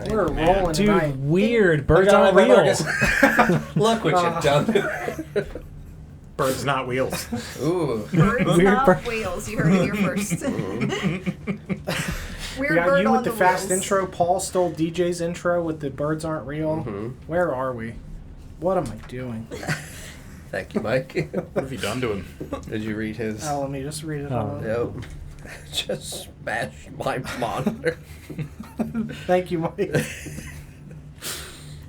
We're rolling tonight. Dude, weird. Birds aren't real. Look what you've done. Birds, not wheels. Ooh. Birds, not wheels. You heard it here first. Weird We got bird you on with the the fast wheels. intro. Paul stole DJ's intro with the birds aren't real. Mm-hmm. Where are we? What am I doing? Thank you, Mike. What have you done to him? Did you read his? Oh, let me just read it. Oh. Nope. Just smash my monitor. Thank you, Mike.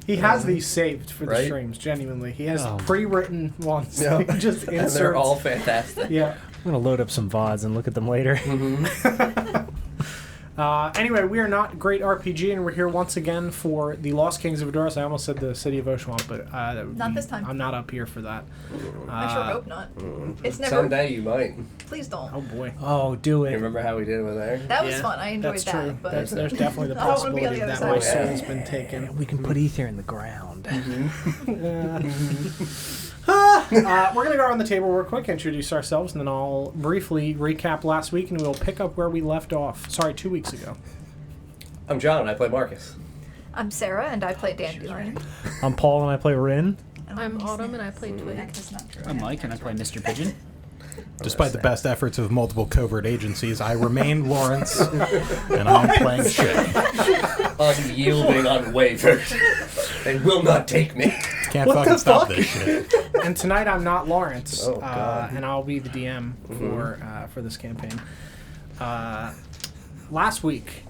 He has these saved for the Right? streams, genuinely. He has Oh. pre-written ones. Yeah. He just And inserts. they're all fantastic. Yeah. I'm going to load up some VODs and look at them later. Anyway, we are not Great RPG, and we're here once again for the Lost Kings of Adoris. I almost said the City of Oshawott, but that would Not be- this time. I'm not up here for that. I sure hope not. It's never. Someday you might. Please don't. Oh boy. Oh, do You it. remember how we did with there? That was Yeah, fun. I enjoyed That's that. true. But There's definitely the I don't wanna be on possibility the that other my side. soul's been taken. We can put ether in the ground. We're going to go around the table real quick, introduce ourselves, and then I'll briefly recap last week, and we'll pick up where we left off. Sorry, 2 weeks ago. I'm John, and I play Marcus. I'm Sarah, and I play Dandelion. I'm Paul and I play Rin. I'm Autumn and I play Twig. That's not true. I'm Mike and I play Mr. Pigeon. Despite the best efforts of multiple covert agencies, I remain Lawrence, and I'm playing shit. Unyielding, unwavered. They will not take me. Can't fucking stop this shit. And tonight I'm not Lawrence, Oh, God. and I'll be the DM for this campaign. Last week,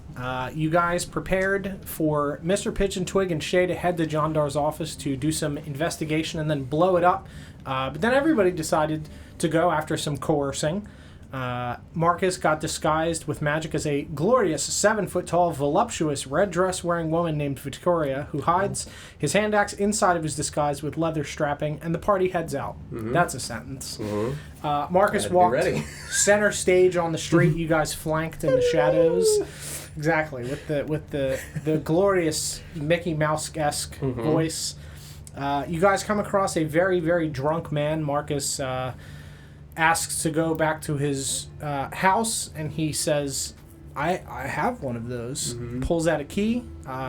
you guys prepared for Mr. Pigeon, Twig, and Shay to head to John Dar's office to do some investigation and then blow it up. But then everybody decided to go after some coercing. Marcus got disguised with magic as a glorious 7-foot-tall, voluptuous, red dress-wearing woman named Victoria, who hides his hand axe inside of his disguise with leather strapping, and the party heads out. That's a sentence. Marcus Gotta be walked ready. center stage on the street. You guys flanked in the shadows. Exactly, with the glorious Mickey Mouse-esque voice. You guys come across a very, very drunk man. Marcus asks to go back to his house, and he says, I have one of those. Pulls out a key.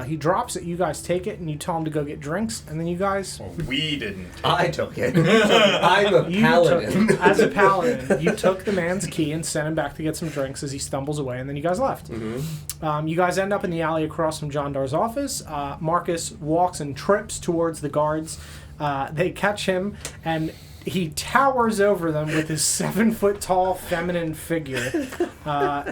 He drops it. You guys take it, and you tell him to go get drinks, and then you guys... We didn't. I took it. I'm a paladin. As a paladin, you took the man's key and sent him back to get some drinks as he stumbles away, and then you guys left. You guys end up in the alley across from John Dar's office. Marcus walks and trips towards the guards. They catch him, and he towers over them with his 7-foot-tall feminine figure.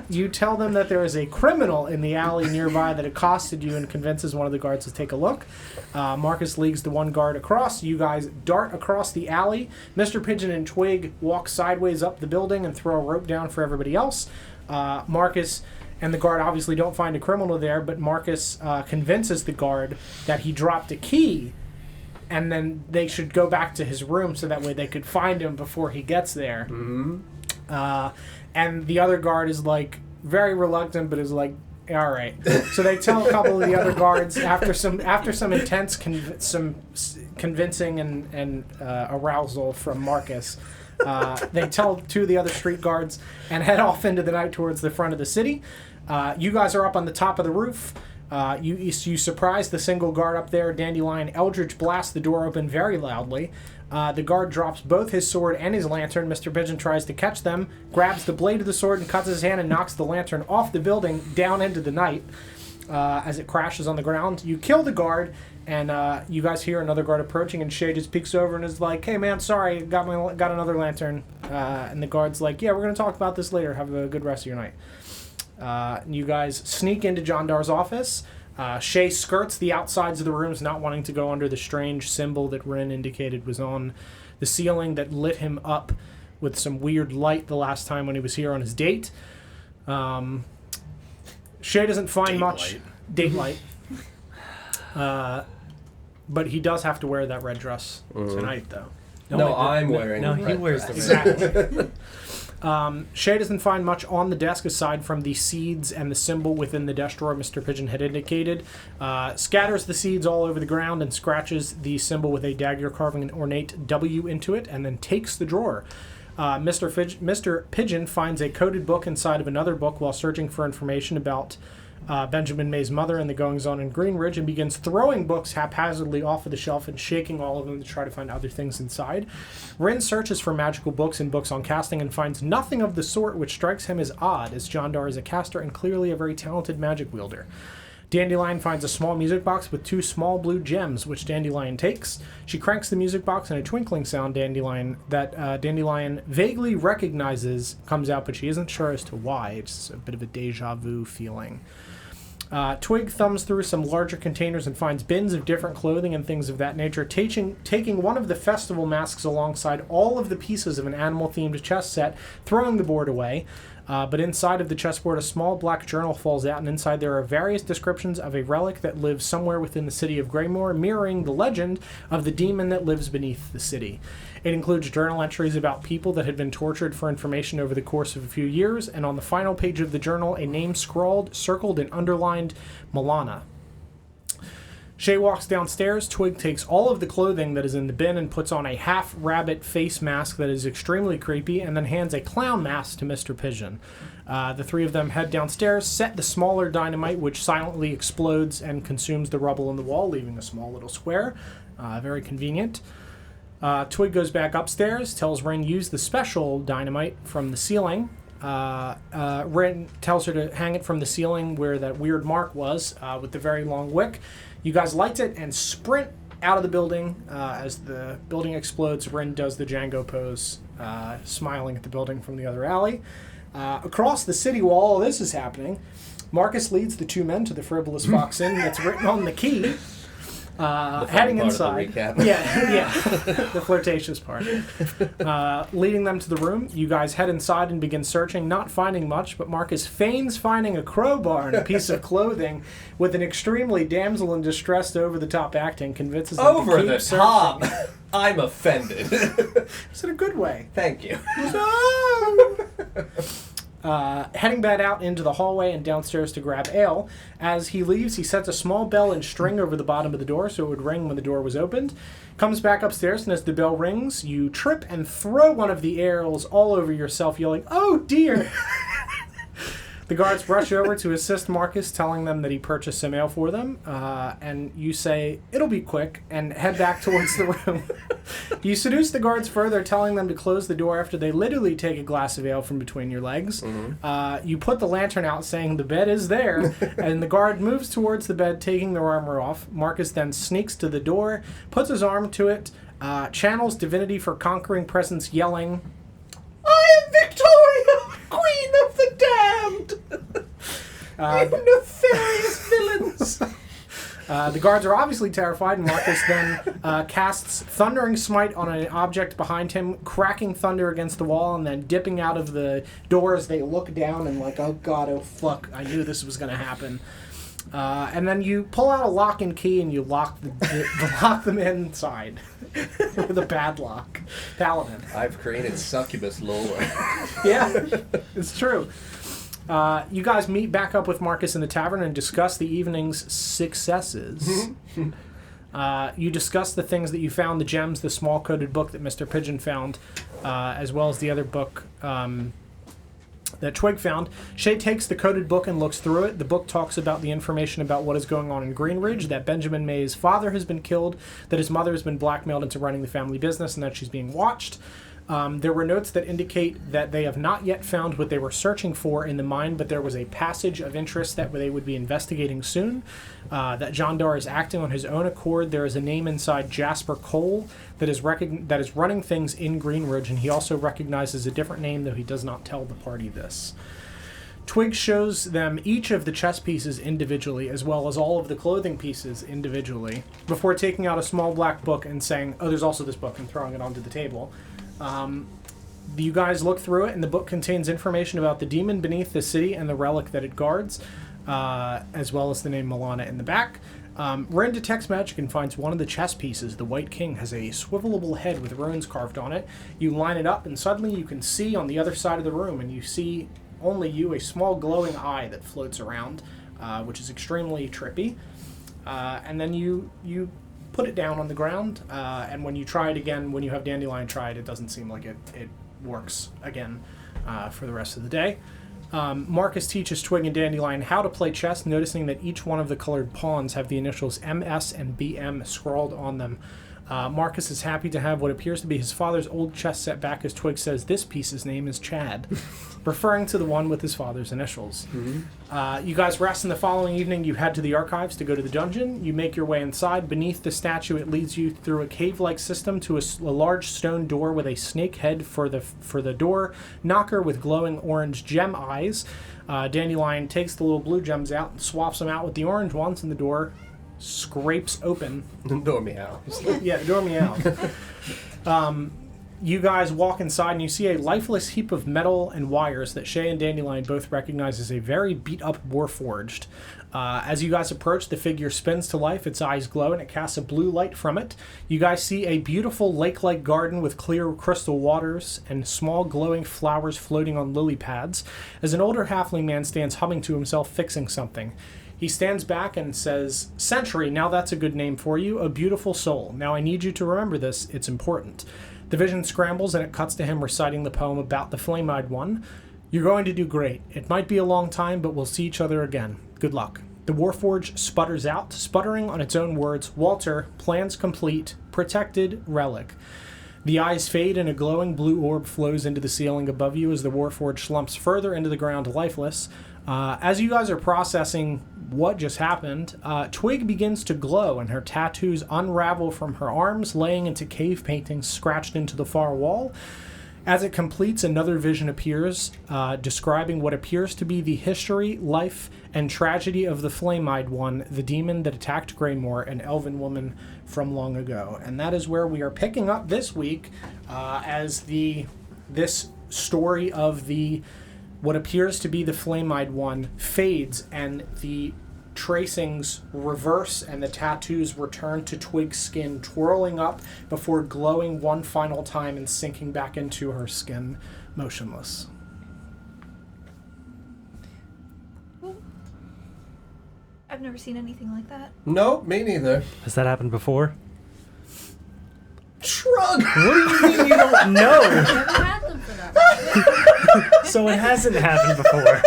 You tell them that there is a criminal in the alley nearby that accosted you and convinces one of the guards to take a look. Marcus leads the one guard across. You guys dart across the alley. Mr. Pigeon and Twig walk sideways up the building and throw a rope down for everybody else. Marcus and the guard obviously don't find a criminal there, but Marcus convinces the guard that he dropped a key, and then they should go back to his room so that way they could find him before he gets there. And the other guard is like very reluctant, but is like, all right. So they tell a couple of the other guards after some intense convincing and arousal from Marcus. They tell 2 of the other street guards and head off into the night towards the front of the city. You guys are up on the top of the roof. You surprise the single guard up there. Dandelion Eldritch blasts the door open very loudly. The guard drops both his sword and his lantern. Mr. Pigeon tries to catch them, grabs the blade of the sword and cuts his hand and knocks the lantern off the building down into the night as it crashes on the ground. You kill the guard, and you guys hear another guard approaching, and Shay just peeks over and is like, hey man, sorry, got another lantern. And the guard's like, yeah, we're going to talk about this later. Have a good rest of your night. You guys sneak into John Dar's office. Shay skirts the outsides of the rooms, not wanting to go under the strange symbol that Rin indicated was on the ceiling that lit him up with some weird light the last time when he was here on his date. Shay doesn't find much... Date light. But he does have to wear that red dress tonight, though. No, I'm wearing No, the he red wears dress. Exactly. Shay doesn't find much on the desk aside from the seeds and the symbol within the desk drawer Mr. Pigeon had indicated. Scatters the seeds all over the ground and scratches the symbol with a dagger carving an ornate W into it, and then takes the drawer. Mr. Pigeon finds a coded book inside of another book while searching for information about Benjamin May's mother and the goings-on in Greenridge and begins throwing books haphazardly off of the shelf and shaking all of them to try to find other things inside. Rin searches for magical books and books on casting and finds nothing of the sort, which strikes him as odd, as Jondar is a caster and clearly a very talented magic wielder. Dandelion finds a small music box with 2 small blue gems, which Dandelion takes. She cranks the music box and a twinkling sound Dandelion vaguely recognizes comes out, but she isn't sure as to why. It's a bit of a deja vu feeling. Twig thumbs through some larger containers and finds bins of different clothing and things of that nature, taking one of the festival masks alongside all of the pieces of an animal-themed chess set, throwing the board away. But inside of the chessboard, a small black journal falls out, and inside there are various descriptions of a relic that lives somewhere within the city of Greymore, mirroring the legend of the demon that lives beneath the city. It includes journal entries about people that had been tortured for information over the course of a few years, and on the final page of the journal, a name scrawled, circled, and underlined, Milana. Shay walks downstairs. Twig takes all of the clothing that is in the bin and puts on a half-rabbit face mask that is extremely creepy, and then hands a clown mask to Mr. Pigeon. The 3 of them head downstairs, set the smaller dynamite, which silently explodes and consumes the rubble in the wall, leaving a small little square. Very convenient. Twig goes back upstairs, tells Rin use the special dynamite from the ceiling. Rin tells her to hang it from the ceiling where that weird mark was, with the very long wick. You guys light it and sprint out of the building. As the building explodes, Rin does the Django pose, smiling at the building from the other alley. Across the city while all this is happening, Marcus leads the 2 men to the Frivolous Fox Inn that's written on the key. Heading inside. Yeah, the flirtatious part. Leading them to the room, you guys head inside and begin searching, not finding much, but Marcus feigns finding a crowbar and a piece of clothing with an extremely damsel in distress over-the-top acting, convinces them Over to keep the searching. top! I'm offended. It's in a good way. Thank you. Heading back out into the hallway and downstairs to grab ale. As he leaves, he sets a small bell and string over the bottom of the door so it would ring when the door was opened. Comes back upstairs, and as the bell rings, you trip and throw one of the ales all over yourself, yelling, "Oh dear!" The guards rush over to assist Marcus, telling them that he purchased some ale for them, and you say, "It'll be quick," and head back towards the room. You seduce the guards further, telling them to close the door after they literally take a glass of ale from between your legs. Mm-hmm. You put the lantern out, saying the bed is there, and the guard moves towards the bed, taking their armor off. Marcus then sneaks to the door, puts his arm to it, channels divinity for conquering presence, yelling, "I am Victoria, Queen of the Damned!" You nefarious villains! The guards are obviously terrified, and Marcus then casts Thundering Smite on an object behind him, cracking thunder against the wall, and then dipping out of the door as they look down and like, "Oh god, oh fuck, I knew this was going to happen." And then you pull out a lock and key and you lock them inside with a padlock. Paladin. I've created succubus lore. Yeah, it's true. You guys meet back up with Marcus in the tavern and discuss the evening's successes. You discuss the things that you found, the gems, the small coded book that Mr. Pigeon found, as well as the other book that Twig found. Shay takes the coded book and looks through it. The book talks about the information about what is going on in Greenridge, that Benjamin May's father has been killed, that his mother has been blackmailed into running the family business, and that she's being watched. There were notes that indicate that they have not yet found what they were searching for in the mine, but there was a passage of interest that they would be investigating soon. That Jondar is acting on his own accord. There is a name inside Jasper Cole that is running things in Greenridge, and he also recognizes a different name, though he does not tell the party this. Twig shows them each of the chess pieces individually, as well as all of the clothing pieces individually, before taking out a small black book and saying, "Oh, there's also this book," and throwing it onto the table. You guys look through it, and the book contains information about the demon beneath the city and the relic that it guards, as well as the name Milana in the back. Ren detects magic and finds one of the chess pieces. The White King has a swivelable head with runes carved on it. You line it up, and suddenly you can see on the other side of the room, and you see only you, a small glowing eye that floats around, which is extremely trippy. And then you put it down on the ground, and when you try it again, when you have Dandelion try it, it doesn't seem like it works again for the rest of the day. Marcus teaches Twig and Dandelion how to play chess, noticing that each one of the colored pawns have the initials MS and BM scrawled on them. Marcus is happy to have what appears to be his father's old chess set back as Twig says this piece's name is Chad, referring to the one with his father's initials. Mm-hmm. You guys rest, and the following evening you head to the archives to go to the dungeon. You make your way inside. Beneath the statue, it leads you through a cave-like system to a large stone door with a snake head for the door knocker with glowing orange gem eyes. Dandelion takes the little blue gems out and swaps them out with the orange ones, and the door scrapes open. Door meow. Yeah, the door meow. You guys walk inside and you see a lifeless heap of metal and wires that Shay and Dandelion both recognize as a very beat-up Warforged. As you guys approach, the figure spins to life, its eyes glow, and it casts a blue light from it. You guys see a beautiful lake-like garden with clear crystal waters and small glowing flowers floating on lily pads, as an older halfling man stands humming to himself, fixing something. He stands back and says, "Sentry, now that's a good name for you, a beautiful soul. Now I need you to remember this, it's important." The vision scrambles and it cuts to him reciting the poem about the flame-eyed one. "You're going to do great. It might be a long time, but we'll see each other again. Good luck." The Warforged sputters out, sputtering on its own words, "Walter, plans complete, protected, relic." The eyes fade and a glowing blue orb flows into the ceiling above you as the Warforged slumps further into the ground lifeless. As you guys are processing what just happened, Twig begins to glow and her tattoos unravel from her arms, laying into cave paintings scratched into the far wall. As it completes, another vision appears, describing what appears to be the history, life, and tragedy of the Flame-Eyed One, the demon that attacked Greymore, an elven woman from long ago. And that is where we are picking up this week, as this story of what appears to be the Flame-Eyed One fades, and the tracings reverse and the tattoos return to Twig's skin, twirling up before glowing one final time and sinking back into her skin, motionless. I've never seen anything like that. No, me neither. Has that happened before? Shrug! What do you mean you don't know? Never had them for that. So it hasn't happened before. Not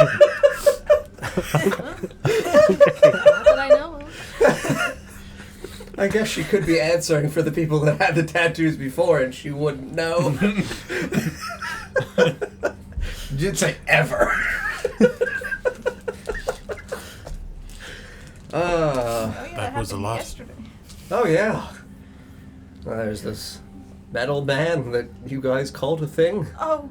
that I know of. I guess she could be answering for the people that had the tattoos before and she wouldn't know. Didn't say ever. Oh, yeah, That was a happened lot. yesterday. Oh yeah. Well, there's this metal man that you guys called a thing. Oh,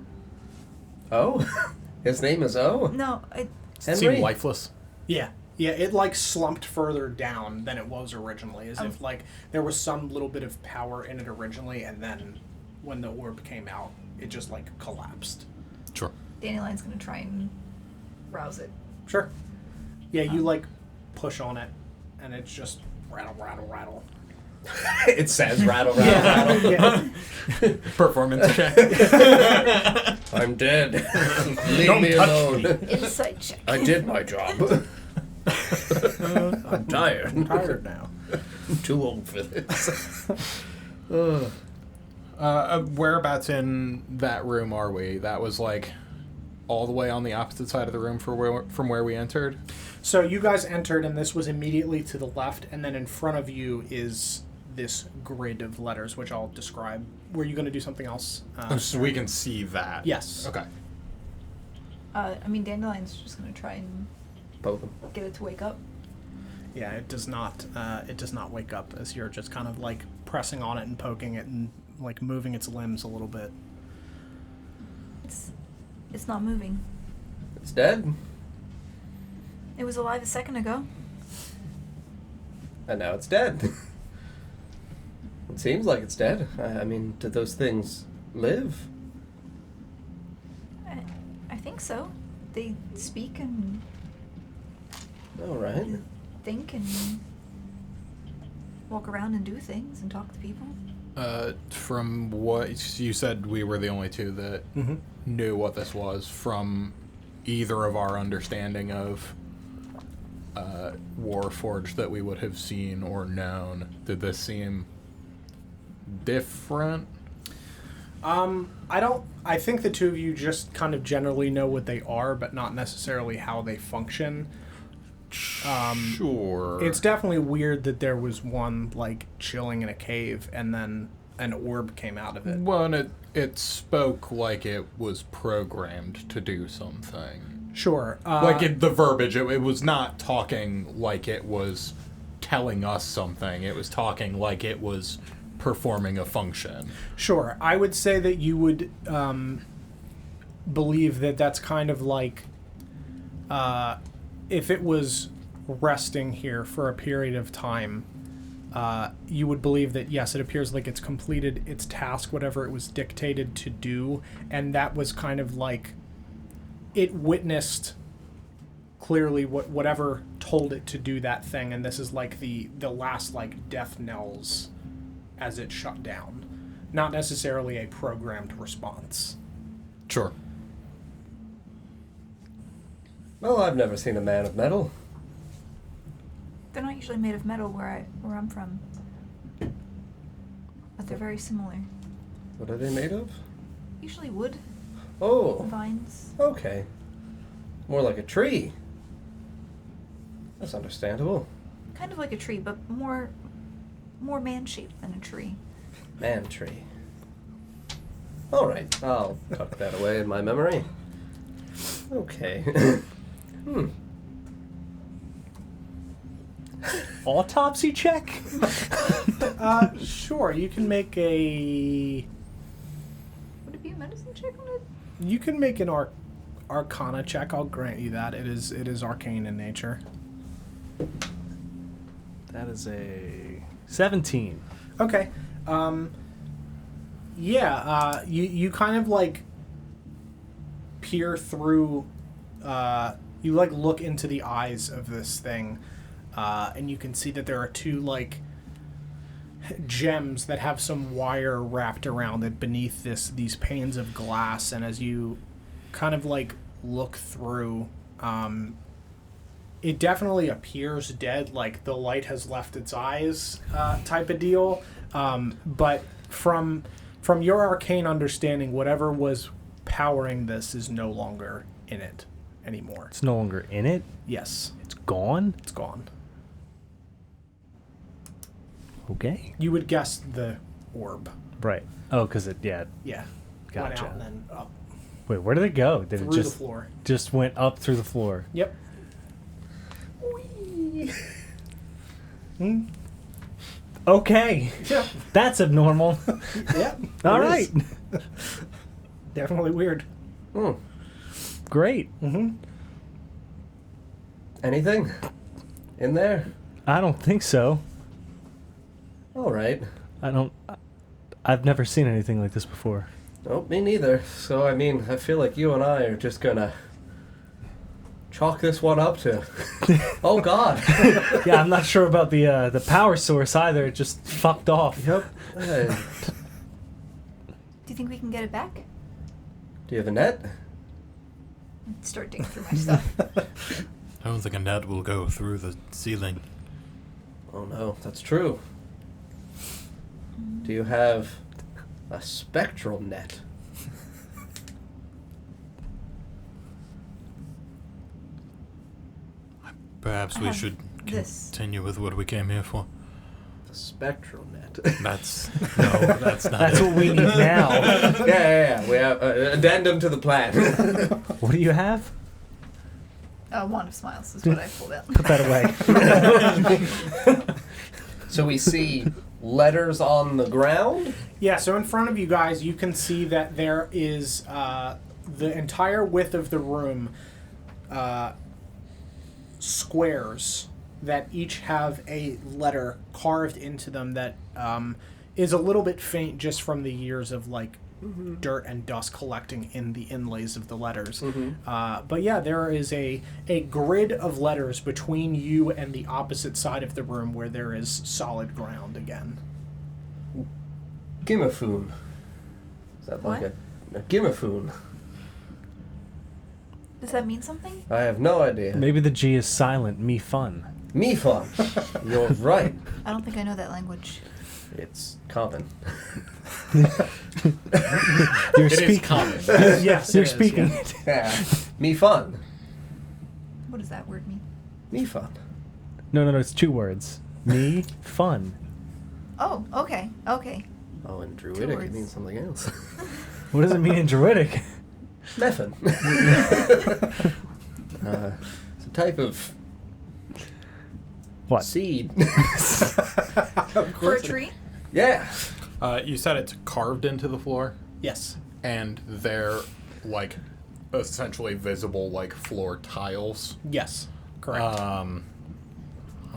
Oh? His name is O? no. Henry? Seem lifeless. Yeah, it slumped further down than it was originally, as if there was some little bit of power in it originally, and then when the orb came out, it just collapsed. Sure. Dandelion's gonna try and rouse it. Sure. Yeah, you push on it, and it's just rattle, rattle, rattle. It says rattle, rattle, rattle. Yeah. Performance check. I'm dead. Leave Don't me touch alone. Insight check. I did my job. I'm tired. I'm tired now. I'm too old for this. Whereabouts in that room are we? That was all the way on the opposite side of the room from where we entered? So you guys entered, and this was immediately to the left, and then in front of you is this grid of letters, which I'll describe. Were you going to do something else? So we can see that? Yes. Okay. Dandelion's just gonna try and Poke him. get it to wake up. Yeah, it does not. It does not wake up as you're just kind of pressing on it and poking it and moving its limbs a little bit. It's not moving. It's dead. It was alive a second ago. And now it's dead. It seems like it's dead. Did those things live? I think so. They speak and All right. think and walk around and do things and talk to people. From what you said, we were the only two that knew what this was. From either of our understanding of Warforged that we would have seen or known, did this seem different? I think the two of you just kind of generally know what they are, but not necessarily how they function. Sure. It's definitely weird that there was one, like, chilling in a cave, and then an orb came out of it. Well, and it spoke like it was programmed to do something. Sure. The verbiage, it was not talking like it was telling us something. It was talking like it was performing a function. Sure. I would say that you would believe that that's kind of like if it was resting here for a period of time, you would believe that, yes, it appears like it's completed its task, whatever it was dictated to do, and that was kind of like it witnessed clearly whatever told it to do that thing, and this is like the last, like, death knells as it shut down. Not necessarily a programmed response. Sure. Well, I've never seen a man of metal. They're not usually made of metal where I'm from. But they're very similar. What are they made of? Usually wood, Oh, vines. okay. More like a tree. That's understandable. Kind of like a tree, but more man-shaped than a tree. Man tree. All right, I'll tuck that away in my memory. Okay. Autopsy check? Sure, you can make a... Would it be a medicine check on it? You can make an Arcana check. I'll grant you that. It is arcane in nature. That is a 17. Okay. You kind of, like, peer through... you, like, look into the eyes of this thing, and you can see that there are two, like, gems that have some wire wrapped around it beneath these panes of glass, and as you kind of, like, look through, it definitely appears dead, like the light has left its eyes, type of deal, but from your arcane understanding, whatever was powering this is no longer in it anymore. It's no longer in it? Yes. It's gone? It's gone. Okay. You would guess the orb. Right. Oh, because it, yeah. Yeah. Gotcha. Went out and then up. Wait, where did it go? Did Through it just the floor. just went up through the floor? Yep. Okay. Yep. That's abnormal. Yep. All It right. is. Definitely weird. Hmm. Great. Mm-hmm. Anything in there? I don't think so. All right. I've never seen anything like this before. Nope, me neither. So, I mean, I feel like you and I are just gonna chalk this one up to... Oh, God. Yeah, I'm not sure about the power source either. It just fucked off. Yep. Do you think we can get it back? Do you have a net? I'd start digging through my stuff. I don't think a net will go through the ceiling. Oh, no, that's true. Do you have a spectral net? Perhaps I we have should this. continue with what we came here for. The spectral net. That's that's not That's it. what we need now. Yeah. We have addendum to the plan. What do you have? Wand of Smiles is what I pulled out. Put that away. So we see letters on the ground. Yeah, so in front of you guys, you can see that there is the entire width of the room, squares that each have a letter carved into them that is a little bit faint just from the years of, like, dirt and dust collecting in the inlays of the letters. But yeah, there is a grid of letters between you and the opposite side of the room where there is solid ground again. Gimmifoon. Is that like What? a gimmifoon? Does that mean something? I have no idea. Maybe the G is silent. Me fun. Me fun. You're right. I don't think I know that language. It's common. You're It is speaking. common. Yes, You're it is, speaking. yeah. Yeah. Me fun. What does that word mean? Me fun. No, it's 2 words. Me fun. Oh, okay. Okay. Oh, in Druidic it words. means something else. What does it mean in Druidic? Meffin. It's a type of What? seed. For a tree? Yeah. You said it's carved into the floor, Yes. and they're like essentially visible like floor tiles. Yes. Correct.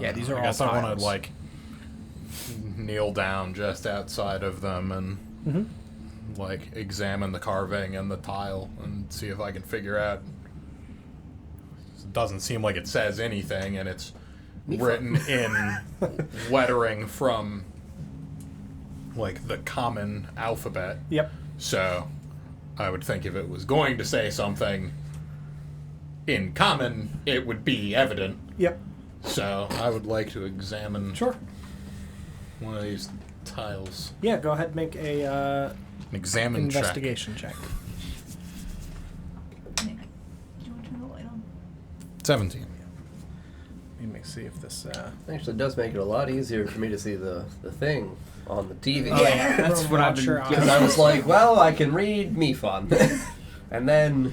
Yeah, these are I all guess I want tiles. to like kneel down just outside of them and like examine the carving and the tile and see if I can figure out. It doesn't seem like it says anything, and it's written in lettering from like the common alphabet. Yep. So I would think if it was going to say something in common, it would be evident. Yep. So I would like to examine Sure. one of these tiles. Yeah, go ahead and make a An examine investigation check. Nick, do you want to turn the light on? check. 17. Let me see if this. Actually, it does make it a lot easier for me to see the thing on the TV. Oh, Yeah. That's what I've been. Sure, Because I was like, well, I can read me fun. And then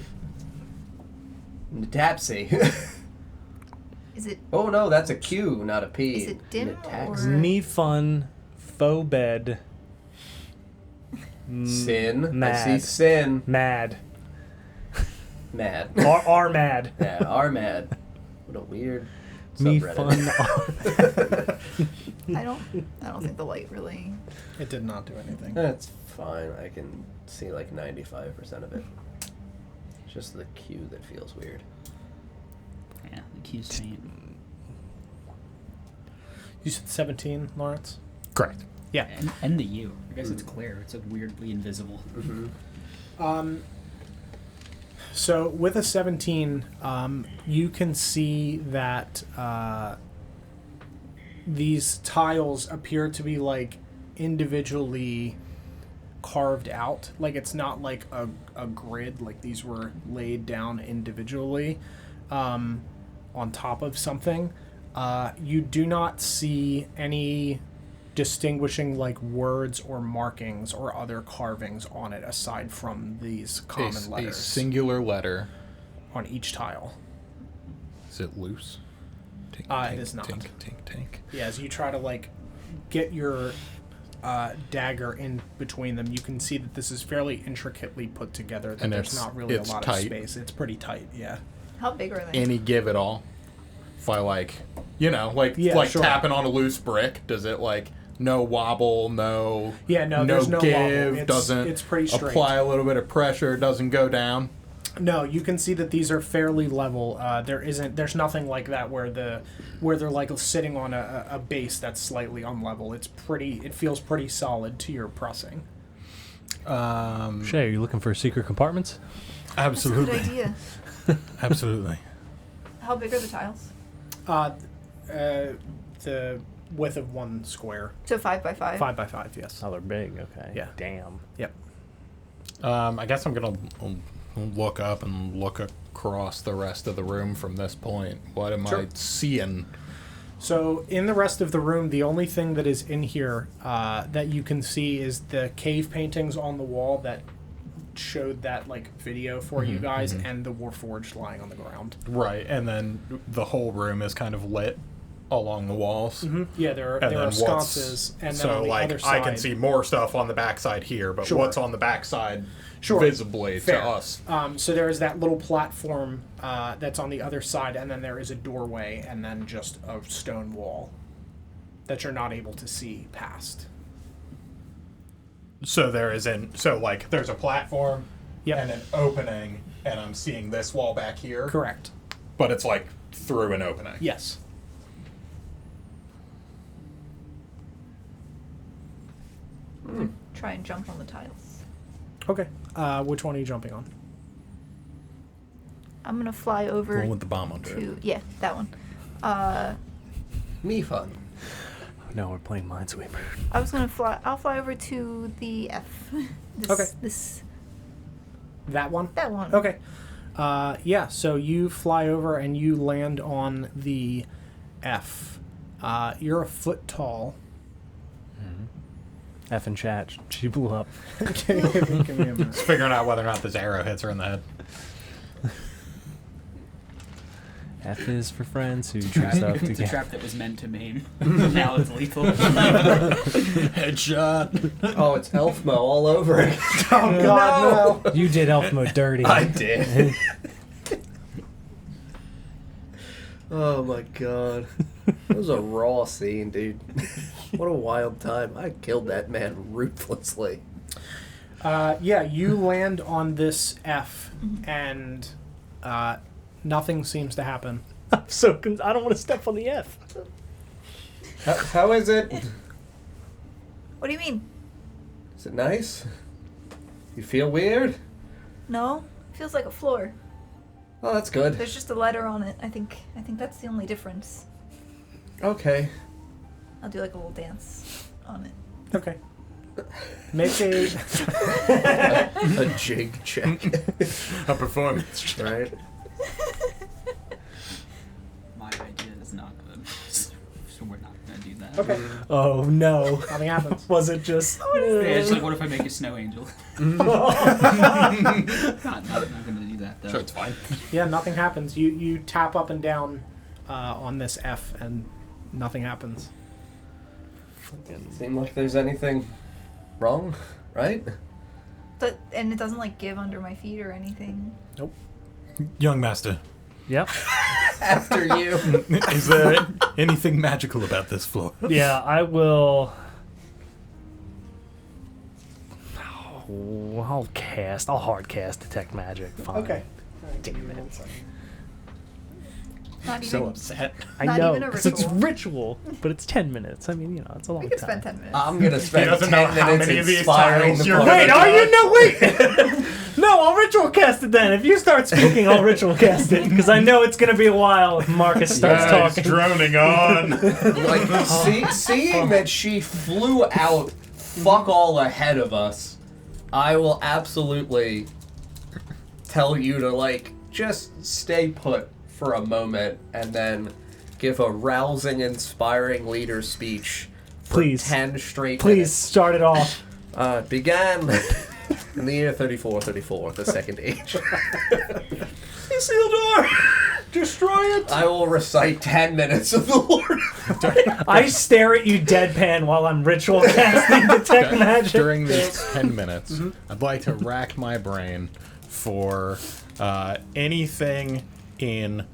Natapsy. Is it Oh no, that's a Q, not a P. Is it dim Natax. or- Me fun. Faux bed. Sin. I Mad. see sin. Mad. Mad. Are mad. Yeah, are mad. What a weird Me subreddit. fun. I don't think the light really. It did not do anything. That's fine. I can see like 95% of it. It's just the Q that feels weird. Yeah, the Q's faint. You said 17, Lawrence? Correct. Yeah. And the U. I guess it's clear. It's like weirdly invisible. So with a 17, you can see that these tiles appear to be like individually carved out. Like it's not like a grid, like these were laid down individually on top of something. You do not see any distinguishing like words or markings or other carvings on it aside from these common A letters singular letter. on each tile. Is it loose? Tink, It is not. Tink, tink, tink. Yeah, as you try to like get your dagger in between them, you can see that this is fairly intricately put together. That And there's it's- not really a it's lot tight. of space. It's pretty tight. Yeah. How big are they? Any give at all? If I like, Yeah, like sure. tapping on a loose brick, does it like no wobble, no Yeah, no, there's no give, wobble. doesn't It's pretty straight. apply a little bit of pressure, doesn't go down? No, you can see that these are fairly level. There's nothing like that where they're like sitting on a base that's slightly unlevel. It feels pretty solid to your pressing. Shay, are you looking for secret compartments? That's a good idea. Absolutely. How big are the tiles? The width of one square, So 5 by 5. 5 by 5. Yes. Oh, they're big. Okay. Yeah. Damn. Yep. I guess I'm gonna look up and look across the rest of the room from this point. What am Sure. I seeing? So in the rest of the room, the only thing that is in here that you can see is the cave paintings on the wall that showed that like video for you guys, and the Warforged lying on the ground. Right, and then the whole room is kind of lit along the walls. Yeah, there And are then sconces, and then so on the like other side, I can see more stuff on the backside here, but Sure. what's on the backside Sure. visibly Fair. to us? So there is that little platform that's on the other side, and then there is a doorway, and then just a stone wall that you're not able to see past. So there's a platform Yep. and an opening, and I'm seeing this wall back here. Correct. But it's like through an opening. Yes. Try and jump on the tiles. Okay. Which one are you jumping on? I'm gonna fly over The one with the bomb under it. to that one. Me fun. No, we're playing Minesweeper. I was gonna fly. I'll fly over to the F. Okay. That one? That one. Okay. Yeah, so you fly over and you land on the F. You're a foot tall. F in chat. She blew up. Okay, give me a minute. Just figuring out whether or not this arrow hits her in the head. F is for friends who do stuff It's a together. trap that was meant to maim. Now it's lethal. Headshot. Oh, it's Elfmo all over again. Oh, God, no. You did Elf Mode dirty. I did. Oh my god. It was a raw scene, dude. What a wild time. I killed that man ruthlessly. Yeah, you land on this F, and nothing seems to happen. I don't want to step on the F. How is it? What do you mean? Is it nice? You feel weird? No, feels like a floor. Oh, that's good. There's just a letter on it. I think that's the only difference. Okay. I'll do like a little dance on it. Okay. Make a... A jig check. A performance check. Right? My idea is not good. So we're not going to do that. Okay. Oh no. Nothing happens. Was it just... Yeah, it's like, what if I make a snow angel? not going to do that, though. Sure, it's fine. Yeah, nothing happens. You tap up and down on this F, and nothing happens. Seem like there's anything wrong, right? And it doesn't like give under my feet or anything. Nope. Young master, Yep. After you. is there anything magical about this floor? Yeah, I will... Oh, I'll hard cast Detect Magic. Fine. Okay. Damn it. Not even. So upset. I Not know, even a 'cause it's ritual. ritual, but it's 10 minutes. I mean, it's a long We could time. spend 10 minutes. I'm gonna spend doesn't 10 know how minutes many of these inspiring tiles the you're party. Wait, are you? No, wait! No, I'll ritual cast it then. If you start speaking, I'll ritual cast it, because I know it's going to be a while if Marcus starts Yeah, he's talking. droning on. Like, seeing that she flew out fuck all ahead of us, I will absolutely tell you to, like, just stay put for a moment and then give a rousing, inspiring leader speech for Please. 10 straight Please, minutes. start it off. Began in the year 3434, the Second Age. Isildur! Destroy it! I will recite 10 minutes of the Lord. I stare at you deadpan while I'm ritual casting Detect Magic. During these 10 minutes, I'd like to rack my brain for anything in...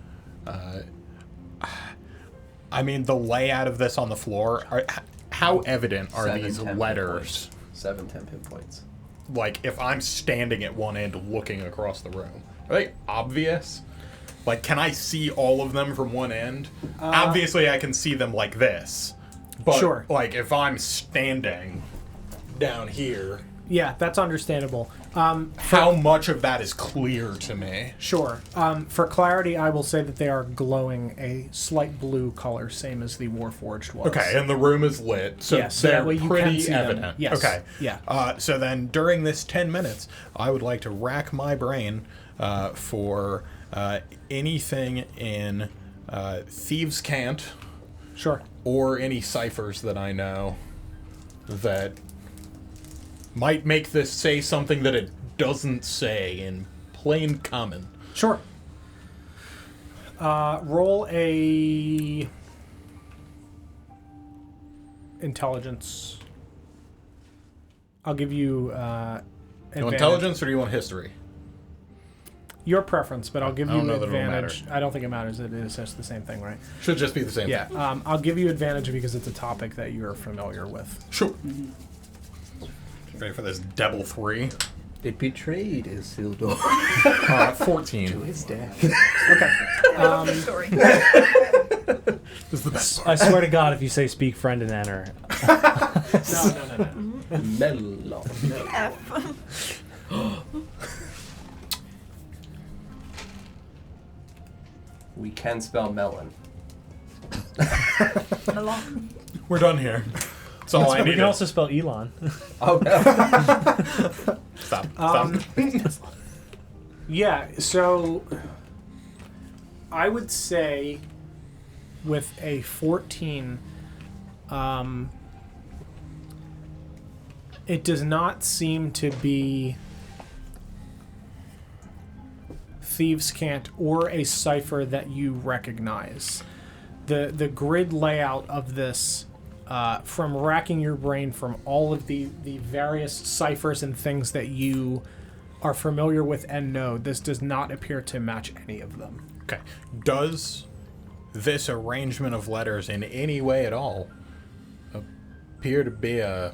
I mean, the layout of this on the floor. How evident are 7 these 10 letters? 7 10 pinpoints. Like, if I'm standing at one end looking across the room, are they obvious? Like, can I see all of them from one end? Obviously, I can see them like this. But, Sure. like, if I'm standing down here, Yeah, that's understandable. how much of that is clear to me? Sure. For clarity, I will say that they are glowing a slight blue color, same as the Warforged was. Okay, and the room is lit, so Yes, so they're that way you can pretty see them. evident. Yes, Okay. yeah. So then, during this 10 minutes, I would like to rack my brain for anything in Thieves' Cant Sure. or any ciphers that I know that might make this say something that it doesn't say in plain common. Sure. Roll a intelligence. I'll give you You advantage. want intelligence or do you want history? Your preference, but I'll give I you don't know that it'll advantage. I don't think it matters. It is just the same thing, right? Should just be the same Yeah. thing. I'll give you advantage because it's a topic that you're familiar with. Sure. Ready for this double 3? It betrayed Isildur 14. his death. Okay. I love this story. This is the best. I swear to God, if you say speak friend and enter. No. Melon. F. We can spell melon. Malon. We're done here. That's all I We need. can also spell Elon. Oh no. Stop. Yeah, so I would say with a 14, it does not seem to be Thieves' Cant or a cipher that you recognize. The grid layout of this, from racking your brain from all of the various ciphers and things that you are familiar with and know, this does not appear to match any of them. Okay. Does this arrangement of letters in any way at all appear to be a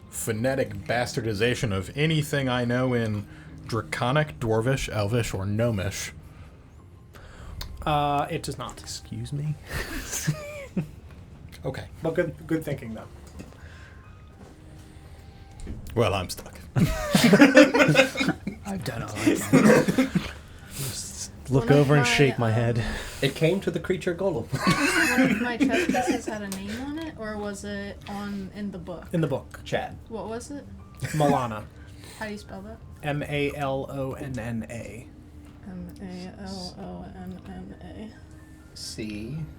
phonetic bastardization of anything I know in Draconic, Dwarvish, Elvish, or Gnomish? It does not. Excuse me? Okay. But good thinking, though. Well, I'm stuck. I've done all I can. Just look One of over and my, shake my head. It came to the creature golem. One of my chess pieces had a name on it, or was it in the book? In the book. Chad. What was it? Malana. How do you spell that? Malonna. Malonna. CHAD.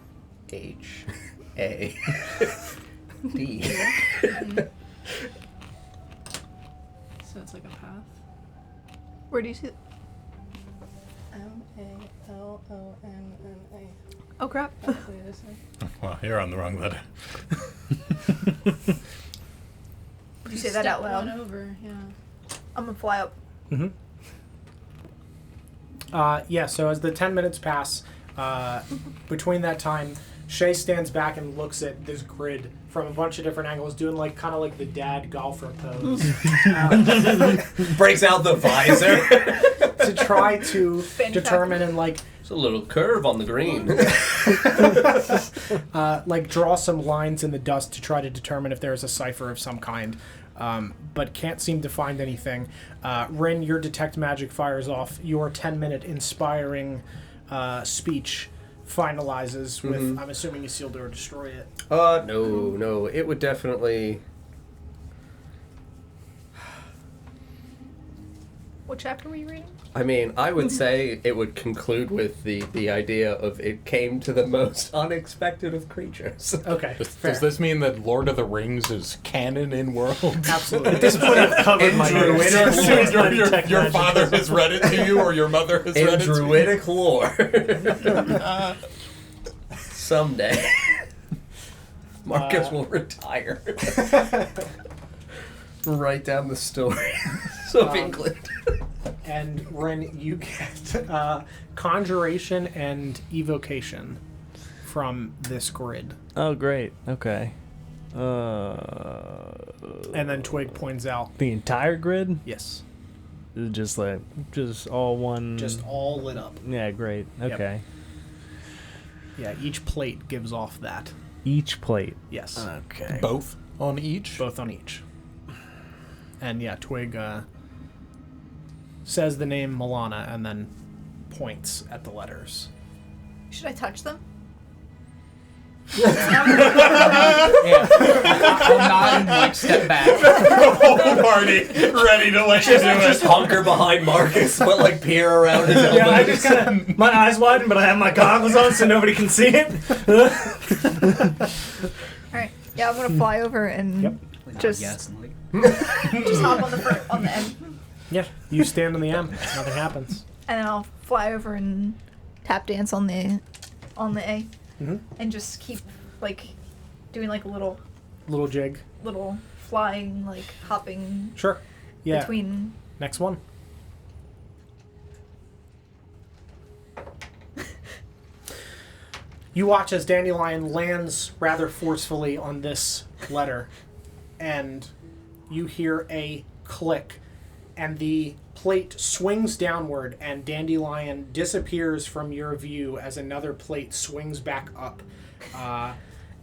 So it's like a path. Where do you see? Malonna. Oh crap! Hopefully it is. Well, you're on the wrong letter. Did you say that out Step loud? one over, yeah. I'm gonna fly up. Mm-hmm. Yeah, so as the 10 minutes pass, between that time, Shay stands back and looks at this grid from a bunch of different angles, doing kind of like the dad golfer pose. Breaks out the visor. To try to determine and There's a little curve on the green. draw some lines in the dust to try to determine if there's a cipher of some kind, but can't seem to find anything. Rin, your detect magic fires off. Your 10-minute inspiring speech finalizes with, I'm assuming you sealed or destroy it. No. It would definitely... What chapter were you reading? I mean, I would say it would conclude with the idea of it came to the most unexpected of creatures. Okay, fair. Does this mean that Lord of the Rings is canon in world? Absolutely. At this point, I've covered my druidic ears. your father has read it to you, or your mother has In read it to you? druidic lore. Someday. Marcus will retire. Write down the stories of England. And Ren, you get conjuration and evocation from this grid. Oh, great. Okay. And then Twig points out, The entire grid? yes, Just all one. just all lit up. Yeah, great. Okay. Yeah, each plate gives off that. Each plate. Yes, Okay. Both on each? both on each. And yeah, Twig says the name Malana and then points at the letters. Should I touch them? I'll nod and step back. Whole party ready to let you do Just it. hunker behind Marcus, but peer around his elbows. Yeah, I just kind of my eyes widen, but I have my goggles on so nobody can see it. All right. Yeah, I'm gonna fly over and Yep. Just- Yes, and just hop on the end, Yeah, you stand on the M. Nothing happens. and then I'll fly over and tap dance on the A, Mm-hmm. and just keep doing a little Little jig. flying hopping Sure. Yeah. between. Next one. You watch as Dandelion lands rather forcefully on this letter, and you hear a click, and the plate swings downward, and Dandelion disappears from your view as another plate swings back up.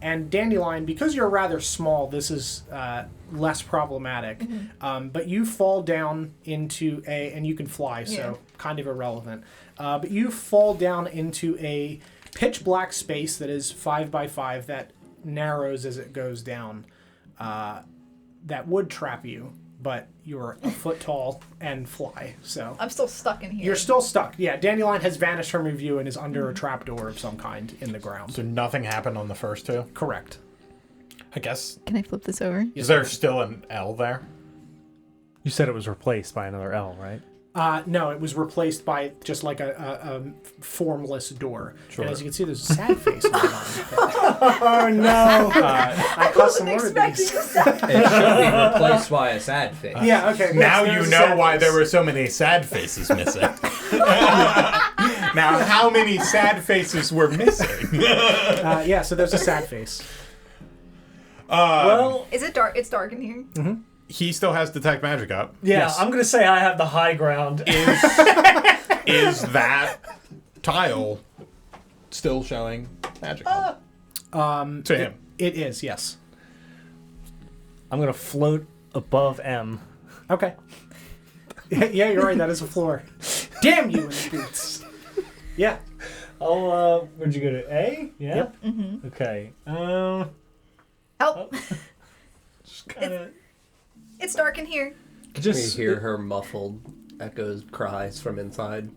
And Dandelion, because you're rather small, this is less problematic. But you fall down into and you can fly, so Yeah. kind of irrelevant. But you fall down into a pitch black space that is 5 by 5 that narrows as it goes down. That would trap you, but you're a foot tall and fly, so... I'm still stuck in here. You're still stuck. Yeah, Dandelion has vanished from your view and is under a trapdoor of some kind in the ground. So nothing happened on the first two? Correct. I guess. Can I flip this over? Is there still an L there? You said it was replaced by another L, right? No, it was replaced by just like a formless door. Sure. And as you can see, there's a sad face on the bottom. Oh no! I custom ordered these. It should be replaced by a sad face. Yeah, okay. Now yes, you there's a know sad why face. there were so many sad faces missing. Now, how many sad faces were missing? Yeah, so there's a sad face. Well, Is it dark? It's dark in here. He still has detect magic up. yeah, Yes. I'm gonna say I have the high ground. Is that tile still showing magic up? To him. It is, yes. I'm gonna float above M. Okay. Yeah, you're right. That is a floor. Damn you in the boots. Yeah. Oh, where'd you go to A? Yeah. Yep. Mm-hmm. Okay. Help! Just kind of. It's dark in here. Just We hear her muffled echoes, cries from inside.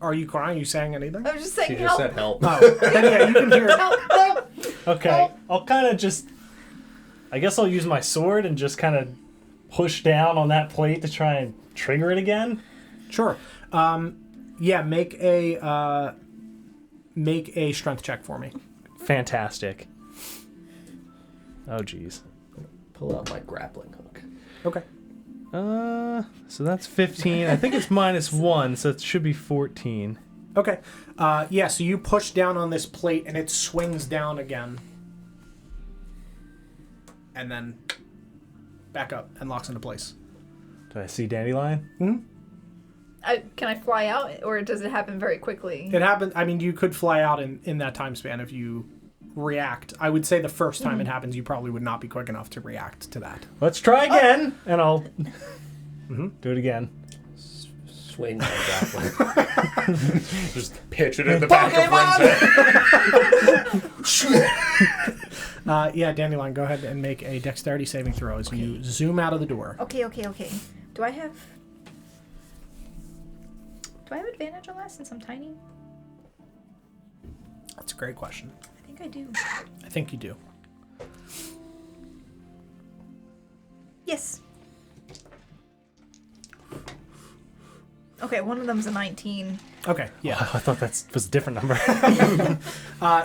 Are you crying? Are you saying anything? I was just saying She help. just said help. Oh, then yeah, you can hear it. Help! Help! okay. I'll kind of just. I guess I'll use my sword and just kind of push down on that plate to try and trigger it again. Sure. Yeah, make a strength check for me. Fantastic. Oh jeez. Pull out my grappling hook. Okay. So that's 15. I think it's -1, so it should be 14. Okay. Yeah, so you push down on this plate and it swings down again. And then back up and locks into place. Do I see Dandelion? Can I fly out, or does it happen very quickly? It happened. I mean, you could fly out in that time span if you react. I would say the first time it happens, you probably would not be quick enough to react to that. Let's try again, and I'll do it again. Swing my grappling. Just pitch it in the back of Rin's head. Yeah, Dandelion, go ahead and make a dexterity saving throw as you zoom out of the door. Okay. Do I have advantage on that since I'm tiny? That's a great question. I think I do. I think you do. Yes. Okay, one of them's a 19. Okay, yeah. I thought that was a different number.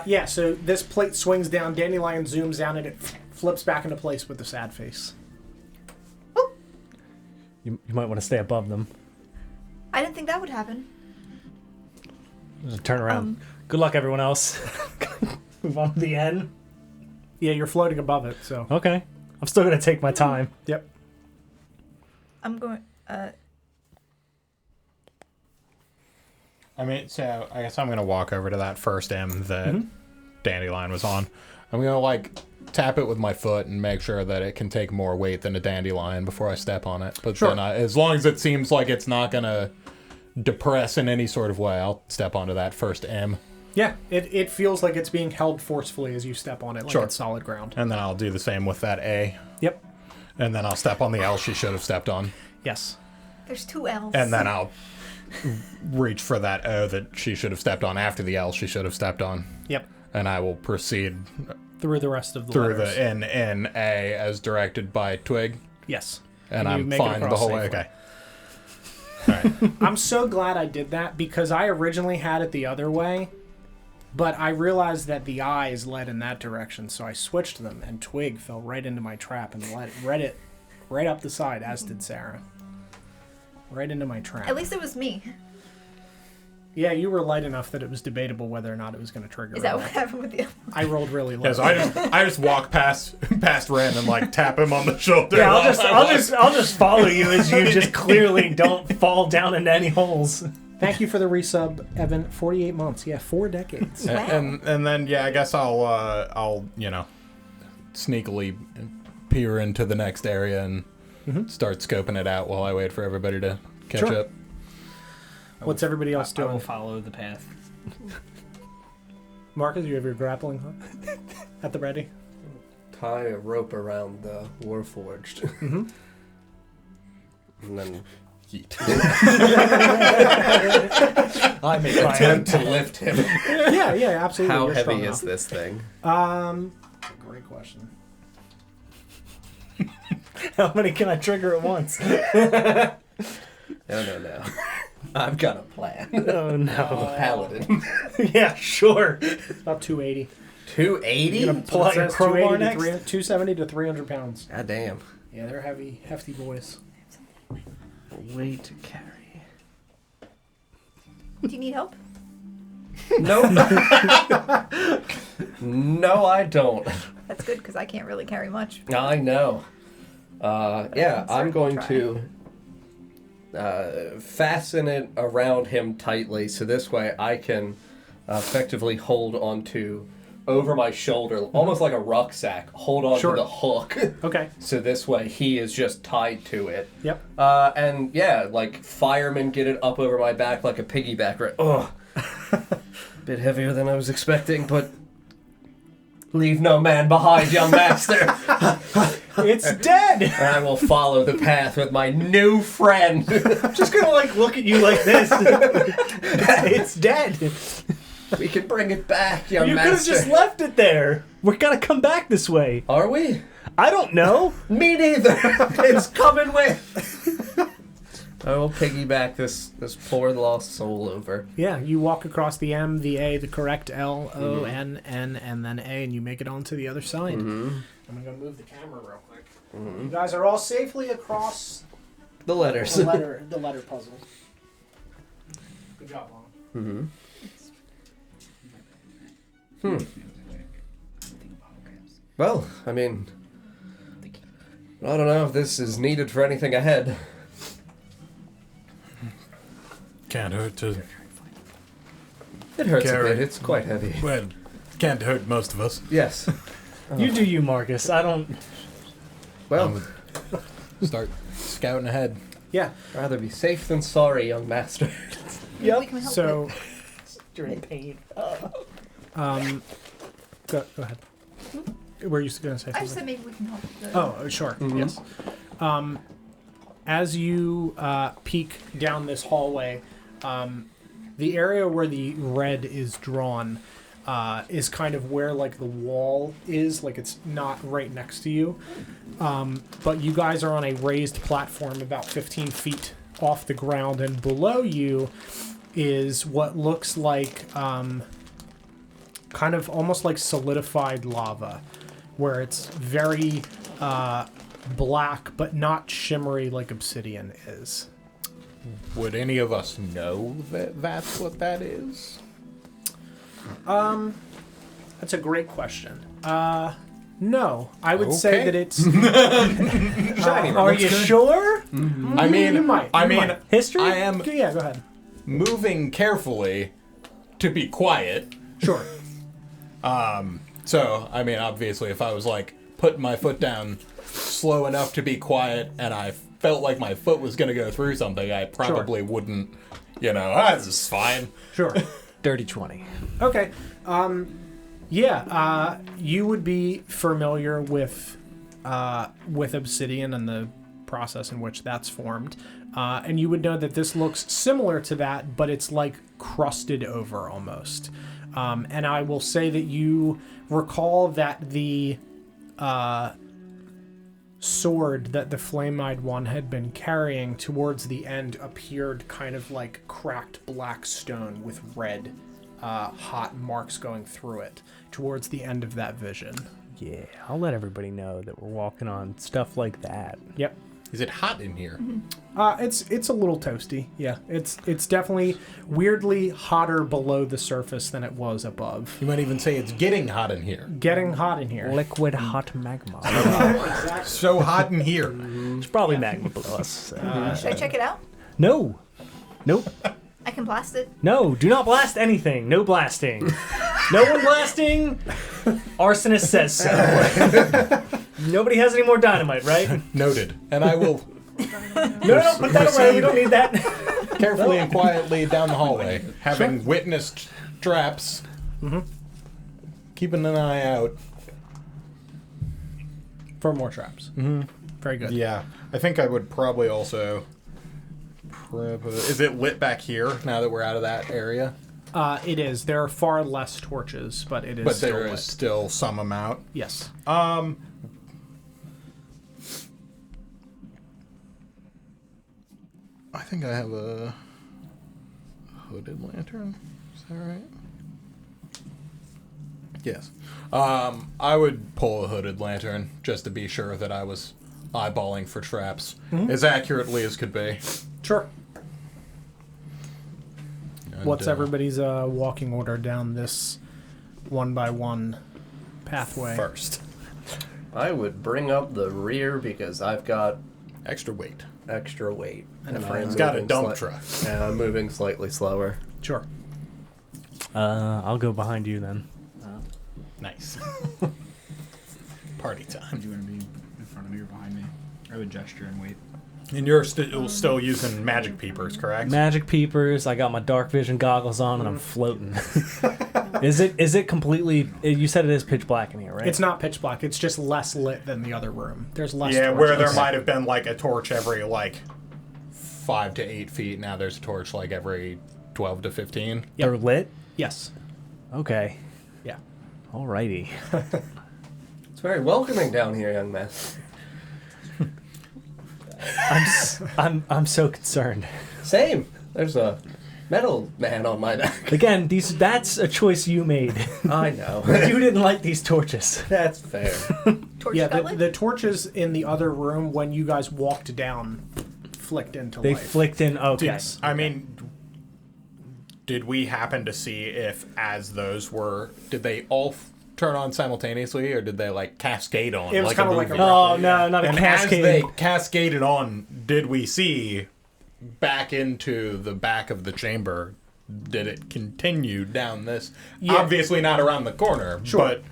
Yeah, so this plate swings down, Dandelion zooms down, and it flips back into place with the sad face. You might want to stay above them. I didn't think that would happen. Just turn around. Good luck, everyone else. Move on to the N. Yeah, you're floating above it, so. Okay. I'm still going to take my time. Yep. I'm going. I mean, so I guess I'm going to walk over to that first M that Dandelion was on. I'm going to, like, tap it with my foot and make sure that it can take more weight than a dandelion before I step on it. But Sure. then as long as it seems like it's not going to depress in any sort of way, I'll step onto that first M. Yeah, it feels like it's being held forcefully as you step on it, like Sure. it's solid ground. And then I'll do the same with that A. Yep. And then I'll step on the L she should have stepped on. Yes. There's 2 L's. And then I'll reach for that O that she should have stepped on after the L she should have stepped on. Yep. And I will proceed Through the rest of the through letters. the N as directed by Twig. Yes. And you I'm make it fine the across whole way. safely. Okay. All right. I'm so glad I did that because I originally had it the other way, but I realized that the eyes led in that direction, so I switched them, and Twig fell right into my trap and read it right up the side, as did Sarah. Right into my trap. At least it was me. Yeah, you were light enough that it was debatable whether or not it was going to trigger. Is that or what not. happened with you? I rolled really low. Yeah, so I just walk past Ren and like tap him on the shoulder. Yeah, while I walk. I'll just follow you as you just clearly don't fall down into any holes. Thank you for the resub, Evan. 48 months. Yeah, 4 decades. And then yeah, I guess I'll sneakily peer into the next area and start scoping it out while I wait for everybody to catch Sure. up. What's everybody else I will doing? follow the path. Marcus, you have your grappling hook at the ready. Tie a rope around the Warforged. Mm-hmm. And then Yeet. I make my attempt to lift him. Yeah, absolutely. How You're heavy strong is enough. this thing? Great question. How many can I trigger at once? No. I've got a plan. Oh I'm no. a paladin. Yeah, sure. About 280. 280? You gonna pull out your It says crowbar 280 to next? 270 to 300 pounds. God damn. Yeah, they're heavy, hefty boys. Weight to carry. Do you need help? Nope. No, I don't. That's good because I can't really carry much. I know. Yeah, I'm going try. to fasten it around him tightly so this way I can effectively hold onto over my shoulder, almost like a rucksack, hold on Sure. to the hook. Okay. So this way he is just tied to it. Yep. And yeah, like firemen get it up over my back like a piggyback. Right? Ugh. Bit heavier than I was expecting, but leave no man behind, young master. It's dead! And I will follow the path with my new friend. I'm just gonna like look at you like this. It's dead. We can bring it back, young You could have master. just left it there. We're gonna come back this way. Are we? I don't know. Me neither. It's coming with. I will piggyback this poor lost soul over. Yeah, you walk across the M, the A, the correct L, O, N, N, and then A, and you make it onto the other side. Mm-hmm. I'm going to move the camera real quick. You guys are all safely across The letters. the letter puzzle. Good job, Long. Well, I mean, I don't know if this is needed for anything ahead. Can't hurt to. It hurts Carry. a bit. It's quite heavy. Well, can't hurt most of us. Yes. You do you, Marcus. I don't. Well, Start scouting ahead. Yeah, rather be safe than sorry, young master. We can help so with. You're in pain. go ahead. Were you going to say I just something? said maybe we can help with the... Oh, sure. Yes. As you peek down this hallway, the area where the red is drawn is kind of where like the wall is, like it's not right next to you. But you guys are on a raised platform about 15 feet off the ground, and below you is what looks like kind of almost like solidified lava, where it's very black but not shimmery like obsidian is. Would any of us know that that's what that is? That's a great question. No, I would say Okay. that it's. Are you sure? I mean, you might. I You mean, might. History? I am Yeah, go ahead. moving carefully to be quiet. Sure. So, I mean, obviously, if I was like putting my foot down slow enough to be quiet and I felt like my foot was going to go through something, I probably wouldn't, this is fine. Sure. Dirty 20. Okay. You would be familiar with obsidian and the process in which that's formed. And you would know that this looks similar to that, but it's like crusted over almost. And I will say that you recall that the sword that the flame-eyed one had been carrying towards the end appeared kind of like cracked black stone with red hot marks going through it towards the end of that vision. Yeah, I'll let everybody know that we're walking on stuff like that. Yep. Is it hot in here? It's a little toasty. Yeah, it's definitely weirdly hotter below the surface than it was above. You might even say it's getting hot in here. Getting hot in here. Liquid hot magma. So hot in here. It's probably magma below us. Should I check it out? No. Nope. I can blast it. No, do not blast anything. No blasting. No one blasting. Arsonist says so. Nobody has any more dynamite, right? Noted. And I will No, put that away. We don't need that. carefully and quietly down the hallway, having witnessed traps. keeping an eye out. For more traps. Mm-hmm. Very good. Yeah, I think I would probably also. Is it lit back here now that we're out of that area? It is. There are far less torches, but it is. But still there lit. is still some amount. Yes. I think I have a hooded lantern. Is that right? Yes. I would pull a hooded lantern just to be sure that I was eyeballing for traps as accurately as could be. Sure. And, What's everybody's walking order down this 1x1 pathway? first? I would bring up the rear because I've got Extra weight. extra weight. And a I'm friend. It's got a moving dump sli- truck. Yeah, I'm moving slightly slower. Sure. I'll go behind you then. Nice. Party time. Would you want to be in front of me or behind me? I would gesture and wait. And you're still using magic peepers, correct? Magic peepers. I got my dark vision goggles on, and I'm floating. Is it completely? You said it is pitch black in here, right? It's not pitch black. It's just less lit than the other room. There's less. Yeah, torches. where there might have been like a torch every like 5 to 8 feet. Now there's a torch like every 12 to 15. They're lit. Yes. Okay. Yeah. Alrighty. It's very welcoming down here, young man. I'm so concerned. Same. There's a metal man on my back. Again, that's a choice you made. I know. You didn't like these torches. That's fair. Torch Yeah, got lit? the torches in the other room when you guys walked down flicked into They life. flicked in. Okay. Yes. I mean, did we happen to see if as those were, did they all turn on simultaneously or did they like cascade on? It was like kinda a like a movie? Oh no, not a And cascade. as they cascaded on, did we see back into the back of the chamber? Did it continue down this? Yeah. Obviously not around the corner, Sure. but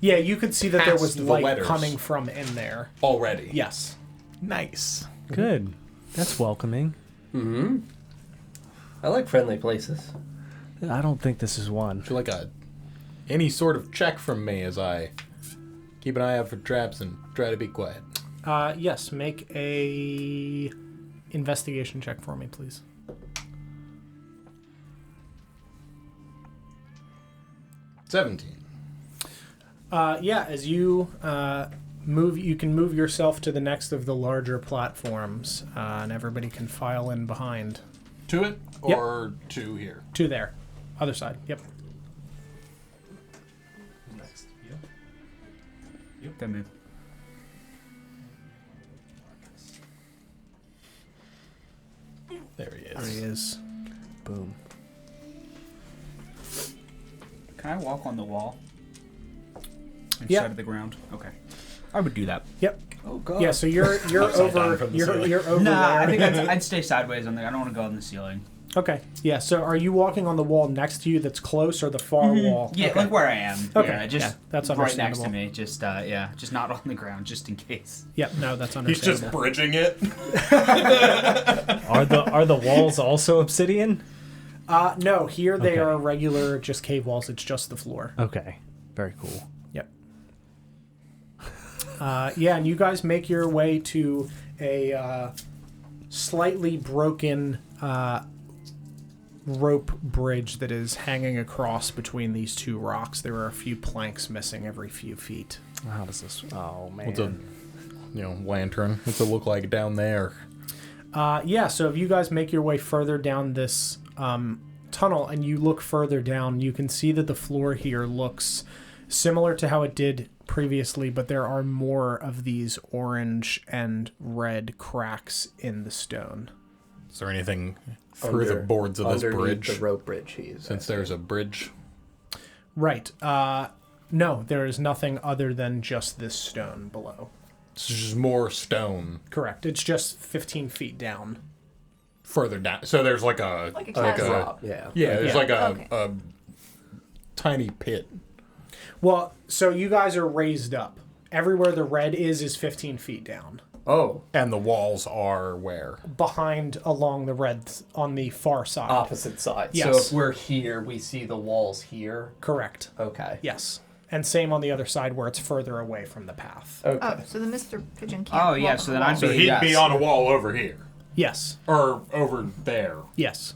Yeah, you could see that there Past was the light letters. coming from in there. already. Yes. Nice. Good. That's welcoming. Mm-hmm. I like friendly places. I don't think this is one. Would you like any sort of check from me as I keep an eye out for traps and try to be quiet? Yes, make a investigation check for me, please. 17. Yeah, as you move, you can move yourself to the next of the larger platforms, and everybody can file in behind. To it Yep. or to here? To there. Other side. Yep. Next. Yep. Then move. There he There he is. is. Boom. Can I walk on the wall? Instead Yeah. of the ground? Okay. I would do that. Yep. Oh god. Yeah, so you're Upside down over from the you're ceiling. over Nah, there. I think I'd stay sideways on the. I don't want to go on the ceiling. Okay. Yeah, so are you walking on the wall next to you that's close or the far wall? Yeah, Okay. like where I am. Okay, Yeah, just yeah, that's right next to understandable. me. Just just not on the ground, just in case. Yep, no, that's He's just understandable. bridging it. Are the walls also obsidian? No, here they Okay. are regular just cave walls, it's just the floor. Okay. Very cool. Yep. Yeah, and you guys make your way to a slightly broken rope bridge that is hanging across between these two rocks. There are a few planks missing every few feet. How does this? Oh man. What's a lantern? What's it look like down there? Yeah, so if you guys make your way further down this tunnel and you look further down, you can see that the floor here looks similar to how it did previously, but there are more of these orange and red cracks in the stone. Is there anything through the boards of this underneath bridge? the rope bridge he's Since there's a bridge. Right. No, there is nothing other than just this stone below. It's just more stone Correct. It's just 15 feet down. further down. So there's like a Like a like chasm. a drop. Yeah. yeah, there's Yeah. like a, Okay. a tiny pit. Well, so you guys are raised up. Everywhere the red is 15 feet down. Oh, And the walls are where? Behind along the red on the far side. opposite side. So Yes. if we're here, we see the walls here. Correct. Okay. Yes. And same on the other side where it's further away from the path. Okay. Oh, so the Mr. Pigeon can't. Oh yeah, walk so on then the I'd wall. So be. he'd Yes. be on a wall over here. Yes. Or over there. Yes.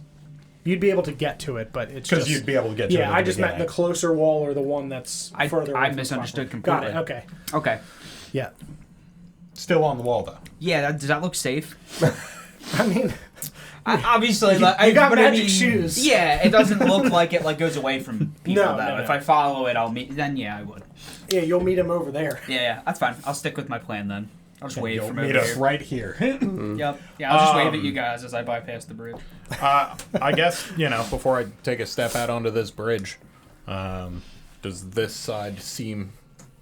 You'd be able to get to it, but it's Because just... you'd be able to get to it. Yeah, at I the just meant the beginning. closer wall or the one that's further away I from the misunderstood platform. completely. Got it, okay. Okay. Yeah. Still on the wall, though. Yeah, does that look safe? I mean... Obviously, You like, got but I magic mean, shoes. Yeah, it doesn't look like it like goes away from people. No, though. no, If no. I follow it, I'll meet. Then yeah, I would. Yeah, you'll meet him over there. Yeah, that's fine. I'll stick with my plan then. I'll just wave You'll from meet over us here. right here. Yep. Yeah, I'll just wave at you guys as I bypass the bridge. I guess, before I take a step out onto this bridge, does this side seem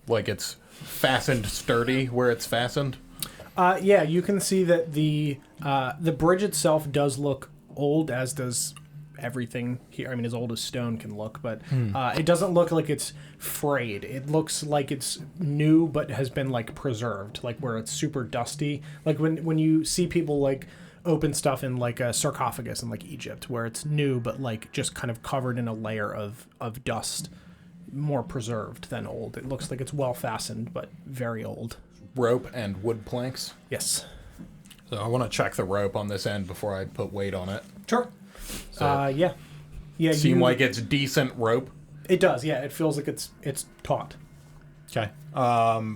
like it's fastened sturdy where it's fastened? Yeah, you can see that the bridge itself does look old, as does everything here. I mean, as old as stone can look, but it doesn't look like it's frayed. It looks like it's new, but has been like preserved, like where it's super dusty. Like when you see people like open stuff in like a sarcophagus in like Egypt, where it's new but like just kind of covered in a layer of dust, more preserved than old. It looks like it's well fastened, but very old. Rope and wood planks. Yes. So I want to check the rope on this end before I put weight on it. Sure. So Yeah. Yeah. seem like it's decent rope. It does. Yeah. It feels like it's taut. Okay.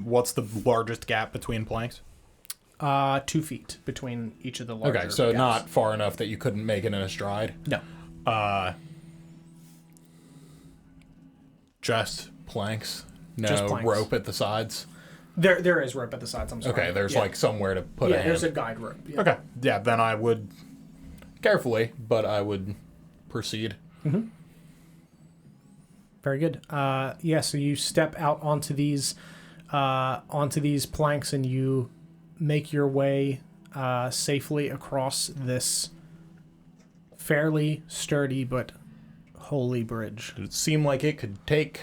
What's the largest gap between planks? 2 feet between each of the larger. Okay, so gaps. not far enough that you couldn't make it in a stride. No. Just planks. No Just planks. rope at the sides. There is rope at the sides. I'm sorry. Okay, there's Yeah. like somewhere to put a Yeah, hand. there's a guide rope. Yeah. Okay. Yeah, then I would carefully, but I would proceed. Very good. Yeah. So you step out onto these planks and you make your way safely across this fairly sturdy but holy bridge. Did it seem like it could take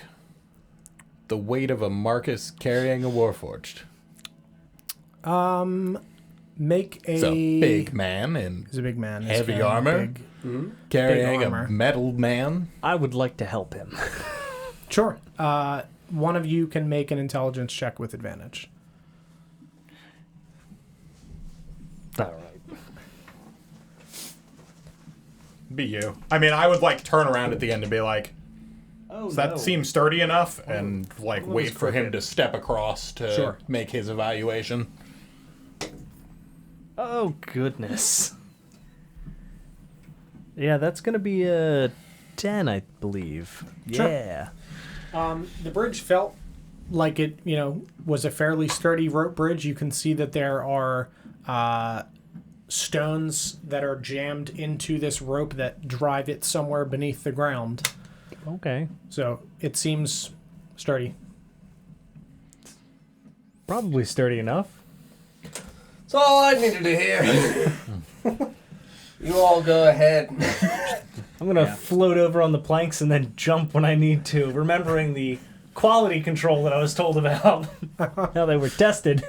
the weight of a Marcus carrying a Warforged? Make a. It's a big man in He's a big man. He's heavy kind of armor. big. carrying armor. a metal man. I would like to help him. Sure. One of you can make an intelligence check with advantage. All right. Be you. I mean, I would like turn around at the end and be like, Oh, does that seem sturdy enough? And like One wait is for him crooked. to step across to Sure. make his evaluation. Oh, goodness. Yeah, that's going to be a 10, I believe. Sure. Yeah. The bridge felt like it, was a fairly sturdy rope bridge. You can see that there are stones that are jammed into this rope that drive it somewhere beneath the ground. Okay. So it seems sturdy. Probably sturdy enough. That's all I needed to hear. You all go ahead. I'm going to float over on the planks and then jump when I need to, remembering the quality control that I was told about. How they were tested.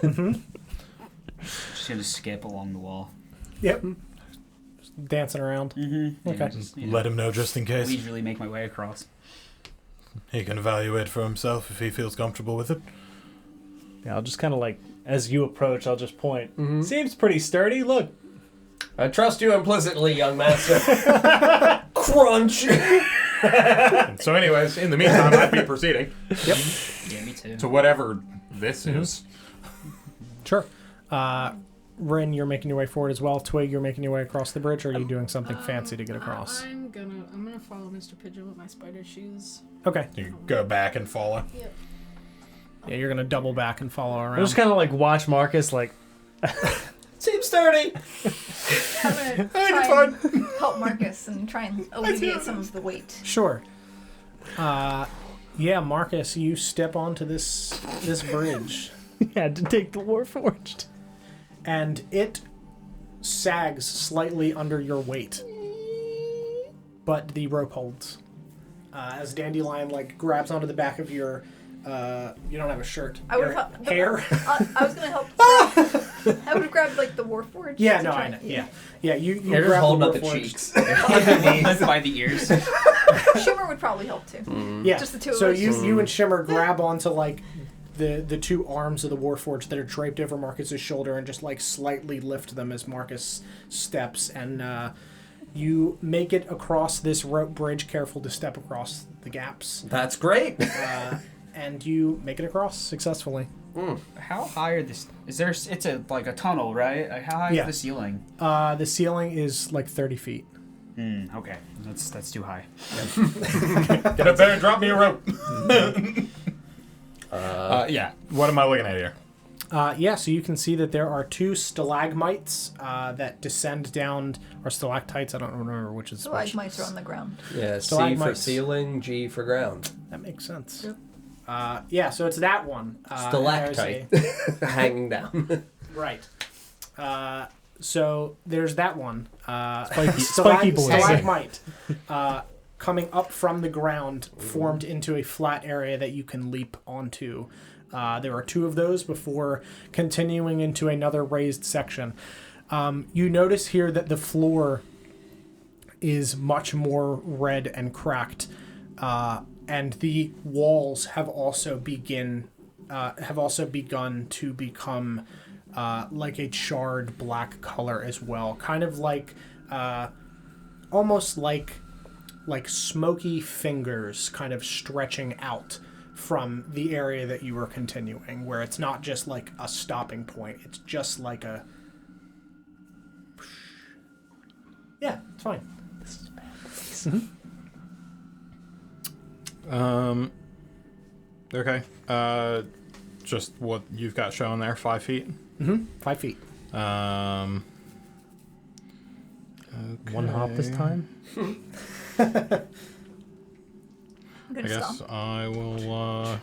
Just gonna skip along the wall. Yep. Just dancing around. Mm-hmm. Okay. Just, Let him know just in case. leisurely make my way across. He can evaluate for himself if he feels comfortable with it. Yeah, I'll just kind of like, as you approach, I'll just point. Seems pretty sturdy. Look. I trust you implicitly, young master. Crunch. So anyways, in the meantime, I'd be proceeding Yeah, me too. to whatever this is. Sure. Rin, you're making your way forward as well. Twig, you're making your way across the bridge, or are you doing something fancy to get across? I'm gonna follow Mr. Pigeon with my spider shoes. Okay. You go back and follow. Yep. Yeah, you're gonna double back and follow I'll around. just kind of like watch Marcus like, Seems sturdy. I'm gonna try and help Marcus and try and alleviate some of the weight. Sure. Yeah, Marcus, you step onto this bridge, had to take the Warforged. and it sags slightly under your weight, but the rope holds. As Dandelion grabs onto the back of your, you don't have a shirt. I would your have hair. I was gonna help. I would have grabbed the Warforged? Yeah, to no, try- I know. Yeah. You They're just grab holding up the Warforged. cheeks. Underneath by the ears. Shimmer would probably help too. Yeah. Just the two of so us. you and Shimmer grab onto like the two arms of the Warforged that are draped over Marcus's shoulder and just like slightly lift them as Marcus steps, and you make it across this rope bridge, careful to step across the gaps. That's great. And you make it across successfully. How high are this? Is there? It's like a tunnel, right? Like, how high Yeah. is the ceiling? The ceiling is like 30 feet. Okay, that's too high. Get up there and drop me a rope. Yeah. What am I looking at here? So you can see that there are two stalagmites that descend down, or stalactites, I don't remember which is which. Stalagmites are on the ground. Yeah, C for Stalagmites. ceiling, G for ground. That makes sense. Yep. So it's that one. Stalactite. Hanging down. Right. So there's that one. Spiky boy. Stalagmite. Coming up from the ground, formed into a flat area that you can leap onto. There are two of those before continuing into another raised section. You notice here that the floor is much more red and cracked, and the walls have also begun to become like a charred black color as well, kind of like almost like smoky fingers kind of stretching out from the area that you were continuing, where it's not just like a stopping point, it's just like a... Yeah, it's fine. Okay. Just what you've got showing there, 5 feet. 5 feet. One hop this time? I'm I gonna guess stop. I will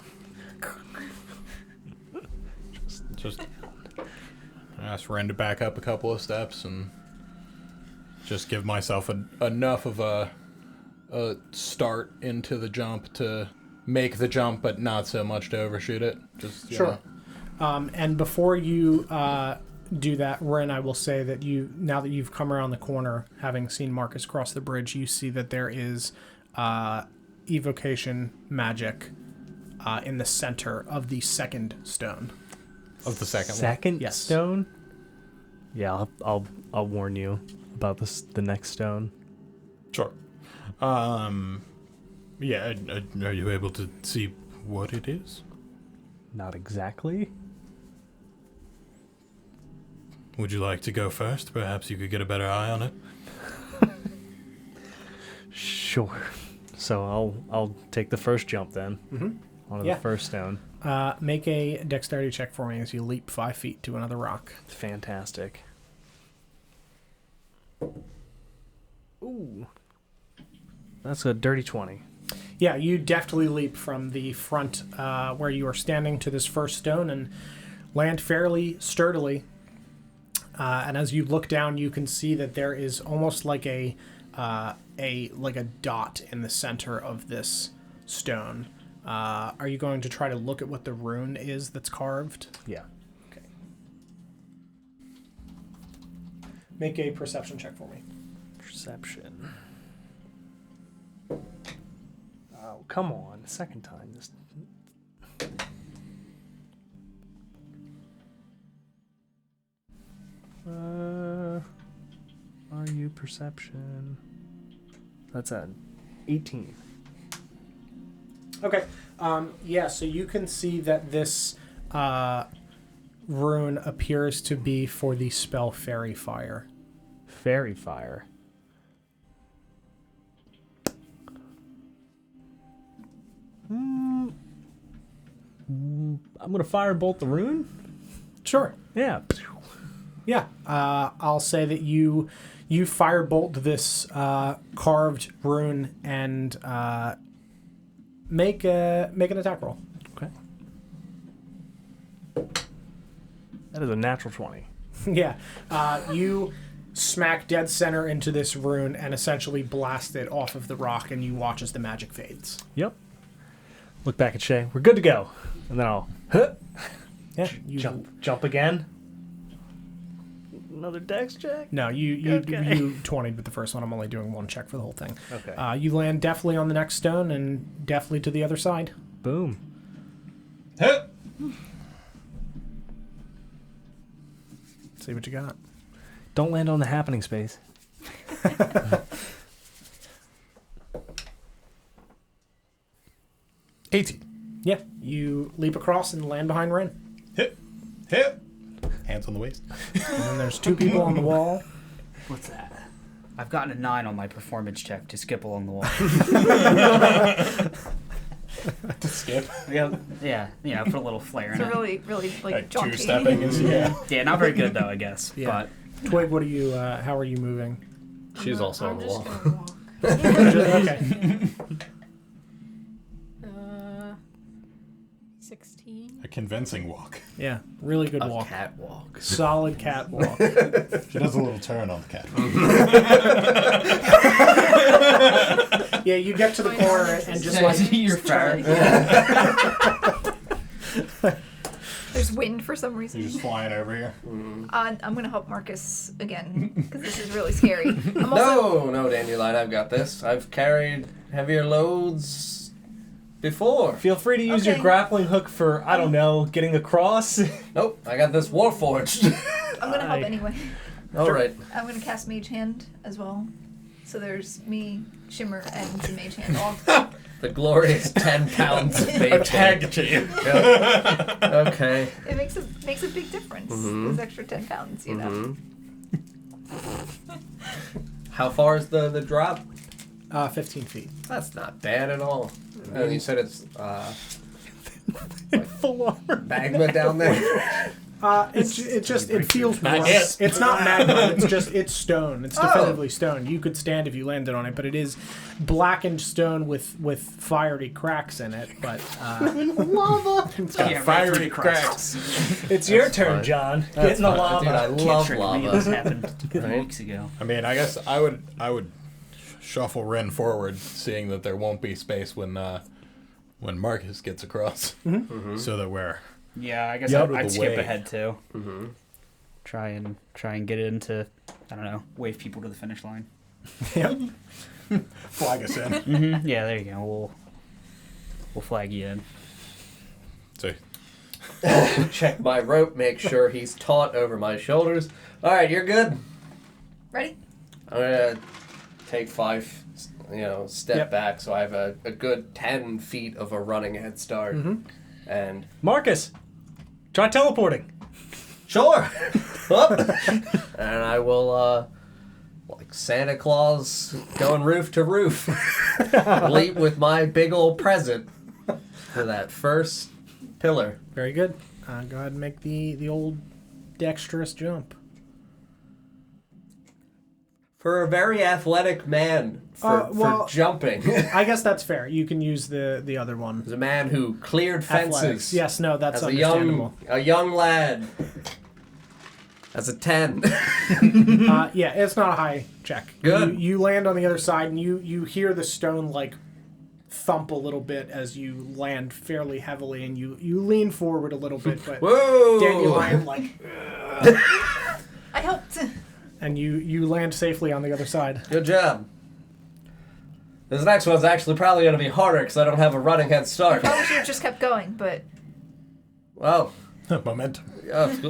just ask Ren to back up a couple of steps and just give myself enough of a start into the jump to make the jump, but not so much to overshoot it. Just Sure. And before you do that, Ren, I will say that now that you've come around the corner, having seen Marcus cross the bridge, you see that there is evocation magic in the center of the second stone. Of the second one. Second Yes. stone? Yeah, I'll warn you about the next stone. Sure. Yeah, are you able to see what it is? Not exactly. Would you like to go first? Perhaps you could get a better eye on it. Sure. So I'll take the first jump then. Onto Yeah. the first stone. Make a dexterity check for me as you leap 5 feet to another rock. Fantastic. Ooh. That's a dirty 20. Yeah, you deftly leap from the front where you are standing to this first stone and land fairly sturdily. And as you look down, you can see that there is almost like a dot in the center of this stone. Are you going to try to look at what the rune is that's carved? Yeah. Okay. Make a perception check for me. Perception. Oh, come on. The second time. This. Are you perception? That's an 18. Okay. So you can see that this rune appears to be for the spell Fairy Fire. Fairy fire. I'm gonna firebolt the rune. Sure. Yeah. Yeah. I'll say that you firebolt this carved rune and make an attack roll. Okay. That is a natural 20. Yeah. You smack dead center into this rune and essentially blast it off of the rock, and you watch as the magic fades. Yep. Look back at Shay. We're good to go. And then I'll Yeah. You jump again. another dex check? No, you Okay. 20'd with the first one. I'm only doing one check for the whole thing. Okay. You land deftly on the next stone and deftly to the other side. Boom. Hit. See what you got. Don't land on the happening space. 18. Yeah, you leap across and land behind Ren. Hit. Hands on the waist. And then there's two people on the wall. What's that? I've gotten a 9 on my performance check to skip along the wall. To skip. Yeah, put a little flair in It's a it. really, really like jaunty. Two-stepping is Yeah, not very good though, I guess. Yeah. But Twig, what are you? How are you moving? She's also on I'm the just wall. gonna walk. Okay. 16. A convincing walk. Yeah, really good A walk. catwalk. Solid catwalk. She does a little turn on the cat. Yeah, you get to the corner and just like you're fair. There's wind for some reason. She's just flying over here. I'm gonna help Marcus again because this is really scary. I'm also No, Dandelion, I've got this. I've carried heavier loads before. Feel free to use your Okay. grappling hook for, I don't know, getting across. Nope, I got this Warforged. I'm gonna help Hi. anyway. All right. I'm gonna cast Mage Hand as well. So there's me, Shimmer, and the Mage Hand. All The glorious 10 pounds of A bacon. tag team. Okay. it makes a big difference. Those extra 10 pounds, you know. How far is the drop? 15 feet. That's not bad at all. And you said it's Full armor. magma down there. It feels Not rough. yet. It's not magma. It's stone. It's definitively stone. You could stand if you landed on it, but it is blackened stone with fiery cracks in it. But Lava. It's got Yeah, fiery right through the cracks. It's your That's turn, fine. John. That's Get in the fine. lava. Dude, I Can't love trick me. lava. This happened a couple Right? weeks ago. I mean, I guess I would shuffle Ren forward, seeing that there won't be space when Marcus gets across, so that we're Yeah, I guess Yep. I'd The skip wave. ahead too. Try and get it into, I don't know, wave people to the finish line. flag us in. Yeah, there you go. We'll flag you in. So Check my rope, make sure he's taut over my shoulders. All right, you're good. Ready? I'm gonna take 5, step Yep. back, so I have a good 10 feet of a running head start. And Marcus, try teleporting. sure, Up. And I will, like Santa Claus, going roof to roof, leap with my big old present for that first pillar. very good. Go ahead and make the old dexterous jump. For a very athletic man, for jumping. I guess that's fair. You can use the other one. As a man who cleared fences. Athletics. Yes, no, that's As a understandable. young lad. As a 10. Yeah, it's not a high check. Good. You land on the other side, and you hear the stone like thump a little bit as you land fairly heavily, and you lean forward a little bit, but Whoa! Dandelion like, I helped. and you land safely on the other side. Good job. This next one's actually probably going to be harder because I don't have a running head start. Probably should have just kept going, but Wow. momentum.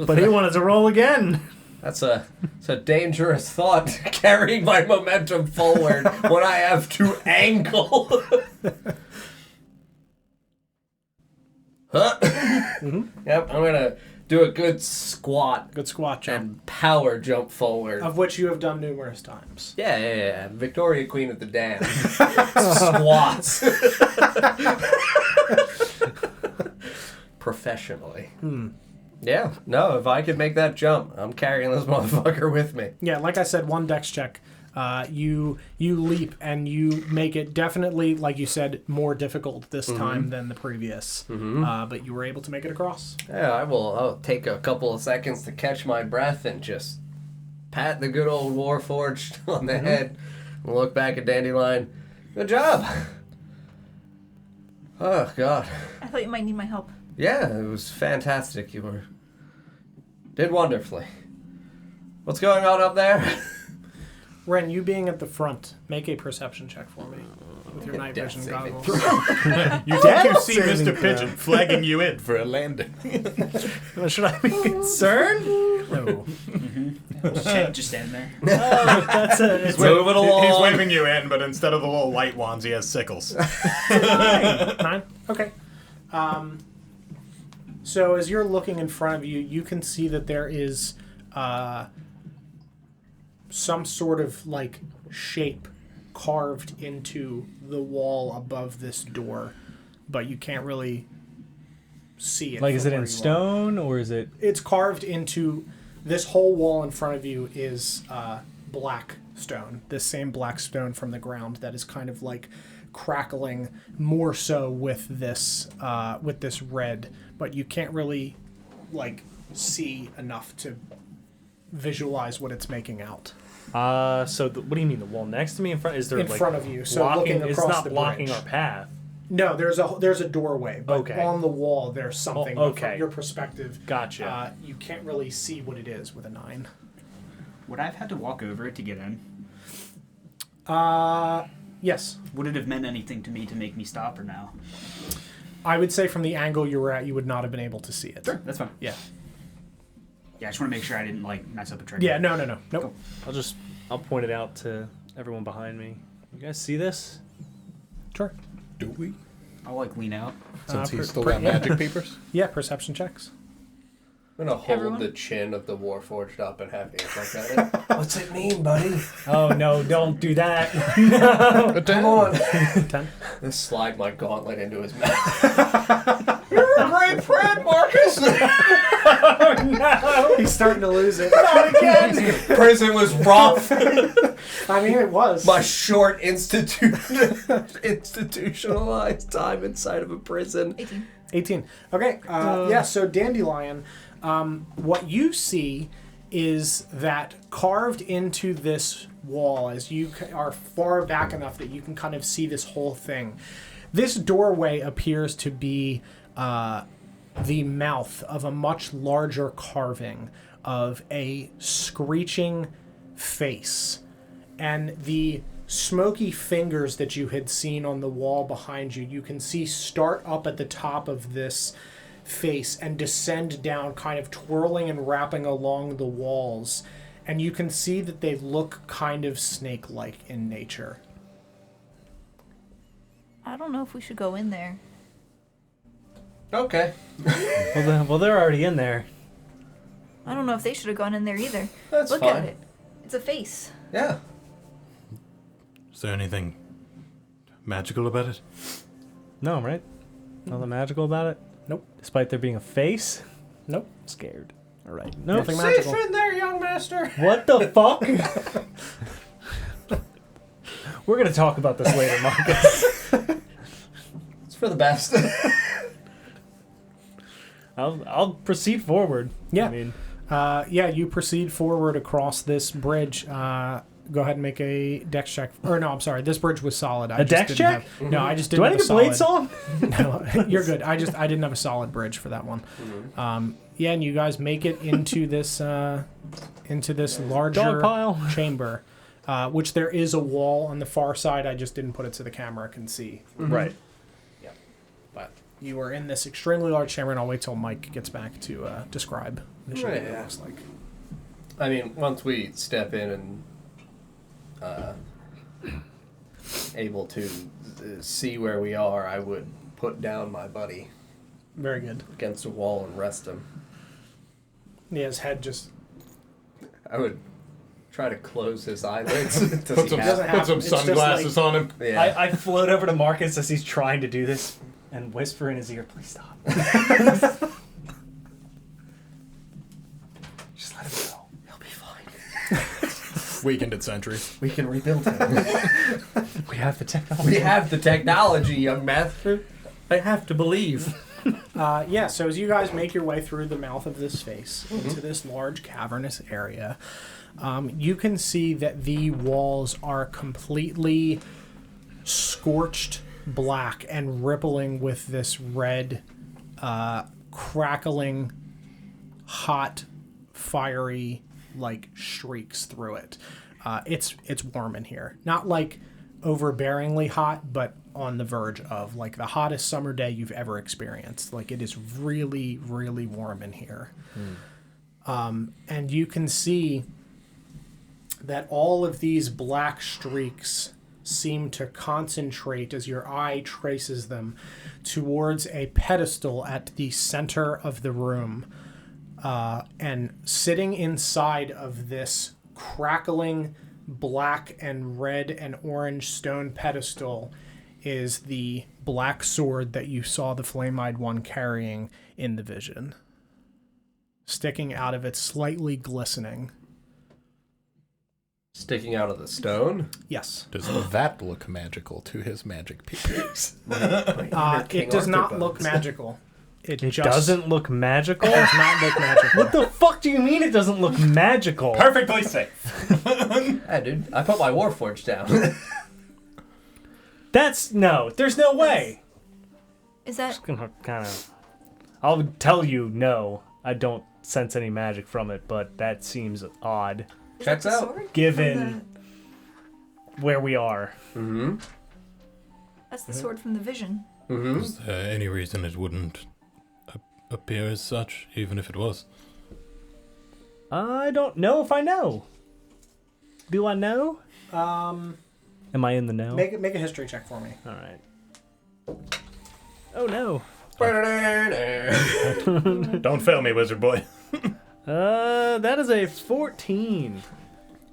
But he wanted to roll again. It's a dangerous thought, carrying my momentum forward when I have to angle. Huh? Yep, I'm gonna do a good squat Good squat jump, and power jump forward. of which you have done numerous times. Yeah. Victoria Queen of the Dam. Squats. Professionally. Yeah, no, if I could make that jump, I'm carrying this motherfucker with me. Yeah, like I said, one dex check. You leap and you make it definitely, like you said, more difficult this time than the previous. But you were able to make it across. Yeah, I'll take a couple of seconds to catch my breath and just pat the good old Warforged on the head and look back at Dandelion. Good job. Oh, God. I thought you might need my help. Yeah, it was fantastic. You did wonderfully. What's going on up there? Ren, you being at the front, make a perception check for me with your night Death vision saving goggles. You think you see Mr. Pigeon flagging you in for a landing. Should I be concerned? No. Just stand there. That's a. It's Moving along. He's waving you in, but instead of the little light wands, he has sickles. 9. Okay. So as you're looking in front of you, you can see that there is some sort of like shape carved into the wall above this door, but you can't really see it. like, is from it where in you are. stone or is it? It's carved into this whole wall in front of you is black stone. This same black stone from the ground that is kind of like crackling more so with this red, but you can't really like see enough to visualize what it's making out. So what do you mean? The wall next to me in front? Is there In like front of you, so blocking? looking It's across not the blocking bridge. our path. No, there's a doorway, but Okay. on the wall there's something. Oh, but from okay. your perspective, Gotcha. you can't really see what it is with a 9. Would I have had to walk over it to get in? Yes. Would it have meant anything to me to make me stop or no? I would say from the angle you were at, you would not have been able to see it. Sure, that's fine. Yeah. Yeah, I just want to make sure I didn't like mess up a trick. Yeah, no. Nope. Cool. I'll point it out to everyone behind me. You guys see this? Sure. Do we? I'll like lean out. Since per- he's still per- got magic peepers? Yeah, perception checks. I'm gonna hold Everyone? the chin of the Warforged up and have to look at it. What's it mean, buddy? Oh no! Don't do that. Come on. 10. Just slide my gauntlet into his mouth. You're a great friend, Marcus. He's starting to lose it. Not again. Prison was rough. I mean, it was. My short institutionalized time inside of a prison. 18. 18. Okay. Yeah, so Dandelion, what you see is that carved into this wall, as you are far back enough that you can kind of see this whole thing, this doorway appears to be the mouth of a much larger carving of a screeching face. And the smoky fingers that you had seen on the wall behind you, you can see start up at the top of this face and descend down, kind of twirling and wrapping along the walls. And you can see that they look kind of snake-like in nature. I don't know if we should go in there. Okay. well, they're already in there. I don't know if they should have gone in there either. That's Look fine. at it. It's a face. Yeah. Is there anything magical about it? No, right? Nothing magical about it. Nope. Despite there being a face. Nope. I'm scared. All right. No. Nothing magical. in there, young master. What the fuck? We're gonna talk about this later, Marcus. It's for the best. I'll proceed forward. Yeah. I mean, Yeah, you proceed forward across this bridge. Go ahead and make a dex check. Or no, I'm sorry. This bridge was solid. I A just dex didn't check? have- no, I just do didn't I have need a a blade solid. song? No, you're good. I didn't have a solid bridge for that one. Yeah, and you guys make it into this larger Dog pile. chamber, which there is a wall on the far side. I just didn't put it so the camera can see. Right. But you are in this extremely large chamber, and I'll wait till Mike gets back to describe visually what it Yeah. looks like. I mean, once we step in and able to see where we are, I would put down my buddy Very good. against a wall and rest him. Yeah, his head just I would try to close his eyelids. Does Put he some, have- doesn't put some it's just sunglasses like- on him. Yeah. I float over to Marcus as he's trying to do this and whisper in his ear, "Please stop." Just let him go. He'll be fine. Weakened centuries. We can rebuild him. We have the technology. We have the technology, young master. I have to believe. Yeah, so as you guys make your way through the mouth of this face into this large cavernous area, you can see that the walls are completely scorched black and rippling with this red, crackling, hot, fiery like streaks through it. It's warm in here. Not like overbearingly hot, but on the verge of like the hottest summer day you've ever experienced. Like it is really, really warm in here. And you can see that all of these black streaks seem to concentrate as your eye traces them towards a pedestal at the center of the room. And sitting inside of this crackling black and red and orange stone pedestal is the black sword that you saw the flame-eyed one carrying in the vision. Sticking out of it, slightly glistening. Sticking out of the stone? Yes. Does that look magical to his magic peepers? It does not look magical. It just doesn't look magical? does not look magical. What the fuck do you mean it doesn't look magical? Perfectly safe. Yeah, dude. I put my Warforged down. There's no way. Is that Just gonna kind of... I'll tell you no. I don't sense any magic from it, but that seems odd. Checks the out. sword Given from where we are. Mm-hmm. that's the sword from the vision. Mm-hmm. Is there any reason it wouldn't appear as such, even if it was? I don't know if I know. Do I know? Um, Am I in the know? make a history check for me. All right. Oh no. Don't fail me, wizard boy. That is a 14.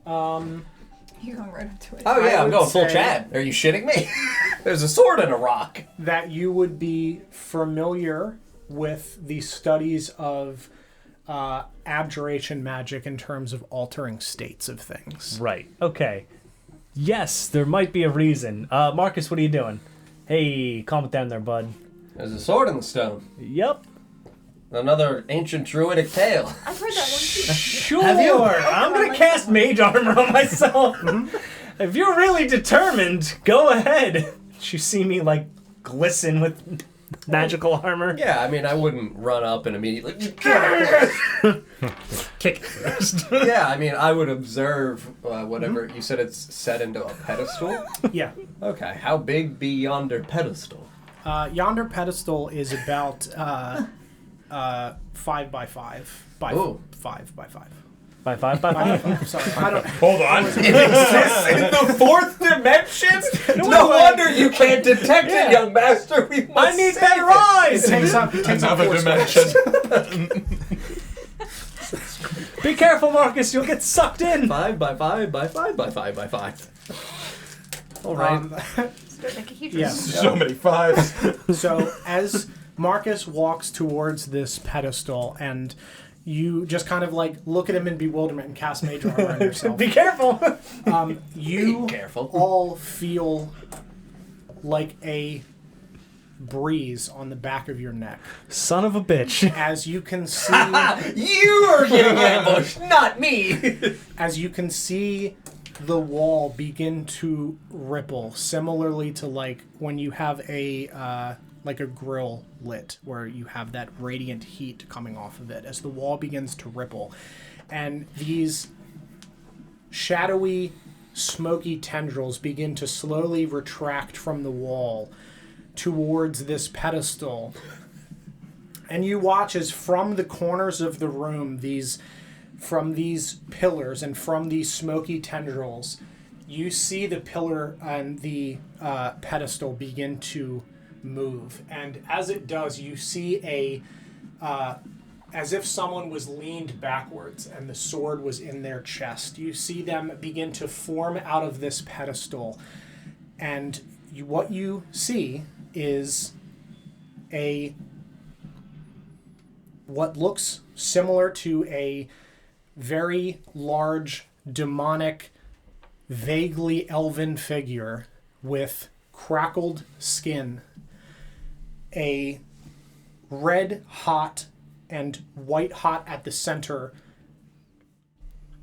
You're going right up to it. Oh yeah, I I'm would going full say- Chad. Are you shitting me? There's a sword in a rock. That you would be familiar with the studies of abjuration magic in terms of altering states of things. Right. Okay. Yes, there might be a reason. Marcus, what are you doing? Hey, calm it down there, bud. There's a sword in the stone. Yep. Another ancient druidic tale. I've heard that one too. Sure. Have you? I'm gonna cast mage armor on myself. If you're really determined, go ahead. You see me like glisten with magical armor. Yeah, I mean, I wouldn't run up and immediately Kick it first. Yeah, I mean, I would observe whatever you said. It's set into a pedestal. Yeah. Okay, how big be yonder pedestal? Yonder pedestal is about 5 by 5 by Ooh. 5 by 5. By 5 by 5. Sorry, I don't. Hold on. It exists in the fourth dimension. No wonder you can't detect Yeah. it, young master. We must I need save better it. eyes. It takes up Another 4 dimension. Be careful, Marcus. You'll get sucked in. 5 by 5 by 5 by 5 by 5. All right. Dodecahedron. Yeah. So many fives. So as Marcus walks towards this pedestal, and you just kind of like look at him in bewilderment and cast mage armor on yourself. Be careful. You Be careful. all feel like a breeze on the back of your neck. Son of a bitch. As you can see, You are getting ambushed, not me. as you can see the wall begin to ripple, similarly to like when you have a like a grill lit, where you have that radiant heat coming off of it. As the wall begins to ripple, and these shadowy, smoky tendrils begin to slowly retract from the wall towards this pedestal. And you watch as from the corners of the room, from these pillars and from these smoky tendrils, you see the pillar and the pedestal begin to move. And as it does, you see as if someone was leaned backwards and the sword was in their chest. You see them begin to form out of this pedestal. And what you see is what looks similar to a very large, demonic, vaguely elven figure with crackled skin, a red hot and white hot at the center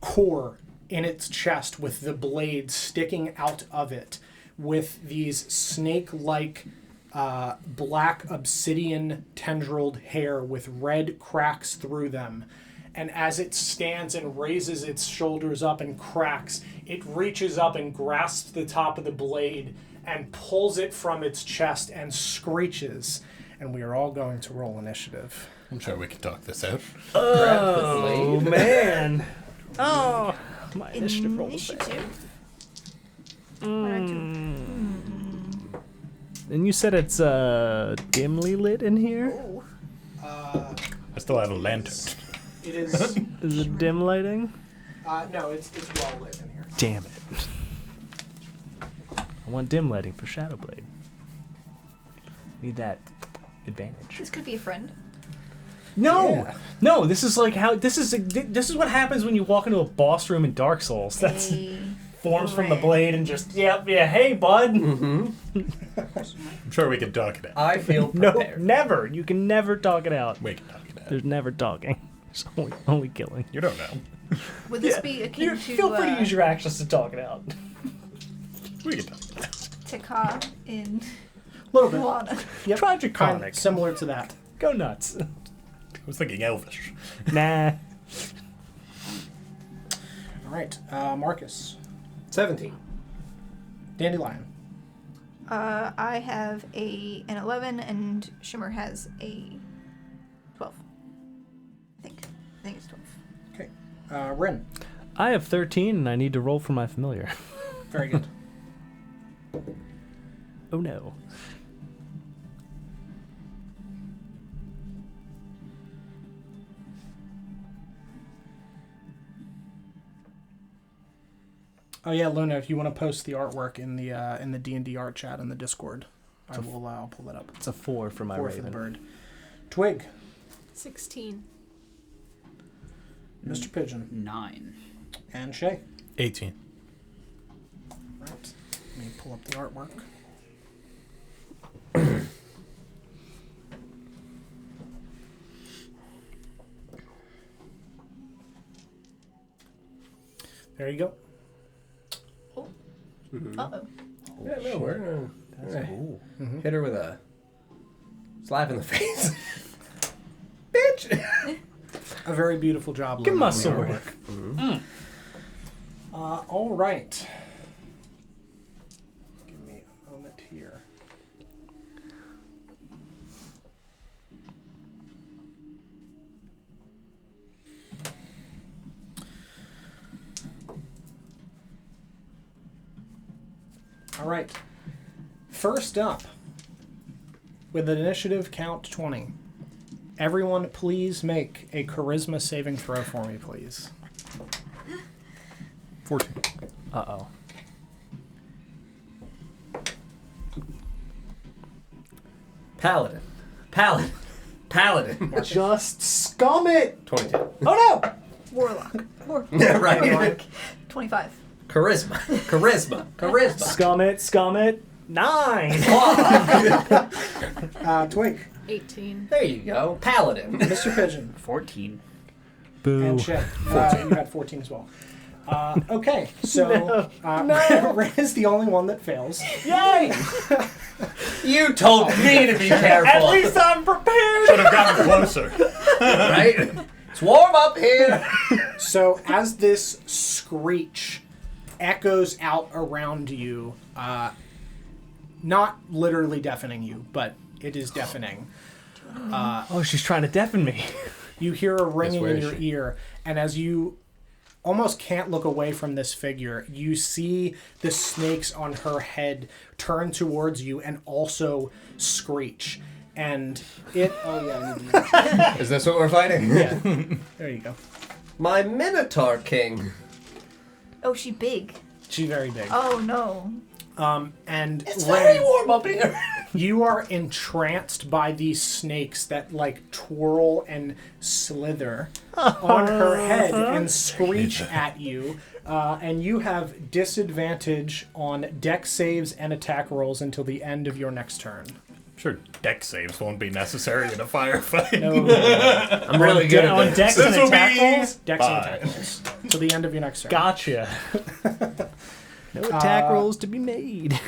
core in its chest with the blades sticking out of it, with these snake-like black obsidian tendrilled hair with red cracks through them, and as it stands and raises its shoulders up and cracks, it reaches up and grasps the top of the blade and pulls it from its chest and screeches. And we are all going to roll initiative. I'm sure we can talk this out. Oh, man. Oh, my initiative roll is bad. And you said it's dimly lit in here? Oh. I still have a lantern. It is... Is it dim lighting? No, it's well lit in here. Damn it. I want dim lighting for Shadowblade. Need that advantage. This could be a friend. No, no. This is like how this is what happens when you walk into a boss room in Dark Souls. That's forms from the blade and just yeah. Hey, bud. Mm-hmm. I'm sure we can talk it out. I feel No, prepared. never. You can never talk it out. We can talk it out. There's never talking. There's only killing. You don't know. Would this be akin to Feel free to use your actions to talk it out. We can talk it out. Tekka in A little bit. Moana? Yep. Tragic Kind comic. of similar to that. Go nuts. I was thinking Elvish. Nah. All right, Marcus. 17. Dandelion. I have an 11, and Shimmer has a 12. I think it's 12. Okay. Rin. I have 13, and I need to roll for my familiar. Very good. Oh no. Oh yeah, Luna. If you want to post the artwork in the D&D art chat in the Discord, I'll pull that up. It's a 4 for my 4 raven. for the bird. Twig. 16. Mr. Pigeon. 9. And Shay. 18. Right. Let me pull up the artwork. There you go. Uh-oh. Yeah, no, we're hit her with a slap in the face. Bitch! A very beautiful job. Give Luna, my on the sword. artwork. All right. Give me a moment here. All right. First up, with an initiative count 20, everyone please make a charisma saving throw for me, please. 14. Uh-oh. Paladin. Just scum it! 22. Oh no! Warlock. Yeah, right. Warlock. 25. Charisma. Scum it. 9. Twink, 18. There you go. Paladin. Mr. Pigeon, 14. Boo. and Shay. You had 14 as well. Okay, so Ren is the only one that fails. Yay! You told me to be careful. At least I'm prepared. Should have gotten closer. Right? It's warm up here. So as this screech echoes out around you, not literally deafening you, but it is deafening. Oh, she's trying to deafen me. You hear a ringing where in is your she? ear, and as you almost can't look away from this figure, you see the snakes on her head turn towards you and also screech. And it... Oh, yeah. You do. Is this what we're fighting? Yeah. There you go. My Minotaur King. Oh, she big. She's very big. Oh, no. And It's Ren, very warm up here. you are entranced by these snakes that like twirl and slither on her head and screech at you. And you have disadvantage on dex saves and attack rolls until the end of your next turn. Sure, deck saves won't be necessary in a firefight. No, I'm really good On at dex this. and This'll attack be- rolls? dex and attack rolls. Till the end of your next turn. Gotcha. No attack rolls to be made.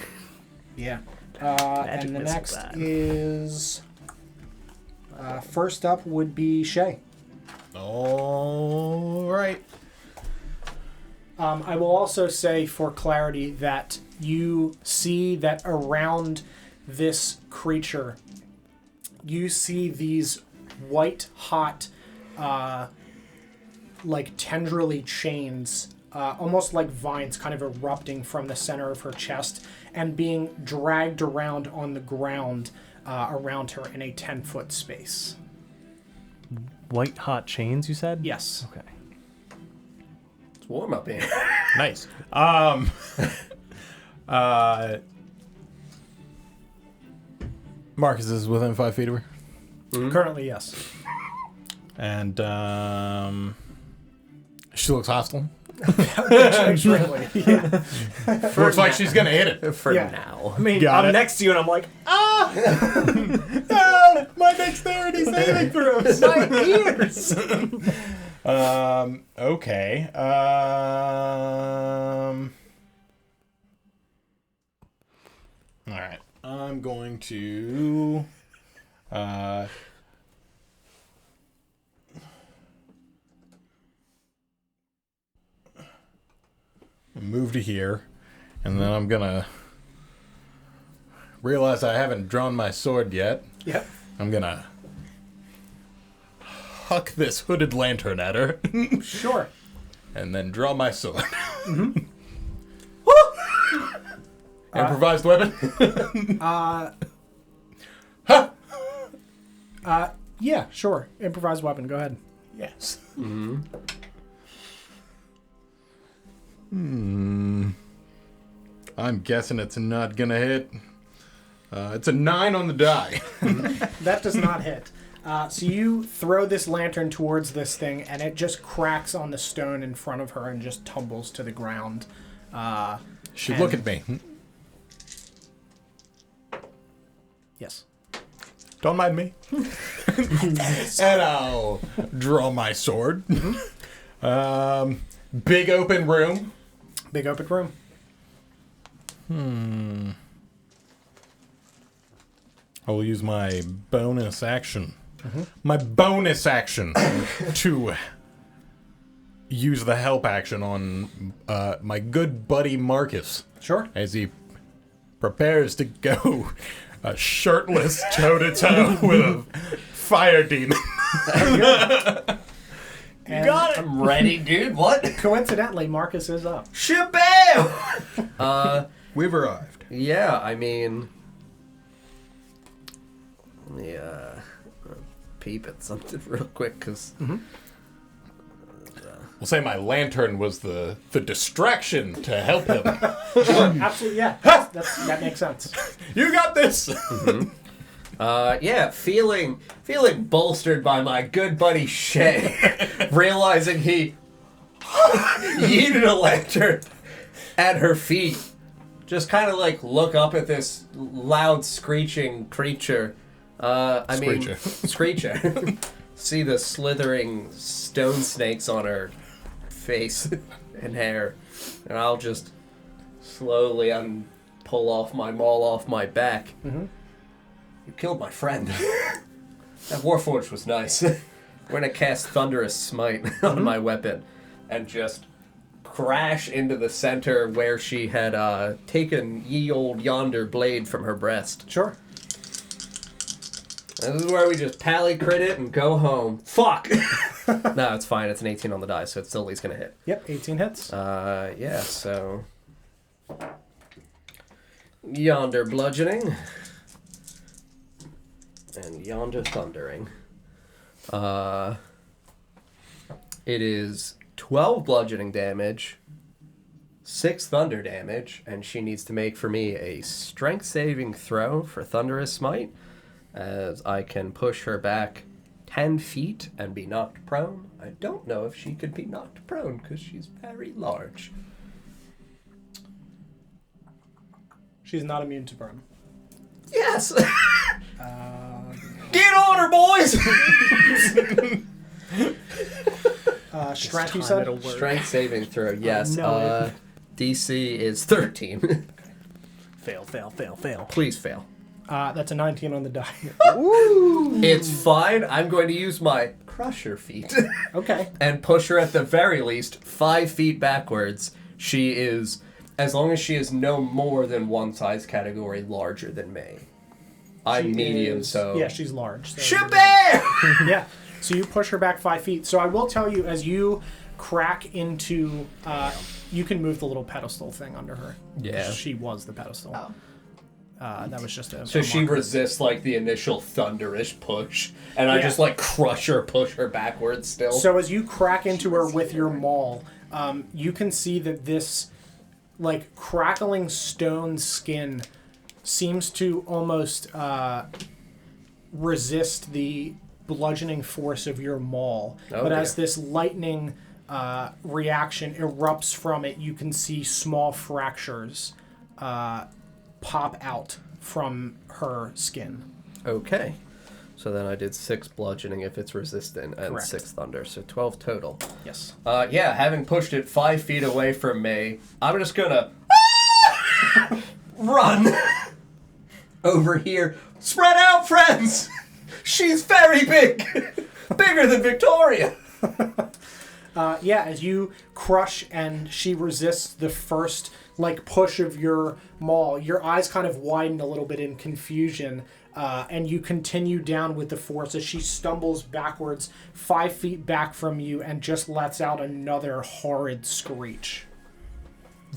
Yeah. Magic And the missile next that. is... first up would be Shay. All right. I will also say, for clarity, that you see that around this creature, you see these white hot, like tendrily chains, almost like vines, kind of erupting from the center of her chest and being dragged around on the ground around her in a 10-foot space. White hot chains, you said? Yes. Okay. It's warm up here. Nice. Marcus is within 5 feet of her. Currently, yes. And she looks hostile. Extremely. Yeah. Looks like she's gonna hit it. For Yeah. now. I mean, Got I'm it. next to you and I'm like, My dexterity saving throws. my ears! Okay. All right. I'm going to. Move to here, and then I'm gonna realize I haven't drawn my sword yet. Yep. I'm gonna huck this hooded lantern at her, Sure. and then draw my sword. Improvised weapon. Yeah, sure. Improvised weapon. Go ahead. Yes. I'm guessing it's not gonna hit. It's a 9 on the die. That does not hit. So you throw this lantern towards this thing, and it just cracks on the stone in front of her and just tumbles to the ground. Should look at me. Yes. Don't mind me. And I'll draw my sword. Big open room. Big open room. I will use my bonus action. My bonus action to use the help action on my good buddy Marcus Sure. as he prepares to go shirtless toe-to-toe with a fire demon. And got it! I'm ready, dude. What? coincidentally, Marcus is up. Shabam! We've arrived. Yeah, I mean... Yeah. Peep at something real quick, because... We'll say my lantern was the distraction to help him. Absolutely, yeah. That makes sense. You got this! Yeah, feeling bolstered by my good buddy Shay, realizing he yeeted a lantern at her feet. Just kind of like look up at this loud screeching creature. Screecher. See the slithering stone snakes on her face and hair, and I'll just slowly pull off my maul off my back. You killed my friend. That Warforged was nice. We're gonna cast Thunderous Smite on my weapon and just crash into the center where she had taken ye old yonder blade from her breast. Sure. And this is where we just pally crit it and go home. Fuck! No, it's fine. It's an 18 on the die, so it's still at least gonna hit. Yep, 18 hits. Yeah, so... Yonder bludgeoning. And yonder thundering. It is 12 bludgeoning damage, 6 thunder damage, and she needs to make for me a strength saving throw for Thunderous Smite, as I can push her back 10 feet and be knocked prone. I don't know if she could be knocked prone because she's very large. She's not immune to burn. Yes! Get on her, boys! Strength, you said? Strength saving throw, yes. no. DC is 13. Fail. Please fail. That's a 19 on the die. It's fine. I'm going to use my crusher feet Okay. and push her at the very least 5 feet backwards. She is, as long as she is no more than one size category larger than me. I'm She medium, is- so... Yeah, she's large. So Shabam! yeah. So you push her back 5 feet. So I will tell you, as you crack into... you can move the little pedestal thing under her. Yeah. She was the pedestal. Oh. That was just a... So a she marker. resists, like, the initial thunderish push, and I Yeah. just, like, crush her, push her backwards still. So as you crack into her with your maul, you can see that this, like, crackling stone skin seems to almost resist the bludgeoning force of your maul. But Okay. as this lightning reaction erupts from it, you can see small fractures pop out from her skin. Okay. So then I did 6 bludgeoning if it's resistant, and Correct. 6 thunder, so 12 total. Yes. Yeah, having pushed it 5 feet away from me, I'm just gonna run over here. Spread out, friends! She's very big! Bigger than Victoria! Yeah, as you crush and she resists the first like push of your maul, your eyes kind of widen a little bit in confusion, and you continue down with the force as she stumbles backwards 5 feet back from you and just lets out another horrid screech.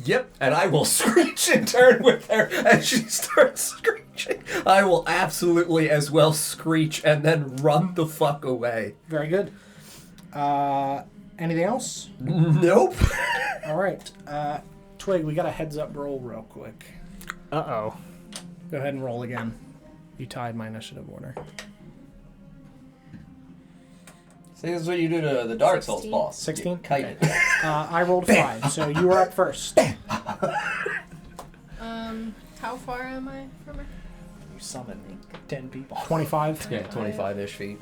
Yep, and I will screech in turn with her as she starts screeching. I will absolutely as well screech and then run the fuck away. Very good. Anything else? Nope. All right. Twig, we got a heads up roll real quick. Uh-oh. Go ahead and roll again. You tied my initiative order. See, this is what you do to the Dark Souls 16. boss. 16? You kite it. I rolled 5, so you were up first. How far am I from her? You summoned 10 people. 25. Yeah, 25-ish feet.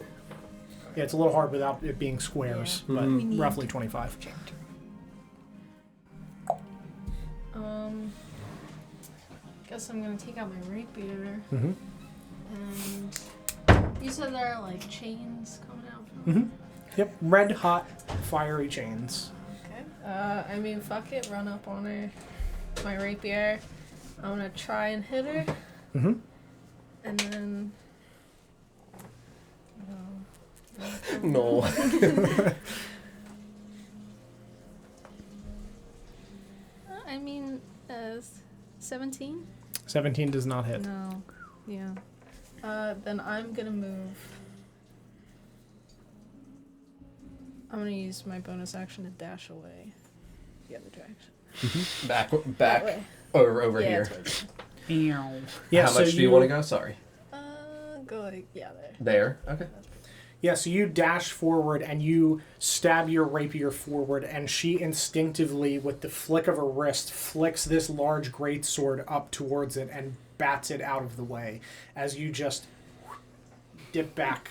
Yeah, it's a little hard without it being squares, Yeah. but Mhm. need- roughly 25. Guess I'm gonna take out my rapier. Mm-hmm. And you said there are like chains coming out from Mm-hmm. Yep, red hot, fiery chains. Okay. I mean, fuck it. Run up on her. My rapier. I'm gonna try and hit her. Mm-hmm. And then. No. I mean, 17? 17 does not hit. No. Yeah. Then I'm gonna move. I'm gonna use my bonus action to dash away the other direction. Back That way. over Yeah, here. towards Yeah, How so much do you want to go? Sorry. go like, yeah, there. There. Okay. Yeah, so you dash forward and you stab your rapier forward, and she instinctively, with the flick of her wrist, flicks this large greatsword up towards it and bats it out of the way as you just dip back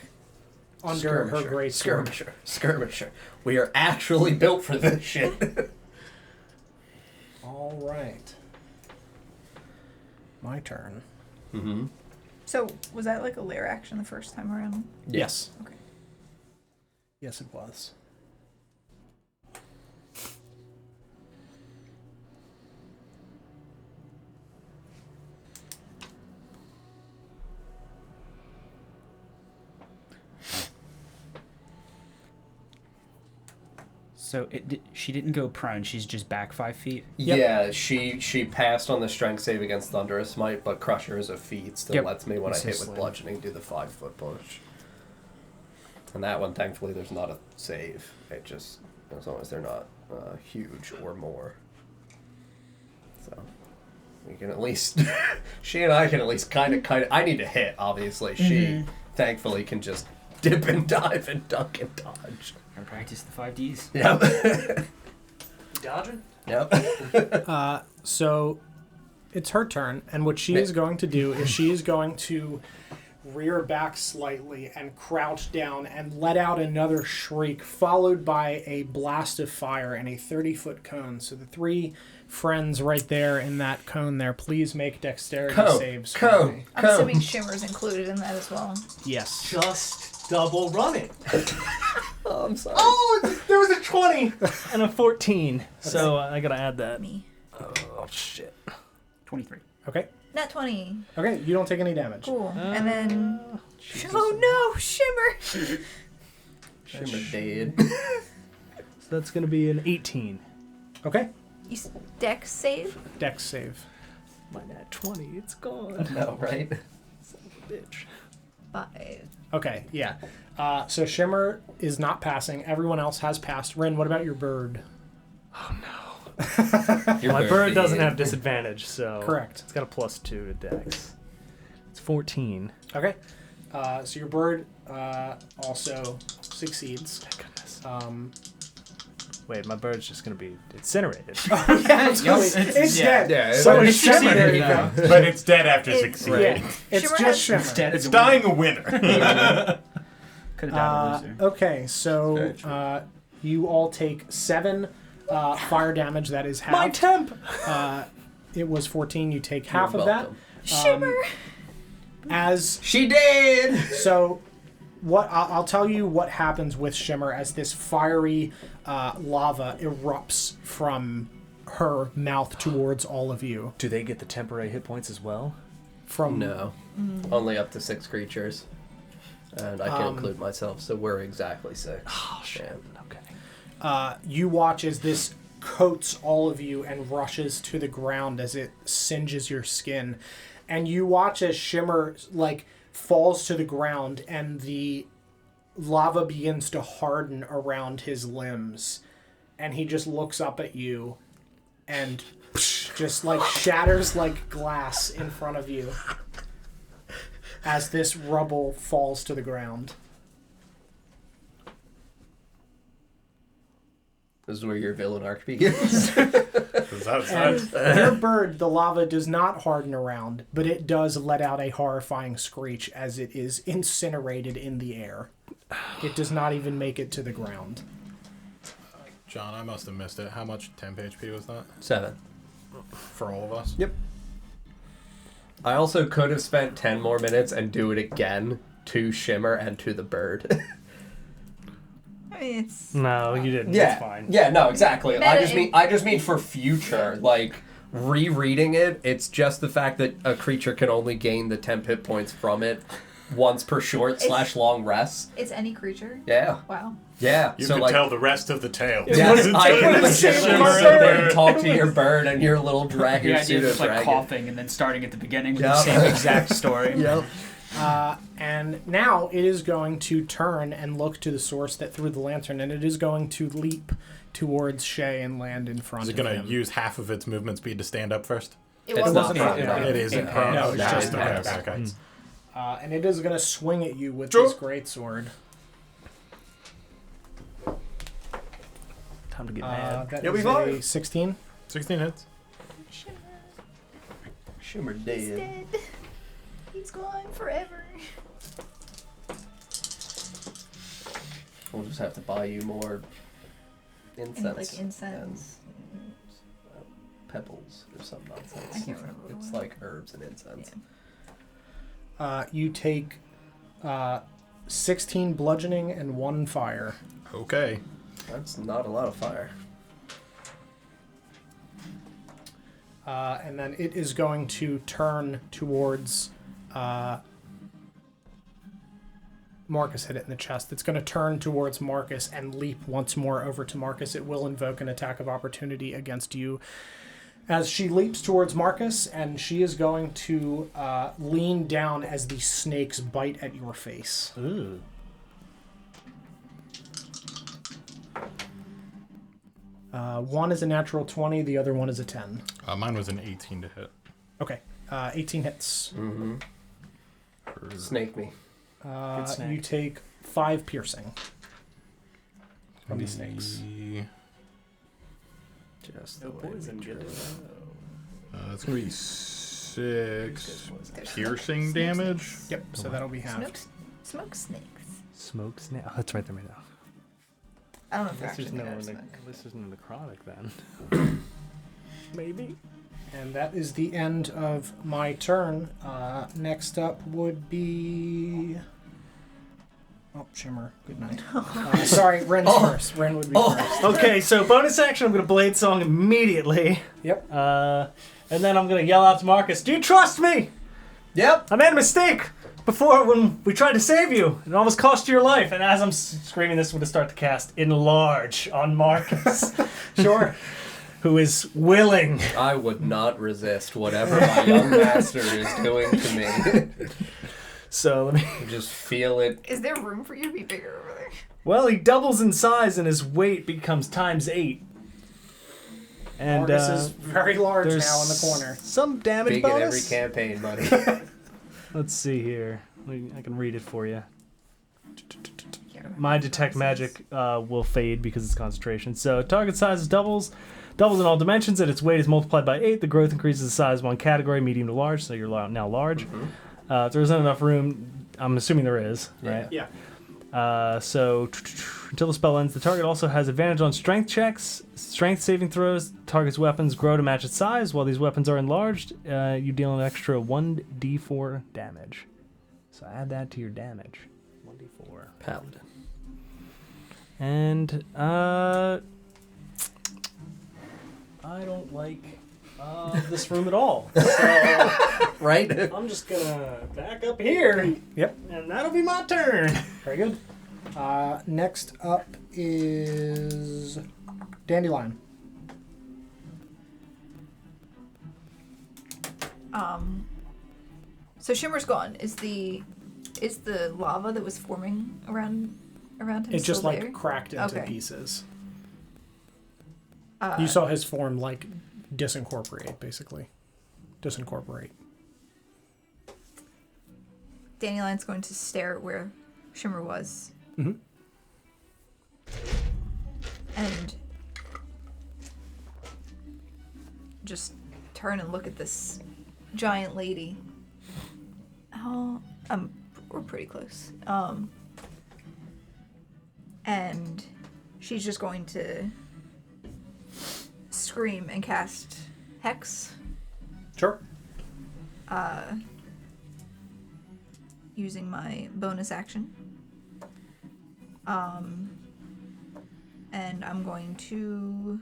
under her greatsword. Skirmisher. We are actually built for this shit. All right. My turn. Mm-hmm. So, was that like a lair action the first time around? Yes. Okay. Yes, it was. So she didn't go prone. She's just back 5 feet. Yep. Yeah, she passed on the strength save against Thunderous Might, but Crusher is a feat. Still Yep. lets me, when I It's hit his with sling. bludgeoning, do the 5-foot push. And that one, thankfully, there's not a save. It just, as long as they're not huge or more. So, we can at least, she and I can at least kind of, I need to hit, obviously. She, thankfully, can just dip and dive and duck and dodge. I practice the 5Ds. Yep. Dodging? Yep. So it's her turn, and what she is going to do is she is going to rear back slightly and crouch down and let out another shriek, followed by a blast of fire and a 30-foot cone. So the 3 friends right there in that cone there, please make dexterity saves. I'm assuming Shimmer's included in that as well. Yes. Just double run it. Oh, I'm sorry. Oh, there was a 20 and a 14. So I gotta add that. Me. Oh, shit. 23. Okay. Not 20. Okay, you don't take any damage. Cool. And then... Oh no, Shimmer! Shimmer dead. So that's gonna be an 18. Okay. You dex save? Dex save. My nat 20, it's gone. No, right? Son of a bitch. 5. Okay, yeah. So Shimmer is not passing. Everyone else has passed. Rin, what about your bird? Oh no. Your My bird doesn't dead. have disadvantage, so Correct. it's got a +2 to dex. It's 14. Okay. So your bird also succeeds. Thank goodness. Wait, my bird's just gonna be incinerated. It's dead. Yeah, So it's it's Shimmer. there you go. But it's dead after It- succeeding. Yeah, it's Shimmer just Shimmer. Instead, It's dying a winner. Could have died a loser. Okay, so you all take 7 fire damage. That is half. My temp! It was 14. You take half You're of welcome. Shimmer! as She did. so. What I'll tell you what happens with Shimmer as this fiery lava erupts from her mouth towards all of you. Do they get the temporary hit points as well? From No. Only up to 6 creatures. And I can include myself, so we're exactly 6. Oh, shit. Okay. you watch as this coats all of you and rushes to the ground as it singes your skin, and you watch as Shimmer falls to the ground and the lava begins to harden around his limbs, and he just looks up at you and just shatters like glass in front of you as this rubble falls to the ground. This is where your villain arc begins. And your bird, the lava does not harden around, but it does let out a horrifying screech as it is incinerated in the air. It does not even make it to the ground. John, I must have missed it. How much temp HP was that 7. for all of us? Yep. I also could have spent 10 more minutes and do it again to Shimmer and to the bird. I mean, it's... No, you didn't. Yeah, It's fine. yeah, no, exactly. I Meta- just mean for future, rereading it. It's just the fact that a creature can only gain the temp hit points from it once per short / long rest. It's any creature? Yeah, Wow. yeah. You so can tell the rest of the tale. Yes, I can What is legitimately Shimmer? sit there and talk to your bird and your little The dragon, idea of just pseudo-dragon. coughing and then starting at the beginning with Yep. the same exact story. Yep. And now it is going to turn and look to the source that threw the lantern, and it is going to leap towards Shay and land in front Is it of going him. to use half of its movement speed to stand up first? It It's wasn't not prone. prone. It isn't prone. No, it's No, just it's okay, not. okay. And it is going to swing at you with this greatsword. Time to get mad. That You'll is be fine. a 16. 16 hits. Shimmer He's dead. dead. He's gone forever. We'll just have to buy you more incense. Incense. And, pebbles or some nonsense. I can't remember It's what. like herbs and incense. You take 16 bludgeoning and 1 fire. Okay. That's not a lot of fire. And then it is going to turn towards Marcus. Hit it in the chest. It's going to turn towards Marcus and leap once more over to Marcus. It will invoke an attack of opportunity against you as she leaps towards Marcus, and she is going to lean down as the snakes bite at your face. Ooh. One is a natural 20, the other one is a 10. Mine was an 18 to hit. Okay, 18 hits. Mm-hmm. Snake me. Good snake. You take 5 piercing from these snakes. Just No the way we poison, good drew to it. know. That's going to be 6 There's piercing smoke damage. snakes. Yep. So that'll be halved. Smoke snakes. Smoke snake. Oh, that's right there right now. I don't know if they're This actually is made no out of smoke. this isn't necrotic then. Maybe. And that is the end of my turn. Next up would be. Oh, Shimmer. Good night. Sorry, Ren's first. Ren would be first. Okay, so bonus action, I'm gonna Blade Song immediately. Yep. And then I'm gonna yell out to Marcus, "Do you trust me? Yep. I made a mistake before when we tried to save you. It almost cost you your life." And as I'm screaming this, I'm gonna start to cast Enlarge on Marcus. Sure. Who is willing. I would not resist whatever my young master is doing to me. So let me. Just feel it. Is there room for you to be bigger over there? Well, he doubles in size and his weight becomes ×8. And Marcus is very large there's now in the corner. some damage Big in every bonus. campaign, buddy. Let's see here. I can read it for you. Can't remember My what detect it magic will fade because it's concentration. So target size is doubles in all dimensions, and its weight is multiplied by 8. The growth increases the size of one category, medium to large, so you're now large. If there isn't enough room, I'm assuming there is, right? Yeah. So until the spell ends, the target also has advantage on strength checks, strength saving throws. Target's weapons grow to match its size. While these weapons are enlarged, you deal an extra 1d4 damage. So add that to your damage. 1d4. Paladin. And I don't like this room at all. So Right? I'm just gonna back up here. Yep. And that'll be my turn. Very good. Next up is Dandelion. So Shimmer's gone. Is the lava that was forming around him It just still like there? cracked into Okay. pieces. You saw his form like disincorporate, basically. Disincorporate. Dandelion's going to stare at where Shimmer was. Mhm. And just turn and look at this giant lady. Oh, we're pretty close. And she's just going to scream and cast Hex. Sure. Using my bonus action. And I'm going to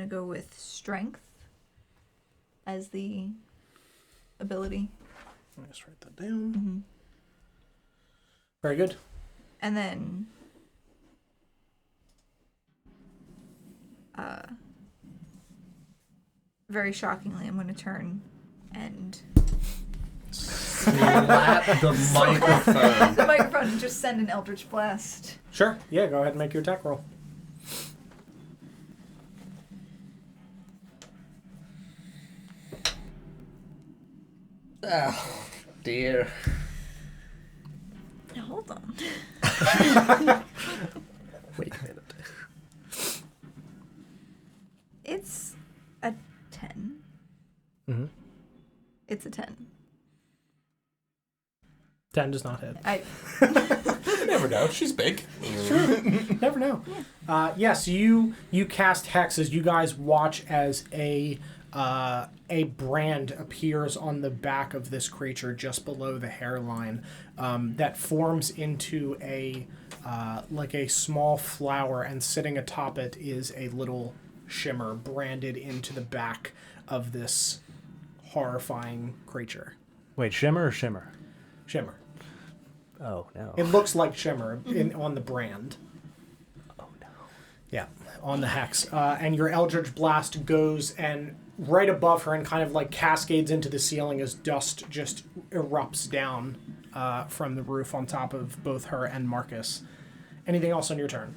go with strength as the ability. Let me just write that down. Mm-hmm. Very good. And then very shockingly, I'm going to turn and Slap the microphone. the microphone and just send an Eldritch Blast. Sure. Yeah, go ahead and make your attack roll. Oh, dear. Now, hold on. Wait a minute. It's a 10. Mm-hmm. It's a 10. 10 does not hit. You never know. She's big. Never know. Yes, you cast Hex as you guys watch as a brand appears on the back of this creature just below the hairline that forms into a small flower, and sitting atop it is a little shimmer branded into the back of this horrifying creature. Wait, Shimmer or Shimmer? Shimmer. Oh, no. It looks like Shimmer on the brand. Oh, no. Yeah, on the Hex. And your Eldritch Blast goes and right above her and kind of like cascades into the ceiling as dust just erupts down from the roof on top of both her and Marcus. Anything else on your turn?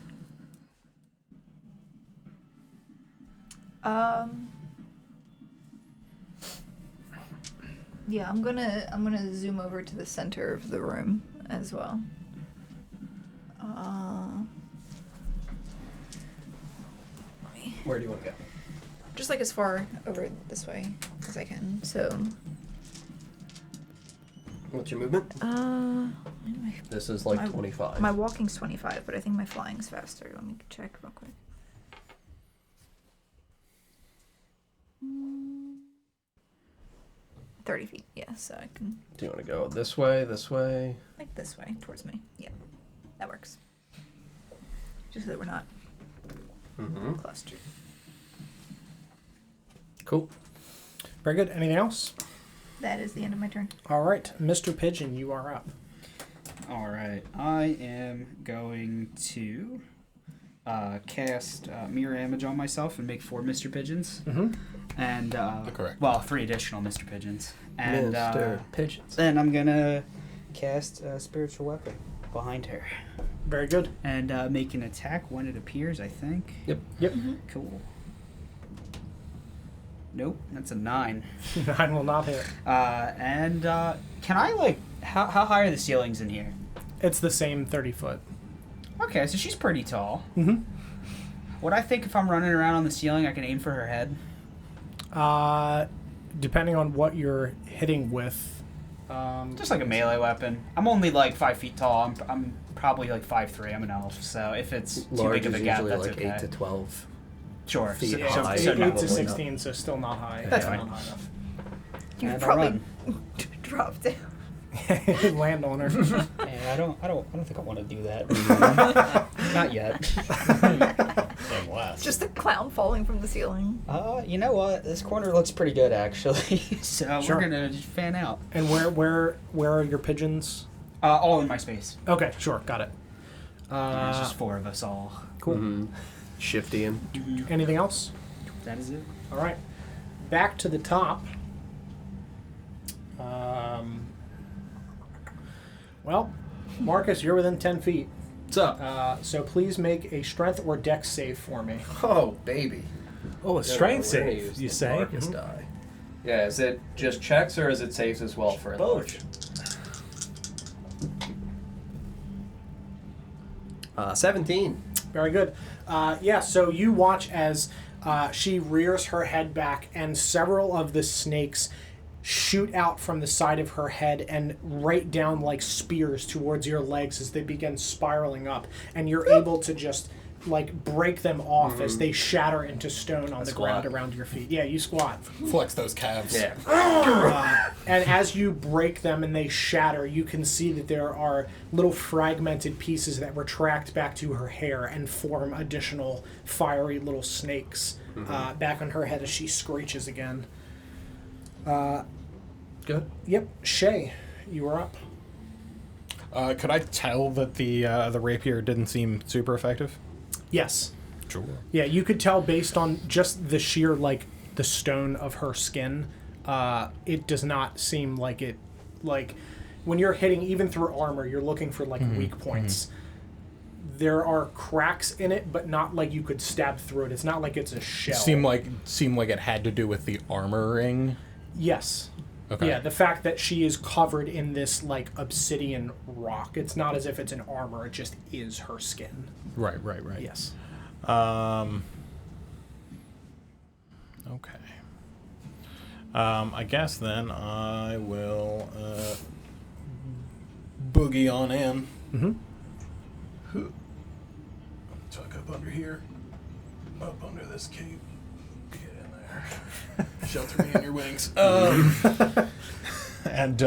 Yeah, I'm gonna zoom over to the center of the room as well. Let me Where do you want to go? Just like as far over this way as I can. So. What's your movement? This is like 25. My walking's 25, but I think my flying's faster. Let me check real quick. 30 feet, yeah, so I can... Do you want to go this way, this way? Like this way, towards me. Yeah, that works. Just so that we're not clustered. Cool. Very good. Anything else? That is the end of my turn. All right, Mr. Pigeon, you are up. All right, I am going to cast mirror image on myself and make 4 Mr. Pigeons. Mm-hmm. And correct. well, 3 additional Mr. Pigeons. And Mr. Pigeons. then I'm gonna cast a spiritual weapon behind her Very good. and make an attack when it appears. I think. Yep. Yep. Cool. Nope, that's a 9. 9 will not hit. And can I like how high are the ceilings in here? It's the same 30 foot. Okay, so she's pretty tall. Mm-hmm. What I think if I'm running around on the ceiling, I can aim for her head. Depending on what you're hitting with. Just like a melee weapon. I'm only like 5 feet tall. I'm probably like 5'3". I'm an elf, so if it's too Large big of is a gap, usually that's like okay. 8 to 12. Sure. feet So, high. so 8 no. to 16, so still not high. That's Yeah, fine. not high enough. You And I probably dropped down. Land on her. Yeah, I don't think I want to do that. Not yet. Same last. Just a clown falling from the ceiling. You know what? This corner looks pretty good actually. So Sure. we're gonna just fan out. And where are your pigeons? All in my space. Okay, sure, got it. There's just 4 of us all. Cool. Mm-hmm. Shifty him. Anything else? That is it. All right. Back to the top. Well, Marcus, you're within 10 feet. What's up? So please make a strength or dex save for me. Oh, baby. Oh, a strength We're gonna save, use you the say? Marcus die. Yeah, is it just checks or is it saves as well for enlarge? 17. Very good. Yeah, so you watch as she rears her head back and several of the snakes shoot out from the side of her head and right down like spears towards your legs as they begin spiraling up. And you're able to just like break them off as they shatter into stone on the ground around your feet. Yeah, you squat. Flex those calves. Yeah. And as you break them and they shatter, you can see that there are little fragmented pieces that retract back to her hair and form additional fiery little snakes back on her head as she screeches again. Good. Yep, Shay, you are up. Could I tell that the rapier didn't seem super effective? Yes. Sure. Yeah, you could tell based on just the sheer, like, the stone of her skin, it does not seem like it, like, when you're hitting, even through armor, you're looking for, like, weak points. There are cracks in it, but not like you could stab through it. It's not like it's a shell. Seemed like it had to do with the armoring. Yes. Okay. Yeah, the fact that she is covered in this, like, obsidian rock. It's not as if it's an armor, it just is her skin. Right. Yes. Okay. I guess then I will boogie on in. Mm-hmm. Tuck up under here. Up under this cape. Get in there. Shelter me in your wings. And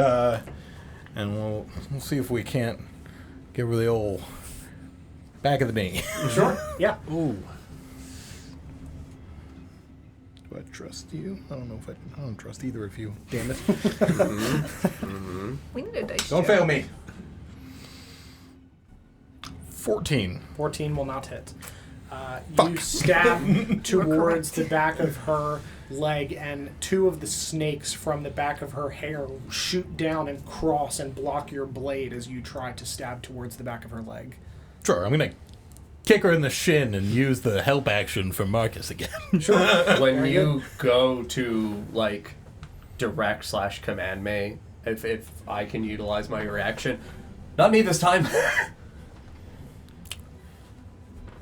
we'll see if we can't get over the old back of the knee. Sure. Yeah. Ooh. Do I trust you? I don't know if I don't trust either of you. Damn it. We need a dice Don't check. fail me. 14. 14 will not hit. You stab towards the back of her leg, and 2 of the snakes from the back of her hair shoot down and cross and block your blade as you try to stab towards the back of her leg. Sure, I'm gonna kick her in the shin and use the help action for Marcus again. Sure. When Very you go to, like, direct / command me, if I can utilize my reaction. Not me this time.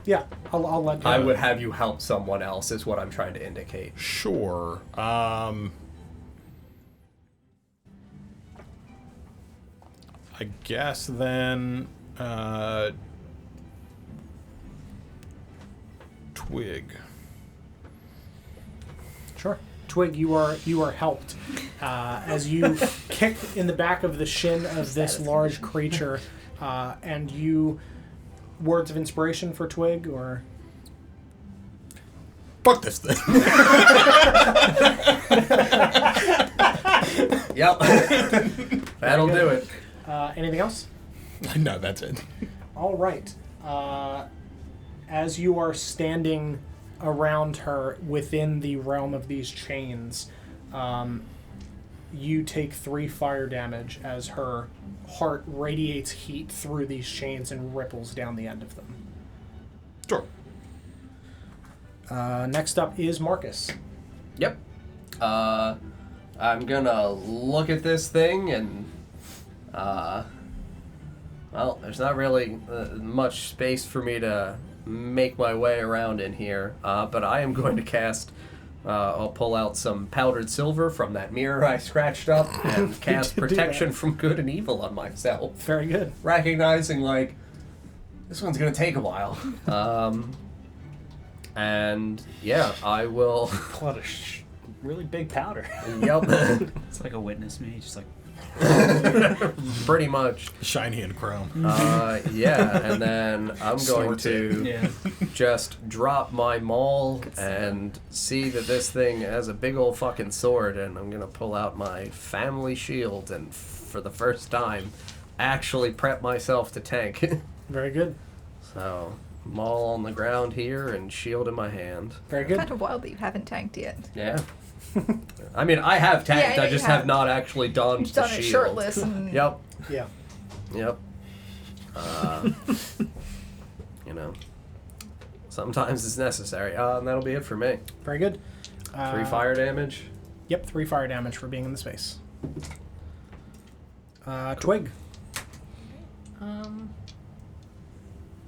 Yeah, I'll let you. I would have you help someone else, is what I'm trying to indicate. Sure. I guess then, Twig. Sure. Twig, you are helped as you kick in the back of the shin of this large creature, and you. Words of inspiration for Twig, or Fuck this thing. Yep. That'll do it. anything else? No, that's it. All right. As you are standing around her within the realm of these chains, you take 3 fire damage as her heart radiates heat through these chains and ripples down the end of them. Sure. Next up is Marcus. Yep. I'm gonna look at this thing and, well, there's not really much space for me to make my way around in here, but I am going to cast, I'll pull out some powdered silver from that mirror I scratched up and cast protection from good and evil on myself. Very good. Recognizing, like, this one's gonna take a while. And, yeah, I will... Pull out a really big powder. Yep. It's like a witness me, just like. Pretty much. Shiny and chrome. Yeah, and then I'm going Snorts it. to just drop my maul and see that this thing has a big old fucking sword, and I'm gonna pull out my family shield and, for the first time, actually prep myself to tank. Very good. So, maul on the ground here and shield in my hand. Very good. Kind of wild that you haven't tanked yet. Yeah. I mean, I have tanked, Yeah, I just you have. have not actually donned You've the done shield. it shirtless and Yep. Yeah. Yep. You know, sometimes it's necessary. And that'll be it for me. Very good. 3 fire damage. Yep, 3 fire damage for being in the space. Twig. I'll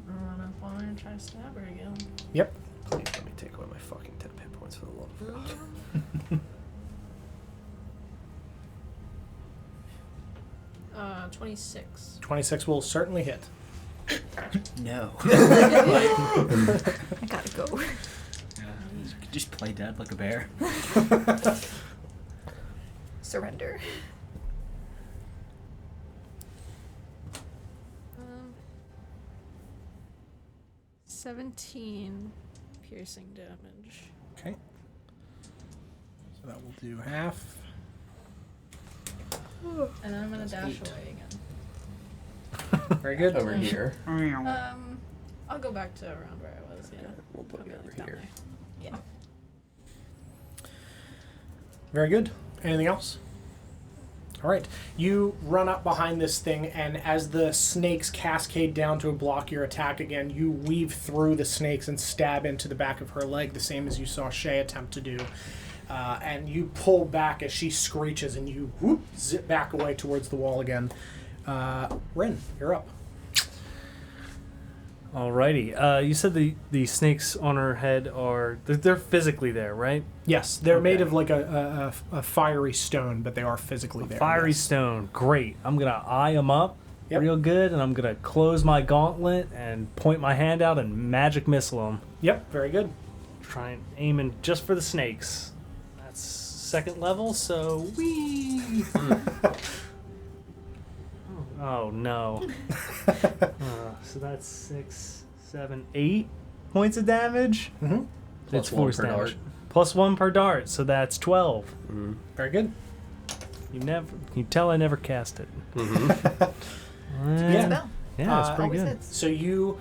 run up on her and try to stab her again. Yep. Please let me take away my fucking 10 hit points for the love of God. 26. 26 will certainly hit. No. I gotta go. You could just play dead like a bear. Surrender. 17 piercing damage. Okay. So that will do half. And then I'm gonna dash away again. Very good. Over here. I'll go back to around where I was, yeah. We'll put I'll it go over down here. there. Yeah. Very good. Anything else? All right. You run up behind this thing, and as the snakes cascade down to block your attack again, you weave through the snakes and stab into the back of her leg, the same as you saw Shay attempt to do. And you pull back as she screeches, and you zip back away towards the wall again. Rin, you're up. Alrighty. You said the snakes on her head are... They're physically there, right? Yes, they're made Okay. of like a fiery stone, but they are physically there. Fiery yes. stone. Great. I'm going to eye them up Yep. real good, and I'm going to close my gauntlet and point my hand out and magic missile them. Yep, very good. Try and aiming just for the snakes. That's 2nd level, so wee. Oh no. So that's 6, 7, 8 points of damage. Mm-hmm. Plus It's 1 force per damage. dart. Plus 1 per dart, so that's 12. Very good. You tell I never cast it. Yeah. Spell. Yeah, it's pretty Always good. hits. So you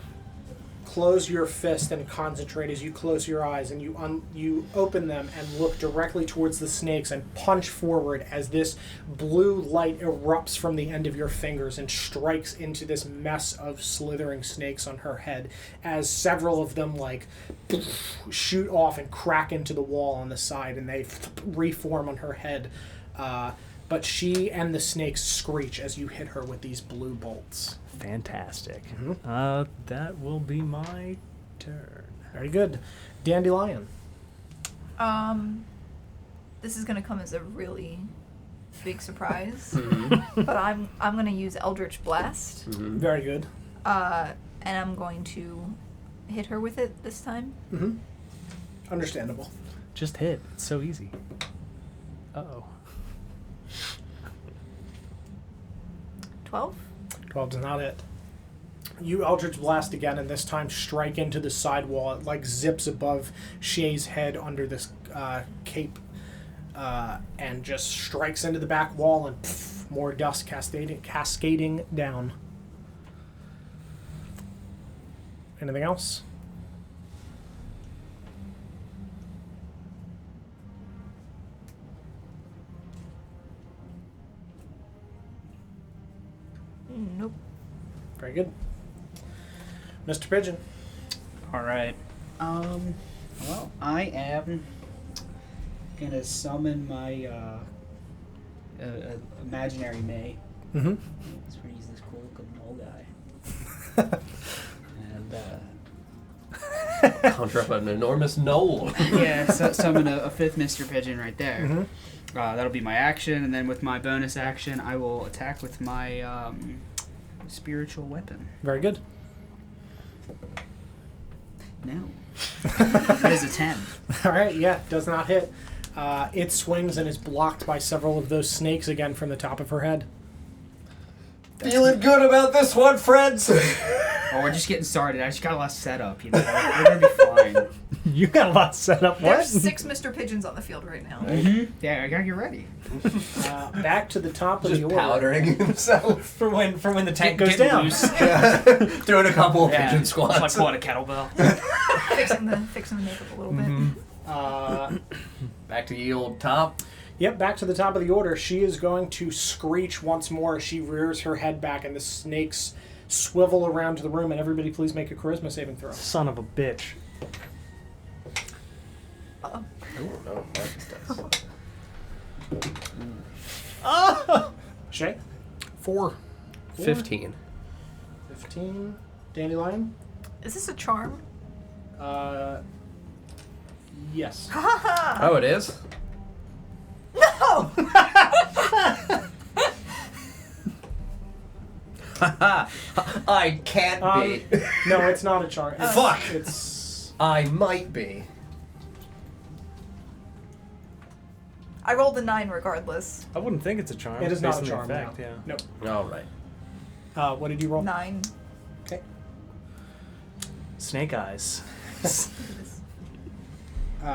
close your fist and concentrate as you close your eyes, and you open them and look directly towards the snakes and punch forward as this blue light erupts from the end of your fingers and strikes into this mess of slithering snakes on her head, as several of them like shoot off and crack into the wall on the side, and they reform on her head. But she and the snakes screech as you hit her with these blue bolts. Fantastic. Mm-hmm. That will be my turn. Very good. Dandelion. This is gonna come as a really big surprise, Mm-hmm. but I'm gonna use Eldritch Blast, Very good. and I'm going to hit her with it this time. Mm-hmm. Understandable. Just hit. It's so easy. Uh-oh. 12. 12 does not hit. You Eldritch Blast again, and this time strike into the side wall. It like zips above Shay's head under this cape, and just strikes into the back wall, and more dust cascading down. Anything else? Nope. Very good. Mr. Pigeon. All right. Well, I am gonna summon my imaginary May. Mm-hmm. Let's use this cool looking mole guy. And Conjure up an enormous knoll. yeah, summon a fifth Mr. Pigeon right there. Mm-hmm. That'll be my action, and then with my bonus action, I will attack with my spiritual weapon. Very good. No. That is a 10. All right, yeah, does not hit. It swings and is blocked by several of those snakes again from the top of her head. Feeling good about this one, friends? Oh, we're just getting started. I just got a lot set up, you know. We're gonna be fine. You got a lot set up. What? There's 6 Mr. Pigeons on the field right now. Mm-hmm. Yeah, I gotta get ready. Back to the top of Just the order. powdering himself. For when the tank goes Get down. loose. Doing a couple of Yeah, pigeon it's squats. like pulling a kettlebell. fixing the makeup a little bit. Back to ye old top. Yep, back to the top of the order. She is going to screech once more. She rears her head back, and the snakes swivel around the room. And everybody, please make a charisma saving throw. Son of a bitch. Uh-oh. No, Marcus does. Shay? 4. 15. 15. Dandelion? Is this a charm? Yes. Oh, it is? No! I can't be. No, it's not a charm. It's, Fuck! It's... I might be. I rolled a 9 regardless. I wouldn't think it's a charm. It is based not a on the charm, effect, no. yeah. Nope. All right. What did you roll? 9. Okay. Snake eyes.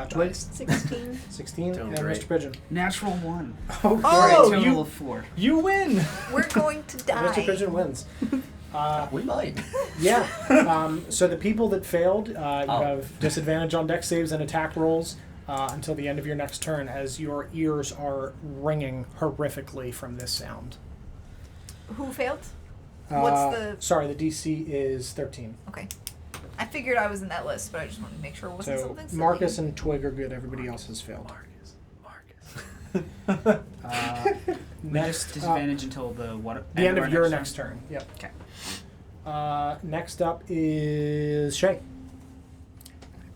20. 16. 16. Doing And great. Mr. Pigeon. Natural 1. Oh, For a total you- of 4. You win! We're going to die. Mr. Pigeon wins. We might. Yeah. So the people that failed, you Oh. have disadvantage on dex saves and attack rolls until the end of your next turn, as your ears are ringing horrifically from this sound. Who failed? What's the... Sorry, the DC is 13. Okay. I figured I was in that list, but I just wanted to make sure it wasn't So something silly. Marcus and Twig are good. Everybody else has failed. Next, Disadvantage until the what? the end our of your turn? next turn. Yep. Okay. Next up is Shay.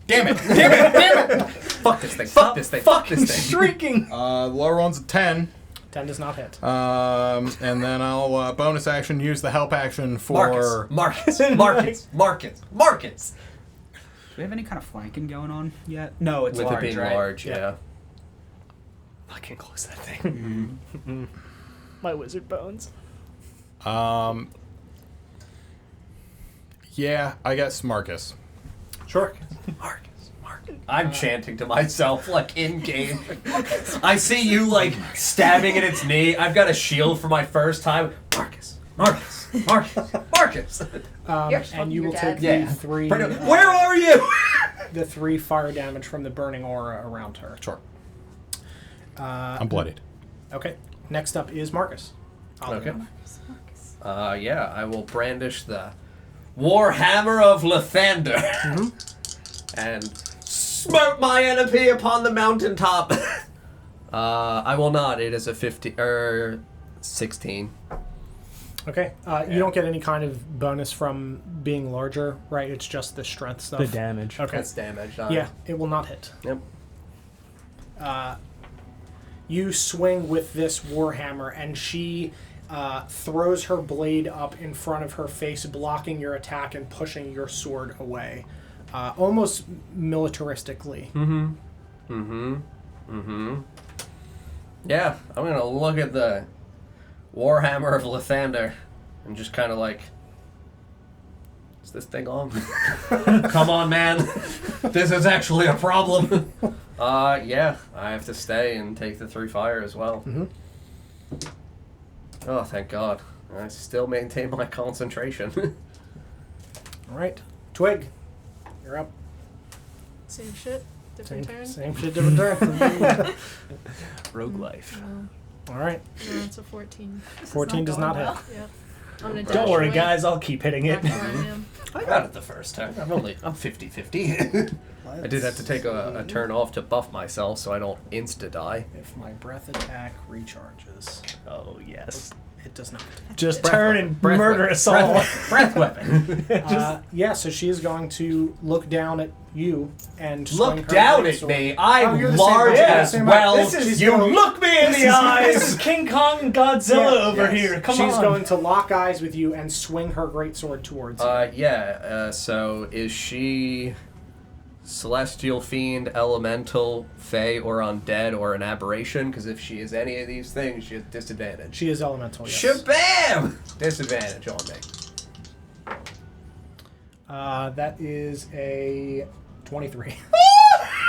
Damn it! Damn it! Damn it! Fuck this thing. Fuck this thing. Fuck this thing. Shrieking! The lower one's a 10. 10 does not hit. And then I'll bonus action use the help action for Marcus. Do we have any kind of flanking going on yet? No, it's With large, it being right? large, Yeah. yeah. Fucking close that thing. My wizard bones. Yeah, I guess Marcus. Sure. I'm chanting to myself, like, in game. I see you, like, stabbing at its knee. I've got a shield for my first time. Marcus. You're just And you will your take dad. the three. Where are you? The 3 fire damage from the burning aura around her. Sure. I'm bloodied. Okay. Next up is Marcus. Okay. Yeah, I will brandish the Warhammer of Lathander and smote my enemy upon the mountaintop. I will not. It is a 16. Okay. You don't get any kind of bonus from being larger, right? It's just the strength stuff. The damage. Okay. That's damage. Yeah, it will not hit. Yep. You swing with this warhammer, and she throws her blade up in front of her face, blocking your attack and pushing your sword away, almost militaristically. Yeah, I'm gonna look at the Warhammer of Lathander and just kind of like, is this thing on? Come on, man. This is actually a problem. Yeah, I have to stay and take the 3 fire as well. Oh, thank God. I still maintain my concentration. All right. Twig, you're up. Same shit, different turn. Same shit, different turn. Rogue life. All right. No, it's a 14. 14 does not hit. Yep. I'm gonna Don't dash worry, away. guys. I'll keep hitting it. Back to where I am. I got it the first time. I'm 50-50. I did have to take a turn off to buff myself so I don't insta-die. If my breath attack recharges, Oh yes. it does not. Just Breath turn weapon. and Breath murder weapon. us all. Breath weapon. Yeah, so she is going to look down at you and swing Look her down at greatsword. me. I'm you're the same large height. as Same height. well. This is- You look me in the eyes. This is King Kong and Godzilla over Yes. here. Come She's on. going to lock eyes with you and swing her greatsword towards you. So is she celestial, fiend, elemental, fey, or undead, or an aberration? Because if she is any of these things, she has disadvantage. She is elemental, yes. Shabam! Disadvantage on me. That is a 23.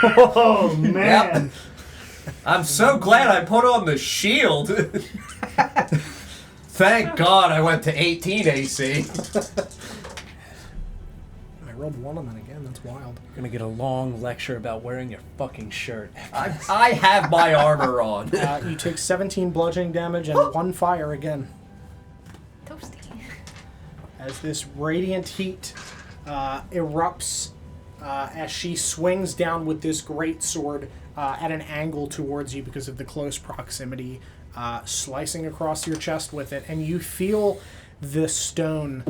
Oh man. Yep. I'm so glad I put on the shield. Thank God I went to 18 AC. I rolled 1 on that again. That's wild. You're gonna get a long lecture about wearing your fucking shirt. I have my armor on. You take 17 bludgeoning damage and 1 fire again. Toasty. As this radiant heat erupts as she swings down with this great sword at an angle towards you because of the close proximity, slicing across your chest with it, and you feel the stone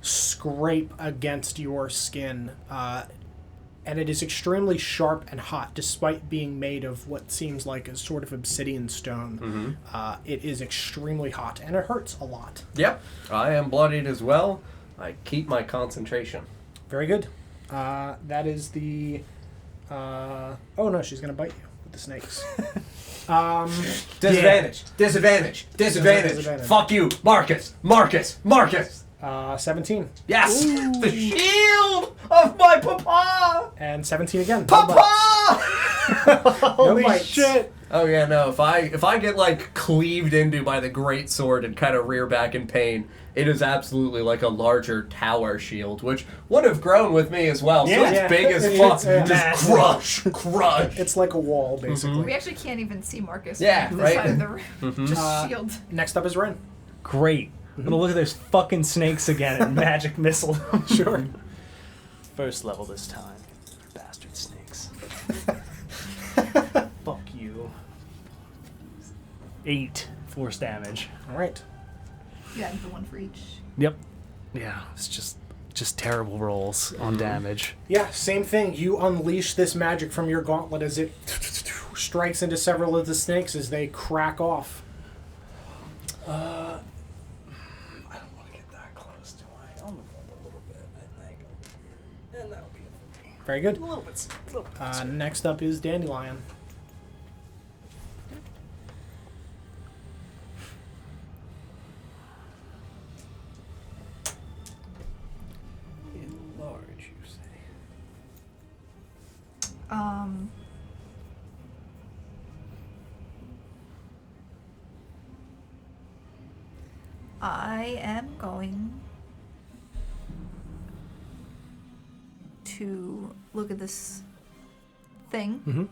scrape against your skin, and it is extremely sharp and hot despite being made of what seems like a sort of obsidian stone. It is extremely hot and it hurts a lot. Yep, I am bloodied as well. I keep my concentration. Very good. That is the oh no, she's gonna bite you with the snakes. Disadvantage. Disadvantage. Disadvantage. Disadvantage. Fuck you, Marcus. Marcus. Marcus. 17 Yes. The shield of my papa. and 17 again. No bites. Papa. No bites. Oh yeah, no. If I get like cleaved into by the great sword and kind of rear back in pain, it is absolutely like a larger tower shield, which would have grown with me as well. So Yeah. it's Yeah. big as It's, fuck. Just massive. crush. It's like a wall, basically. We actually can't even see Marcus Yeah, from the right? side of the room. Just shield. Next up is Ren. Great. I'm gonna look at those fucking snakes again and magic missile them. Sure. First level this time. Bastard snakes. Fuck you. 8 force damage. All right. You added the 1 for each. Yep. Yeah, it's just terrible rolls on damage. Yeah, same thing. You unleash this magic from your gauntlet as it strikes into several of the snakes as they crack off. I don't want to get that close, do I? I'm gonna go a little bit, I think. And that'll be Very good. a little bit. Next up is Dandelion. Large, you say? I am going to look at this thing,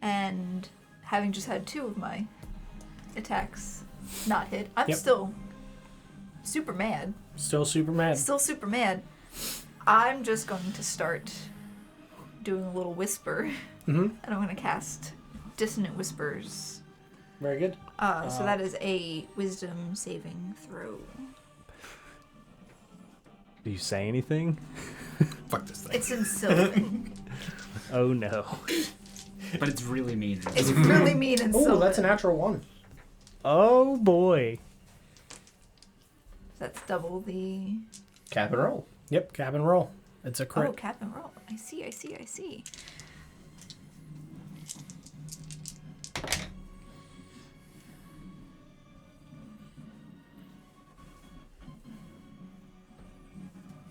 and having just had 2 of my attacks not hit, I'm Yep. still super mad. Still super mad. Still super mad. I'm just going to start doing a little whisper, and I'm going to cast Dissonant Whispers Very good. So that is a wisdom saving throw. Do you say anything? Fuck this thing. It's in Sylvan. Oh no. But it's really mean. It's really mean in Oh, Sylvan. that's a natural 1. Oh boy. That's double the... Cap and roll. Yep, cap and roll. It's a crit. Oh, cap and roll. I see.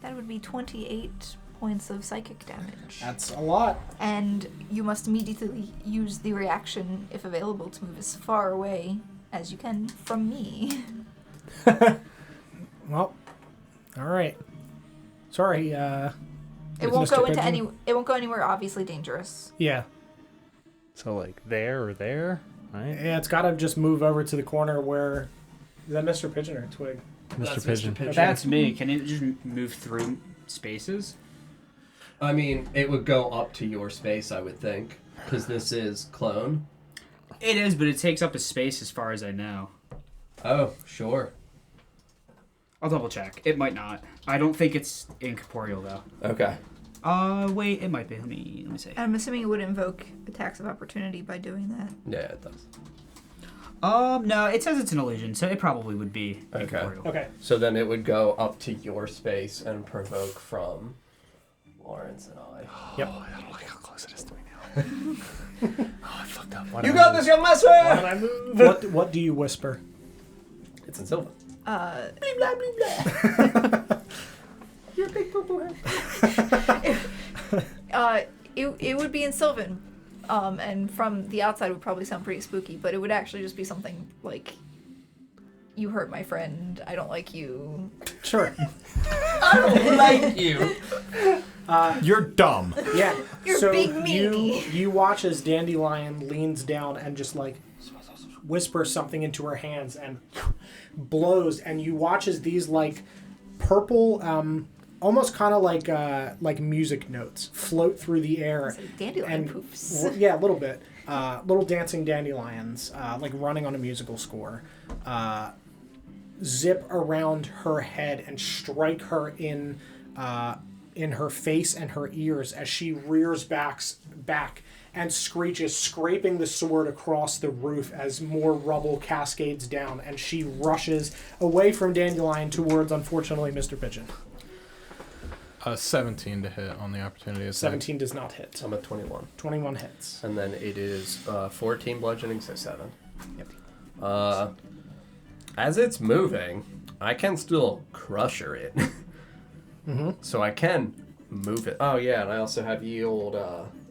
That would be 28 points of psychic damage. That's a lot. And you must immediately use the reaction, if available, to move as far away as you can from me. Well, all right. Sorry. It won't Mr. go into Pigeon? It won't go anywhere obviously dangerous. Yeah. So like there or there, right? Yeah, it's got to just move over to the corner where... Is that Mr. Pigeon or Twig? Mr. Pigeon. That's me. Can it just move through spaces? I mean, it would go up to your space, I would think, because this is clone. It is, but it takes up a space as far as I know. Oh, sure. I'll double check. It might not. I don't think it's incorporeal though. Okay. Wait, it might be. Let me see. I'm assuming it would invoke attacks of opportunity by doing that. Yeah, it does. No, it says it's an illusion, so it probably would be Okay. incorporeal. Okay. So then it would go up to your space and provoke from Lawrence and I. Yep. Oh, I don't like how close it is to me now. Oh, I fucked up. You got this, young master! Why did I move? What do you whisper? It's in Sylvan. Uh, Blee, blah, blee, blah. Your big purple head. it would be in Sylvan, and from the outside would probably sound pretty spooky, but it would actually just be something like, "You hurt my friend. I don't like you." Sure. I don't like you. You're dumb. Yeah. You're so big meanie. You watch as Dandelion leans down and just like whispers something into her hands and blows, and you watch as these like purple, almost kind of like music notes float through the air. It's like dandelion and poofs. yeah, a little bit. Little dancing dandelions, like running on a musical score, zip around her head and strike her in her face and her ears as she rears back and screeches, scraping the sword across the roof as more rubble cascades down, and she rushes away from Dandelion towards, unfortunately, Mr. Pigeon. 17 to hit on the opportunity. attack. 17 does not hit. I'm at 21. 21 hits. And then it is 14 bludgeoning, so 7. Yep. As it's moving, I can still crusher it. Mm-hmm. So I can move it. Oh yeah, and I also have yield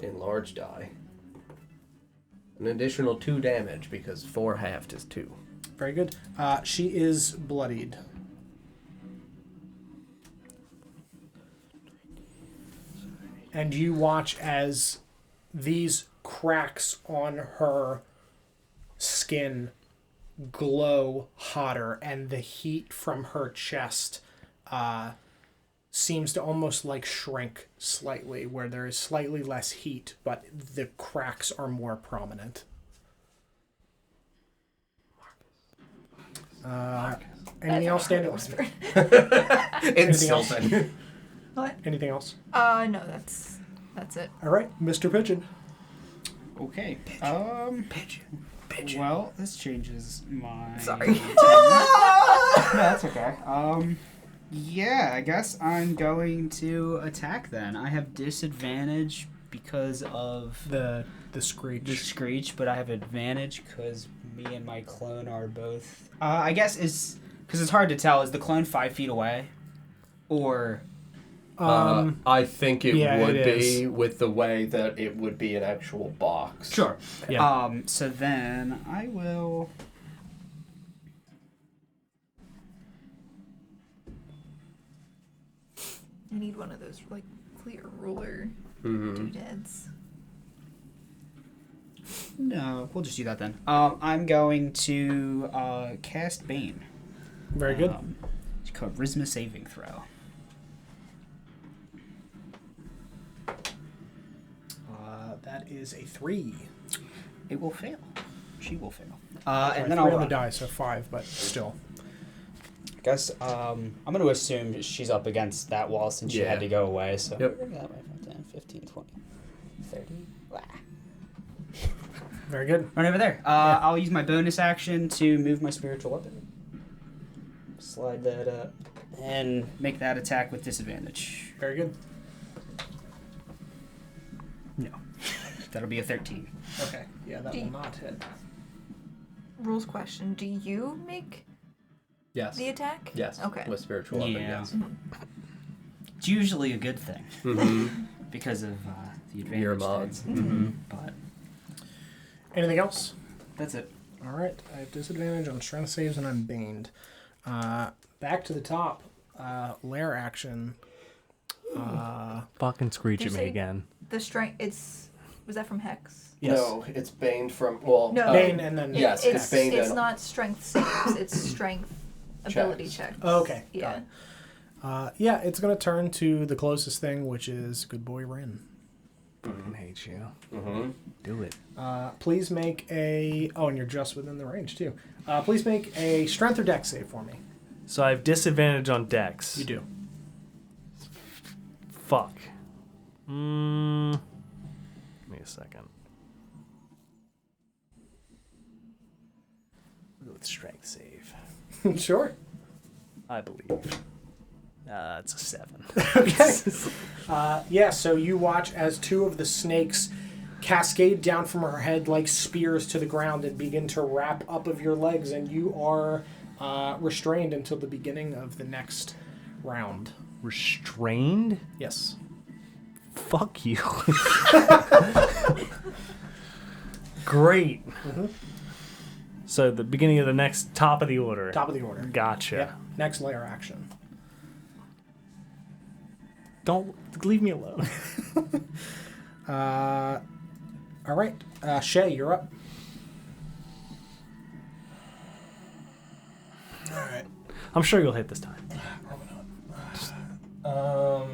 enlarge die. An additional 2 damage because 4 halved is 2. Very good. She is bloodied. And you watch as these cracks on her skin glow hotter, and the heat from her chest seems to almost like shrink slightly, where there is slightly less heat, but the cracks are more prominent. Anything else, Daniel? In Anything else? Sylvan. What? Anything else? No, that's it. All right, Mr. Pigeon. Okay. Pigeon. Well, this changes my... Sorry. No, that's okay. Yeah, I guess I'm going to attack then. I have disadvantage because of The screech. the screech, but I have advantage because me and my clone are both... I guess is... Because it's hard to tell. Is the clone 5 feet away? Or... I think it yeah, would it be is. with the way that it would be an actual box. Sure. Yeah. So then I will... I need one of those like clear ruler Mm-hmm. doodads. No, we'll just do that then. I'm going to cast Bane. Very good. It's called Charisma saving throw. That is a 3. It will fail. she will fail. Sorry, And then 3 I'll on the run. die, so 5, but still. I guess I'm going to assume she's up against that wall since she had to go away. So Yep. that way, 10, 15, 20, 30. Blah. Very good. Run over there. I'll use my bonus action to move my spiritual weapon. Slide that up. And make that attack with disadvantage. Very good. No. That'll be a 13. Okay. Yeah, that will not hit. Rules question: do you make Yes. the attack? Yes. Okay. With spiritual weapon, Yeah. yes. It's usually a good thing Mm-hmm. because of the advantage. Your there. mods. But Anything else? that's it. All right. I have disadvantage on strength saves, and I'm baned. Back to the top. Lair action. Fucking screech Did at you me say- again. The strength. Was that from Hex? Yes. No, it's baned from. Well, No. Bane and then Yes, it's baned it's and- not strength saves. It's strength ability checks. Oh, okay. Yeah. Yeah, it's going to turn to the closest thing, which is Good Boy Rin. I hate you. Mm-hmm. Do it. Please make a... Oh, and you're just within the range, too. Please make a strength or dex save for me. So I have disadvantage on dex. You do. Fuck. Give me a second. We'll go with strength save. Sure. I believe. It's a 7. Okay. Yeah, so you watch as 2 of the snakes cascade down from her head like spears to the ground and begin to wrap up of your legs, and you are restrained until the beginning of the next round. Restrained? Yes. Fuck you. Great. Mm-hmm. So the beginning of the next top of the order. Top of the order. Gotcha. Yep. Next layer action. Don't leave me alone. All right. Shay, you're up. All right. I'm sure you'll hit this time. Probably not.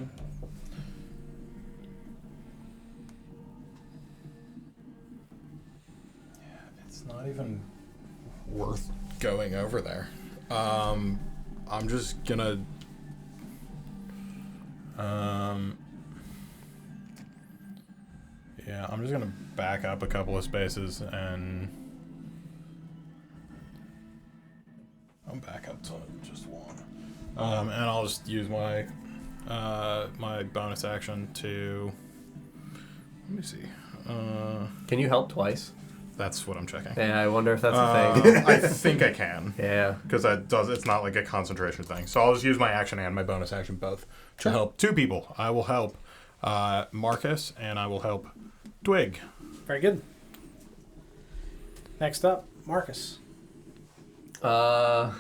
It's not even worth going over there. I'm just gonna. Yeah, I'm just gonna back up a couple of spaces and. I'll back up to just one. And I'll just use my my bonus action to. Let me see. Can you help twice? That's what I'm checking. Yeah, I wonder if that's a thing. I think I can. Yeah. Because it's not like a concentration thing. So I'll just use my action and my bonus action both to help 2 people. I will help Marcus and I will help Twig. Very good. Next up, Marcus. I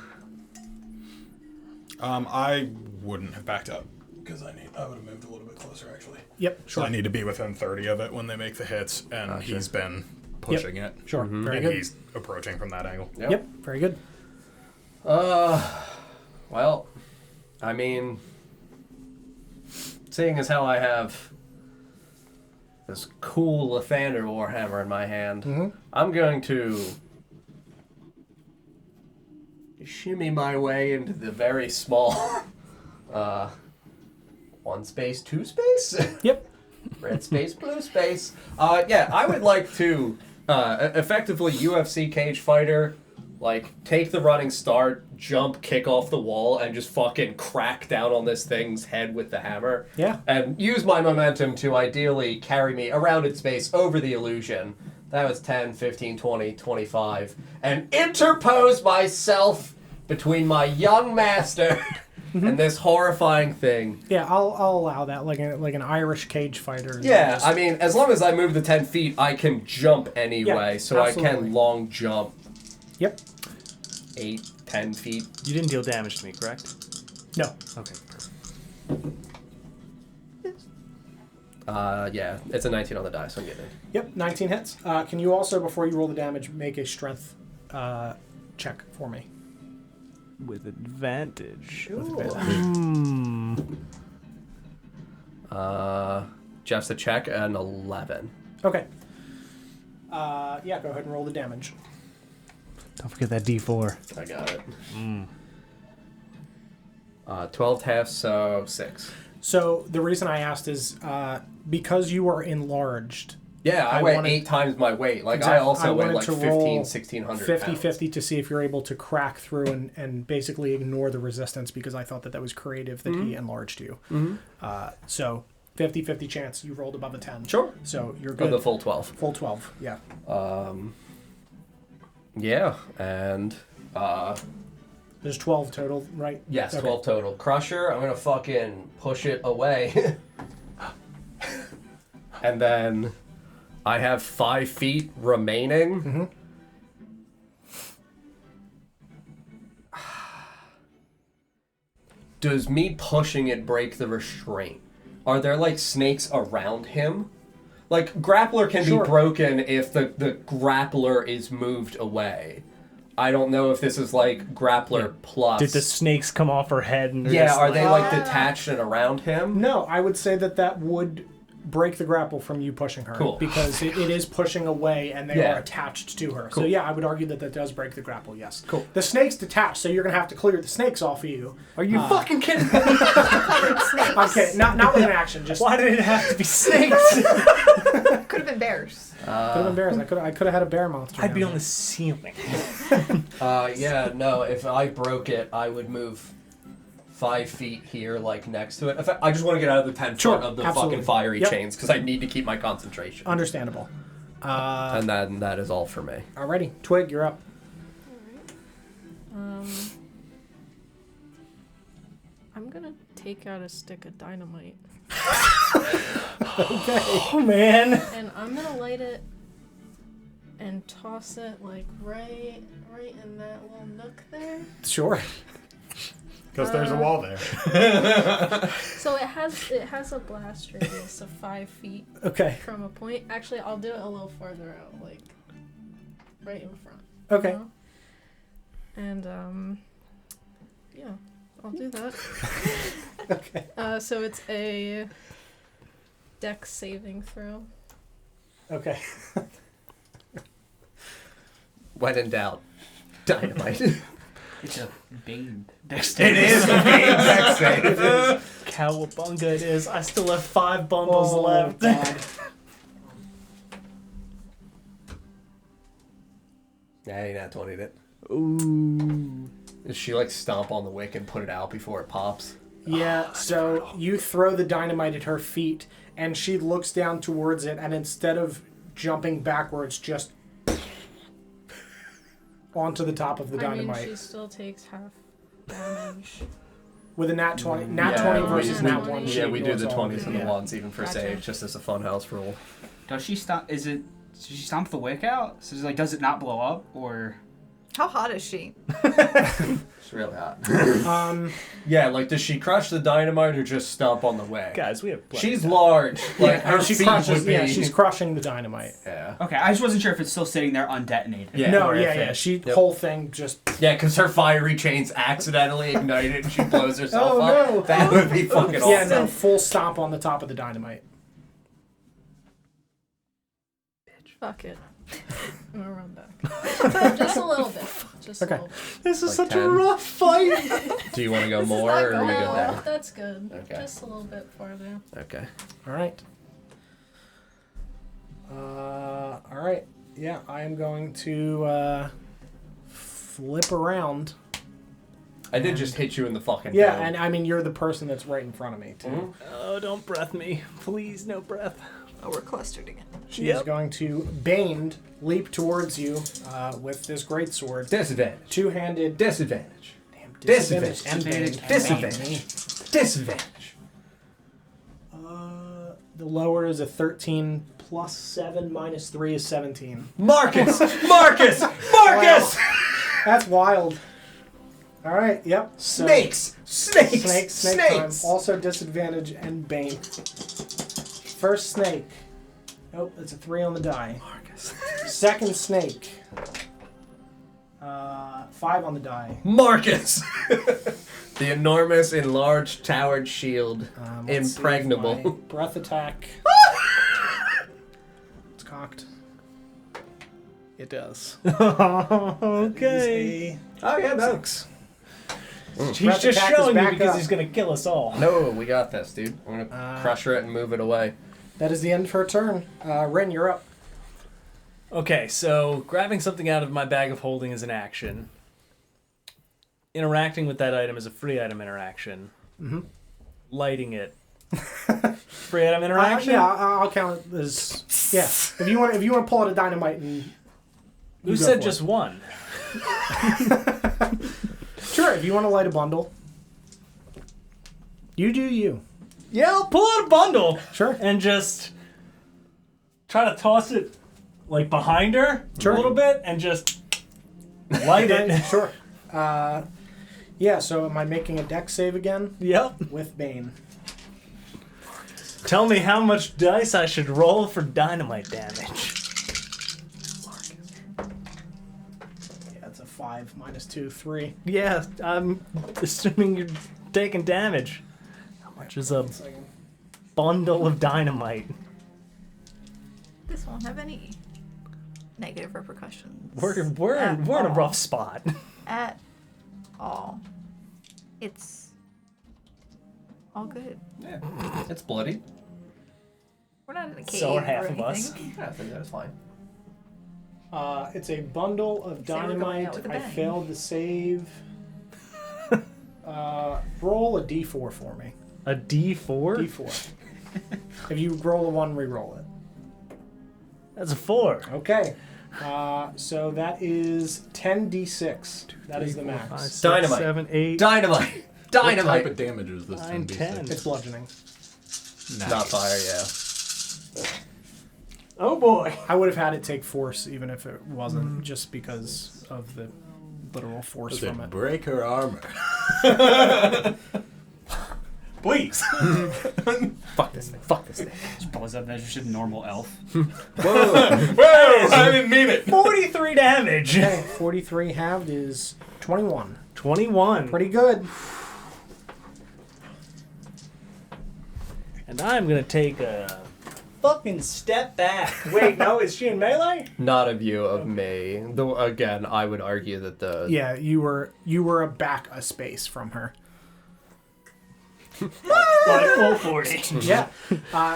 wouldn't have backed up because I would have moved a little bit closer actually. Yep, So sure. I need to be within 30 of it when they make the hits, and Gotcha. he's been pushing it. Sure. Very And good. he's approaching from that angle. Yep. Very good. Well, I mean, seeing as how I have this cool Lathander Warhammer in my hand, I'm going to shimmy my way into the very small 1 space, 2 space? Yep. Red space, blue space. Yeah, I would like to effectively UFC cage fighter, like take the running start, jump, kick off the wall, and just fucking crack down on this thing's head with the hammer. Yeah. And use my momentum to ideally carry me around its base over the illusion. That was 10, 15, 20, 25. And interpose myself between my young master and this horrifying thing. Yeah, I'll allow that, like an Irish cage fighter. Yeah, Just- I mean, as long as I move the 10 feet, I can jump anyway, Yeah, so I absolutely. can long jump Yep. 8, 10 feet. You didn't deal damage to me, correct? No. Okay, perfect. Yeah, it's a 19 on the dice, I'm getting it. Yep. 19 hits. Can you also, before you roll the damage, make a strength check for me? With advantage. Jeff's a check, an 11. Okay. Yeah, go ahead and roll the damage. Don't forget that D4. I got it. 12 halves, so 6. So the reason I asked is because you are enlarged. Yeah, I weigh 8 times my weight. Like, I also weigh like 1,600 50-50 pounds. to see if you're able to crack through and basically ignore the resistance, because I thought that was creative that he enlarged you. So 50-50 chance you rolled above a 10. Sure. So you're Or good. the full 12. Full 12, yeah. Yeah, and There's 12 total, right? yes, Okay. 12 total. Crusher, I'm gonna fucking push it away. And then I have 5 feet remaining. Does me pushing it break the restraint? Are there like snakes around him? Like, grappler can Sure. be broken if the grappler is moved away. I don't know if this is like grappler plus. Did the snakes come off her head? And they're Yeah, just are they like detached and around him? No, I would say that would break the grapple from you pushing her. Cool. Because it is pushing away and they Yeah. are attached to her. Cool. So yeah, I would argue that does break the grapple, yes. Cool. The snake's detached, so you're going to have to clear the snakes off of you. Are you fucking kidding me? Okay, not with an action, just... Why did it have to be snakes? Could have been bears. Could have been bears. I could have had a bear monster. I'd be down on the ceiling. Yeah, no, if I broke it, I would move 5 feet here, like next to it. In fact, I just want to get out of the 10 Sure, foot of the absolutely. fucking fiery Yep. chains because I need to keep my concentration. Understandable. And then that is all for me. Alrighty, Twig, you're up. I'm gonna take out a stick of dynamite Okay. Oh, man. and I'm gonna light it and toss it like right in that little nook there. Sure. Because there's a wall there. So it has a blast radius of 5 feet Okay. from a point. Actually, I'll do it a little farther out, like right in front. Okay. You know? And yeah, I'll do that. Okay. So it's a dex saving throw. Okay. When in doubt, dynamite. It's a Bane. It is a game dex save. Cowabunga it is. I still have 5 bundles Oh, left. God. Yeah, you not 20'd it. Ooh. Does she like stomp on the wick and put it out before it pops? Yeah, so you throw the dynamite at her feet, and she looks down towards it, and instead of jumping backwards, just onto the top of the dynamite. I mean, she still takes half damage. With a nat 20. Nat 20 versus nat 1. Yeah, we do the ignores all of 20s it. and the Yeah. 1s even for Gotcha. save, just as a funhouse rule. Does she stomp? Does she stomp the wick out? So like, does it not blow up or? How hot is she? It's really hot. Yeah, like, does she crush the dynamite or just stomp on the wick? Guys, we have plenty. She's large. Like, her And she feet crushes, would be... yeah, she's crushing the dynamite. Yeah. Okay, I just wasn't sure if it's still sitting there undetonated. Yeah. No, or if yeah. it- She Yep. whole thing just. Yeah, because her fiery chains accidentally ignited and she blows herself Oh, up. no. That would be fucking awesome. Yeah, no, full stomp on the top of the dynamite. Fuck it. I'm gonna run back. Just a little bit. Just Okay. a little bit. This is Like such a 10. rough fight. Do you want to go more or are we good No, there? that's good. Okay. Just a little bit farther. Okay. All right. All right. Yeah, I am going to flip around. I did just hit you in the fucking Yeah, dome. and I mean, you're the person that's right in front of me, too. Oh, don't breath me. Please, no breath. Oh, we're clustered again. She is Yep. going to Baned leap towards you with this greatsword. Disadvantage. Two-handed. Disadvantage. Damn, Disadvantage. and Baned. Disadvantage. Disadvantage. The lower is a 13 plus 7 minus 3 is 17. Marcus! Marcus! Marcus! That's wild. All right, yep. So Snakes! Snakes! Snake time. Also disadvantage and Bane. First snake. Nope, that's a 3 on the die. Marcus. Second snake. 5 on the die. Marcus! The enormous, enlarged, towered shield. Let's see if Impregnable. my breath attack. It's cocked. It does. Okay. Oh yeah, no. Six. He's just Attack is showing you back because up. he's gonna kill us all. No, we got this, dude. I'm gonna crush it and move it away. That is the end of her turn. Ren, you're up. Okay, so grabbing something out of my bag of holding is an action. Interacting with that item is a free item interaction. Mm-hmm. Lighting it. Free item interaction? Yeah, I'll count it as yeah. If you want to pull out a dynamite and Who go said for just one? it. Sure, if you want to light a bundle, you do you. Yeah, I'll pull out a bundle. Sure. And just try to toss it like behind her Sure. a little bit and just light it. Sure. Yeah. So am I making a dex save again Yep. with Bane? Tell me how much dice I should roll for dynamite damage. Yeah, it's a 5 minus 2, 3. Yeah, I'm assuming you're taking damage. How much is a bundle of dynamite? This won't have any negative repercussions. We're in a rough spot. At all. It's all good. Yeah, it's bloody. We're not in a cave So are or half of anything. us. Yeah, I think that's fine. It's a bundle of Say we're going dynamite. out with a I bang. failed to save. Roll a d4 for me. A D4? D4. If you roll a 1, re-roll it. That's a 4. Okay. So that is 10d6. That is the max. 5, 6, Dynamite. 7, 8. Dynamite! What type Dynamite! of damage is this? 9, 10. It's bludgeoning. Not fire, yeah. Oh boy. I would have had it take force even if it wasn't, just because of the literal force Does from it it. break her armor? Please. Fuck this thing. Fuck this thing. Suppose that measures a normal elf. Whoa! I didn't mean it! 43 damage. Okay, 43 halved is 21. 21. Pretty good. And I'm going to take a fucking step back. Wait, no, is she in melee? Not a view of me. Though again, I would argue that the Yeah, you were back a space from her. Like full 40. Yeah.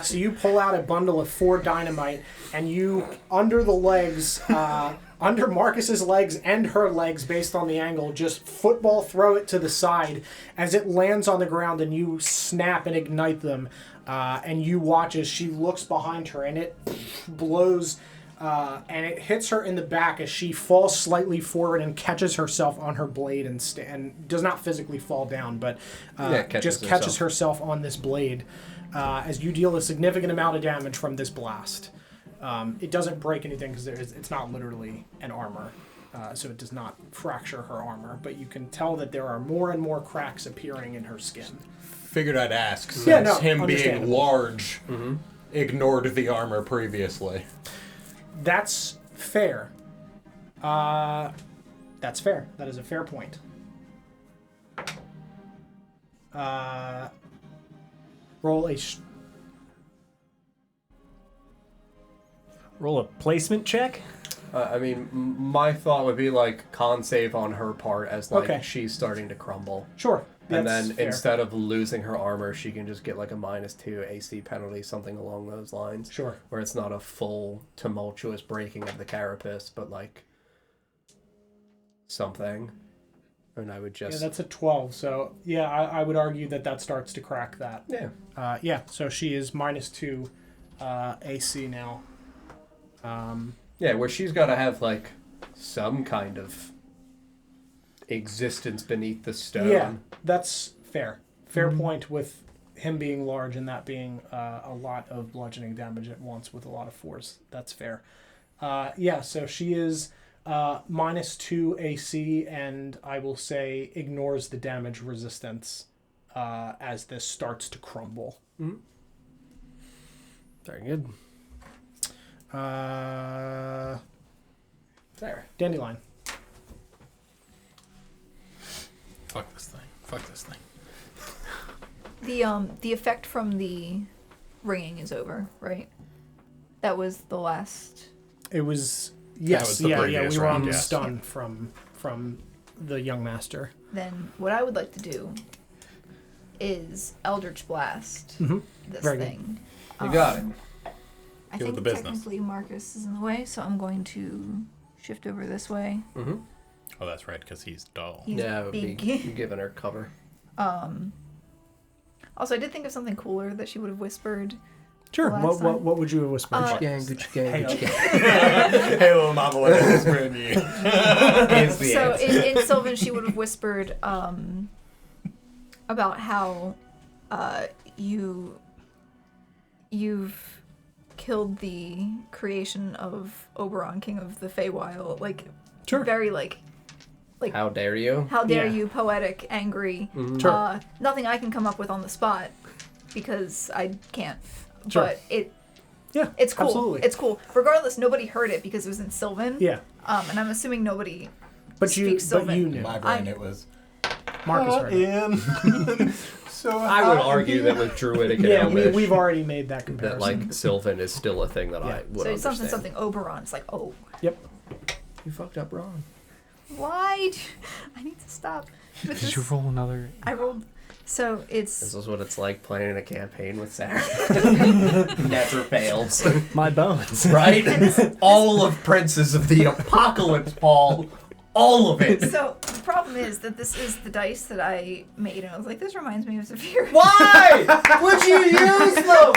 So you pull out a bundle of 4 dynamite, and you, under the legs, under Marcus's legs and her legs, based on the angle, just football throw it to the side as it lands on the ground, and you snap and ignite them. And you watch as she looks behind her, and it blows, and it hits her in the back as she falls slightly forward and catches herself on her blade and does not physically fall down, but just catches herself on this blade as you deal a significant amount of damage from this blast. It doesn't break anything because it's not literally an armor, so it does not fracture her armor, but you can tell that there are more and more cracks appearing in her skin. Figured I'd ask, since Yeah, no, him being understandable. large ignored the armor previously. That's fair. That's fair. That is a fair point. Roll a... Roll a placement check. I mean, my thought would be like con save on her part as like Okay. she's starting to crumble. Sure. And That's then fair. instead of losing her armor, she can just get like a -2 AC penalty, something along those lines. Sure. Where it's not a full tumultuous breaking of the carapace, but like something. And I would Yeah, just... that's a 12. So, yeah, I would argue that starts to crack that. Yeah. Yeah, so she is -2 AC now. Yeah, where she's got to have like some kind of existence beneath the stone. Yeah, that's fair. Fair point with him being large and that being a lot of bludgeoning damage at once with a lot of force. That's fair. Yeah, so she is -2 AC, and I will say ignores the damage resistance as this starts to crumble. Very good. There, Dandelion. Fuck this thing. Fuck this thing. The effect from the ringing is over, right? That was the last. It was Yes, was the yeah, previous we were on round, the yes. stun from the young master. Then what I would like to do is Eldritch Blast this Very good. thing. You got it. I Give it think the business. technically Marcus is in the way, so I'm going to shift over this way. Mm-hmm. Oh, that's right, because he's dull. He's Yeah, it would be big. giving her cover. Also, I did think of something cooler that she would have whispered. Sure. Last time. What would you have whispered? Gucci gang. Hey, little mama, let me whisper in you. Is the So answer. in Sylvan, she would have whispered about how you've killed the creation of Oberon, King of the Feywild. Like, Sure. very like How dare you? how dare Yeah. you, poetic, angry. Sure. Nothing I can come up with on the spot because I can't. Sure. But Yeah, it's cool. absolutely. It's cool. Regardless, nobody heard it because it was in Sylvan. Yeah, And I'm assuming nobody but you speaks Sylvan. knew. In my brain, I- it was. Marcus heard it. So I would argue that with Druidic and Yeah, Elvish, we've already made that that comparison. like Sylvan is still a thing that Yeah. I would So it's understand. something Oberon. It's like, oh, Yep. You fucked up wrong. why? I need to stop. with Did you this. roll another? I rolled. So This it's is what it's like playing a campaign with Sarah. Never fails. My bones. Right? All of Princes of the Apocalypse, Paul. All of it. so the problem is that this is the dice that I made, and I was like, this reminds me of Zephyr. Why would you use them?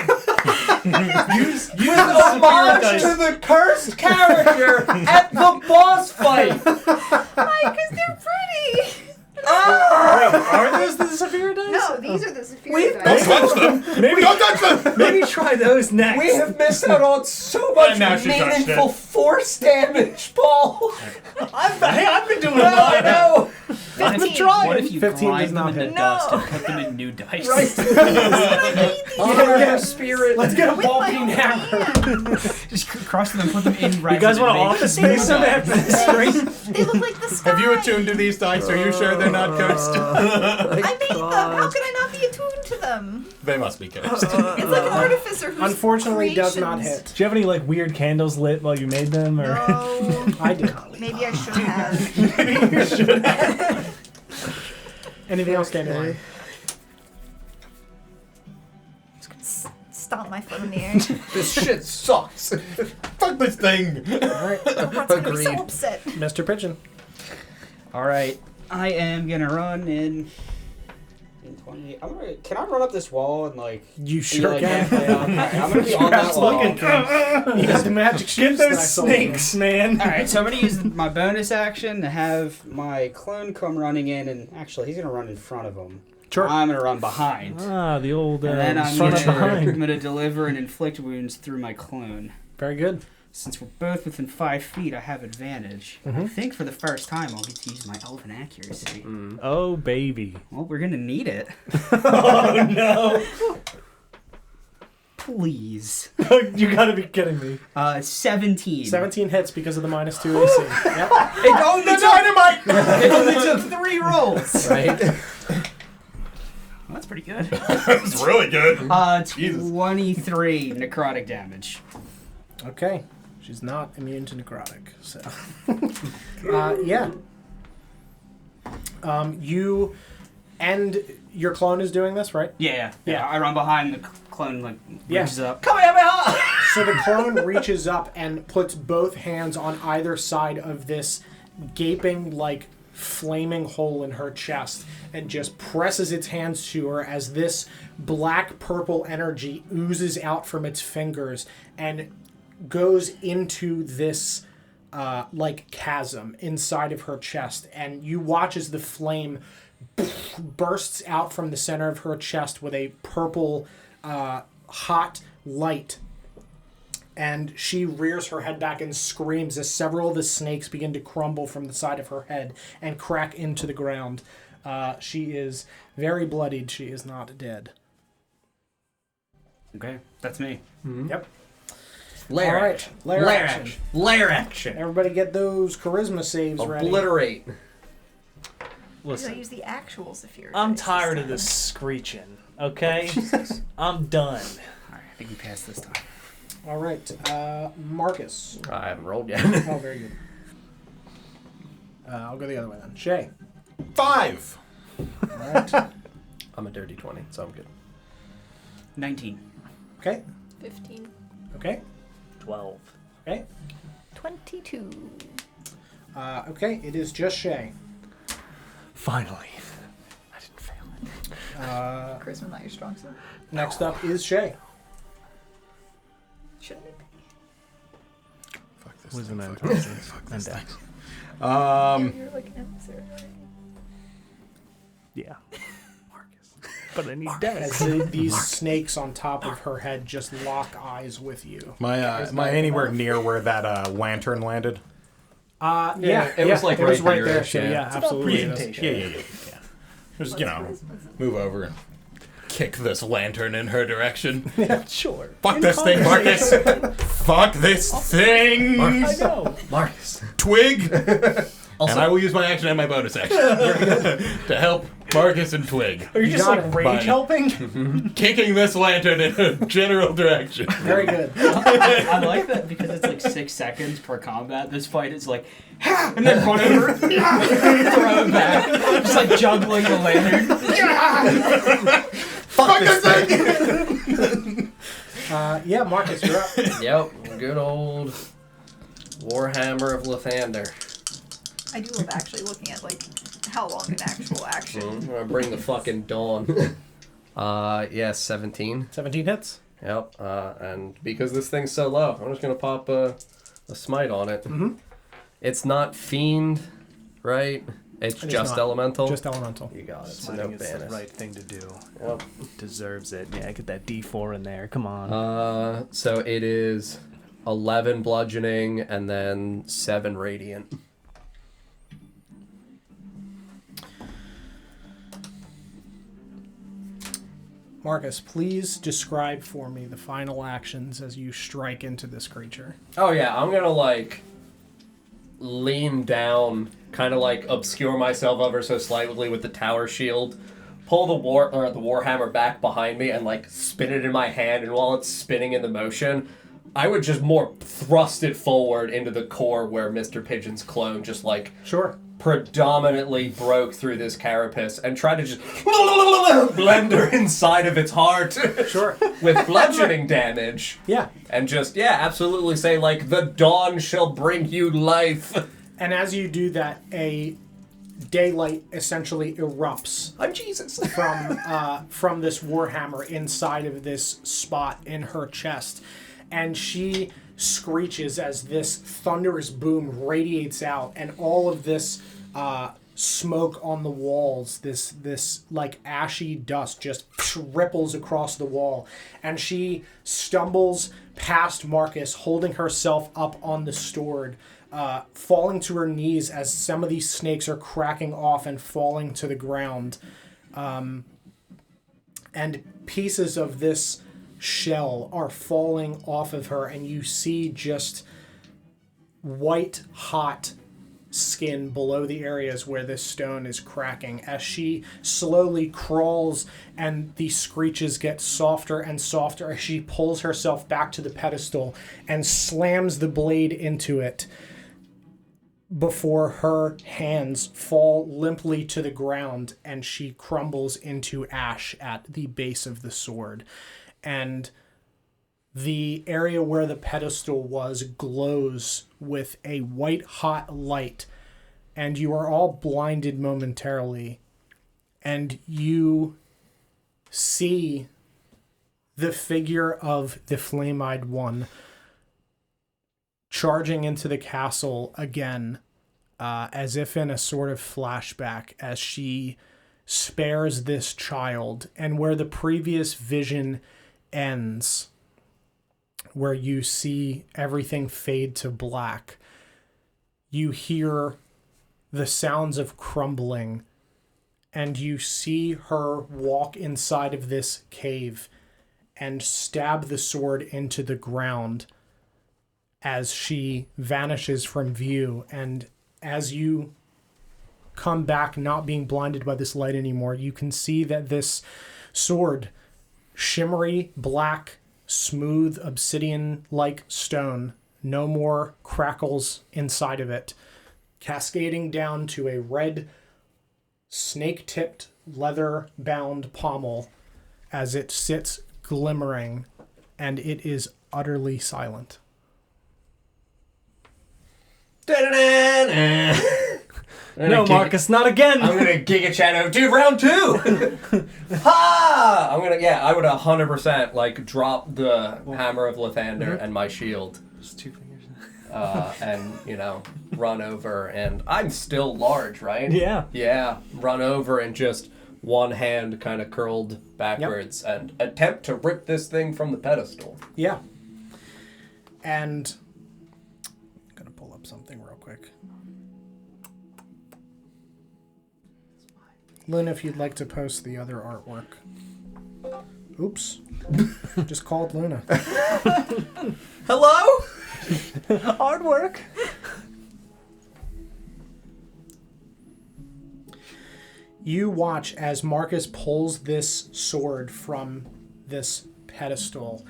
With homage to the cursed character at the boss fight. Why? Because they're pretty. Are those the Zephyr dice? No, these are the Zephyr We've dice. Don't touch them! Maybe Don't touch them! maybe try those next. We have missed out on so much And now she touched meaningful it. force damage, Paul. I've been doing a I lot. know. What if, trying. what if you 15 does grind not them into hit. dust No. and put them in new dice? Honor your spirit. Let's get a With ball my peen own hammer. hand. Just crush them and put them in You resin. guys want to and make office new space so they have dice. the strength? They look like the sky. Have you attuned to these dice? Are you sure they're not cursed? I made them. How could I not be attuned to them? They must be cursed. It's like an artificer whose Unfortunately, does not creations- hit. Do you have any like weird candles lit while you made them, or? No. I did. Maybe I should have. Anything else, Dandelion? Stomp my foot in the air. This shit sucks. Fuck this thing! All right, Everyone's gonna be so Agreed. upset. Mr. Pigeon. All right, I am gonna run in 20. Can I run up this wall and like? You be, sure like, can. halfway up? Alright, I'm gonna be on that wall. You got the magic shoes Get that I those sold you. snakes, man. All right, so I'm gonna use my bonus action to have my clone come running in, and actually he's gonna run in front of him. Sure. I'm gonna run behind, Ah, the old and then I'm front gonna, and behind. I'm gonna deliver and inflict wounds through my clone. Very good. Since we're both within 5 feet, I have advantage. I think for the first time I'll get to use my elven accuracy. Oh baby. Well, we're gonna need it. Oh no. Please. You gotta be kidding me. 17. 17 hits because of the -2 AC. Yep. It only took, Dynamite! it only took 3 rolls. Right? Well, that's pretty good. That was really good. Jesus. 23 necrotic damage. Okay. She's not immune to necrotic, so. Yeah. You and your clone is doing this, right? Yeah. Yeah. I run behind the clone, like, Yeah. reaches up. Come here, man. So the clone reaches up and puts both hands on either side of this gaping, like, flaming hole in her chest and just presses its hands to her as this black-purple energy oozes out from its fingers and goes into this, like, chasm inside of her chest. And you watch as the flame bursts out from the center of her chest with a purple, hot light. And she rears her head back and screams as several of the snakes begin to crumble from the side of her head and crack into the ground. She is very bloodied. She is not dead. Okay, that's me. Yep. Lair All right. action. Lair Lair action. action. Lair action. Everybody get those charisma saves ready. Obliterate. I'll Listen, use the actual Zephyr. I'm dice tired of time. this screeching. Okay, I'm done. Alright, I think we passed this time. All right, Marcus. I haven't rolled yet. Oh, very good. I'll go the other way then. Shay. 5. All right. I'm a dirty 20, so I'm good. 19. Okay. 15. Okay. 12. Okay. 22. Okay, it is just Shay. Finally. I didn't fail it. Charisma not your strong suit. Next up is Shay. Shouldn't it be? Fuck this Wisdom thing. and Fuck this intelligence. thing. Fuck And this dex. thing. You're like an emissary, right? Yeah. Marcus. But I need As dex. these snakes on top of her head just lock eyes with you. Am I anywhere near where that lantern landed? Yeah, it was like it was right right here, there. So yeah. yeah, absolutely. it is. Yeah. Just, move over and kick this lantern in her direction. Sure. Fuck this thing, Marcus! Fuck this thing! I know. Marcus. Twig! Also, And I will use my action and my bonus action to help Marcus and Twig. Are you just like got it. rage Bye. helping? Kicking this lantern in a general direction. Very good. I like that because it's like 6 seconds per combat. This fight is like, ha! And then run over, throw it back, just like juggling the lantern. Fuck this thing! Yeah, Marcus, you're up. Yep, good old Warhammer of Lathander. I do love actually looking at like how long an actual action. I'm gonna bring the fucking dawn. Yeah, 17. 17 hits. Yep, and because this thing's so low, I'm just gonna pop a smite on it. Mhm. It's not fiend, right? It's It is just not. elemental. Just elemental. You got it. So no Smiting is the banners. right thing to do. Yep. Deserves it. Yeah, get that D4 in there. Come on. So it is 11 bludgeoning and then 7 radiant. Marcus, please describe for me the final actions as you strike into this creature. Oh yeah, I'm gonna like lean down, kind of like obscure myself ever so slightly with the tower shield, pull the warhammer back behind me, and like spin it in my hand. And while it's spinning in the motion, I would just more thrust it forward into the core where Mr. Pigeon's clone just like Sure. predominantly broke through this carapace and tried to just blend her inside of its heart. Sure. With bludgeoning damage. Yeah. And just, yeah, absolutely say, like, the dawn shall bring you life. And as you do that, a daylight essentially erupts I'm Jesus. from this warhammer inside of this spot in her chest, and she screeches as this thunderous boom radiates out, and all of this smoke on the walls, this like ashy dust just ripples across the wall, and she stumbles past Marcus, holding herself up on the sword, falling to her knees as some of these snakes are cracking off and falling to the ground, and pieces of this shell are falling off of her, and you see just white hot skin below the areas where this stone is cracking as she slowly crawls, and the screeches get softer and softer as she pulls herself back to the pedestal and slams the blade into it before her hands fall limply to the ground and she crumbles into ash at the base of the sword. And the area where the pedestal was glows with a white hot light, and you are all blinded momentarily, and you see the figure of the Flame-Eyed One charging into the castle again, as if in a sort of flashback, as she spares this child, and where the previous vision ends, where you see everything fade to black, you hear the sounds of crumbling, and you see her walk inside of this cave and stab the sword into the ground as she vanishes from view. And as you come back, not being blinded by this light anymore, you can see that this sword, shimmery black smooth obsidian-like stone, no more crackles inside of it, cascading down to a red snake-tipped leather-bound pommel as it sits glimmering, and it is utterly silent. No, Marcus, not again! I'm gonna Giga Chat over, dude, round 2! Ha! I would 100% like drop the Hammer of Lathander and my shield. Just 2 fingers. And, run over, and I'm still large, right? Yeah. Yeah, run over and just one hand kind of curled backwards and attempt to rip this thing from the pedestal. Yeah. And I'm going to pull up something real quick. Lynn, if you'd like to post the other artwork. Oops. Just called Luna. Hello? Artwork! You watch as Marcus pulls this sword from this pedestal.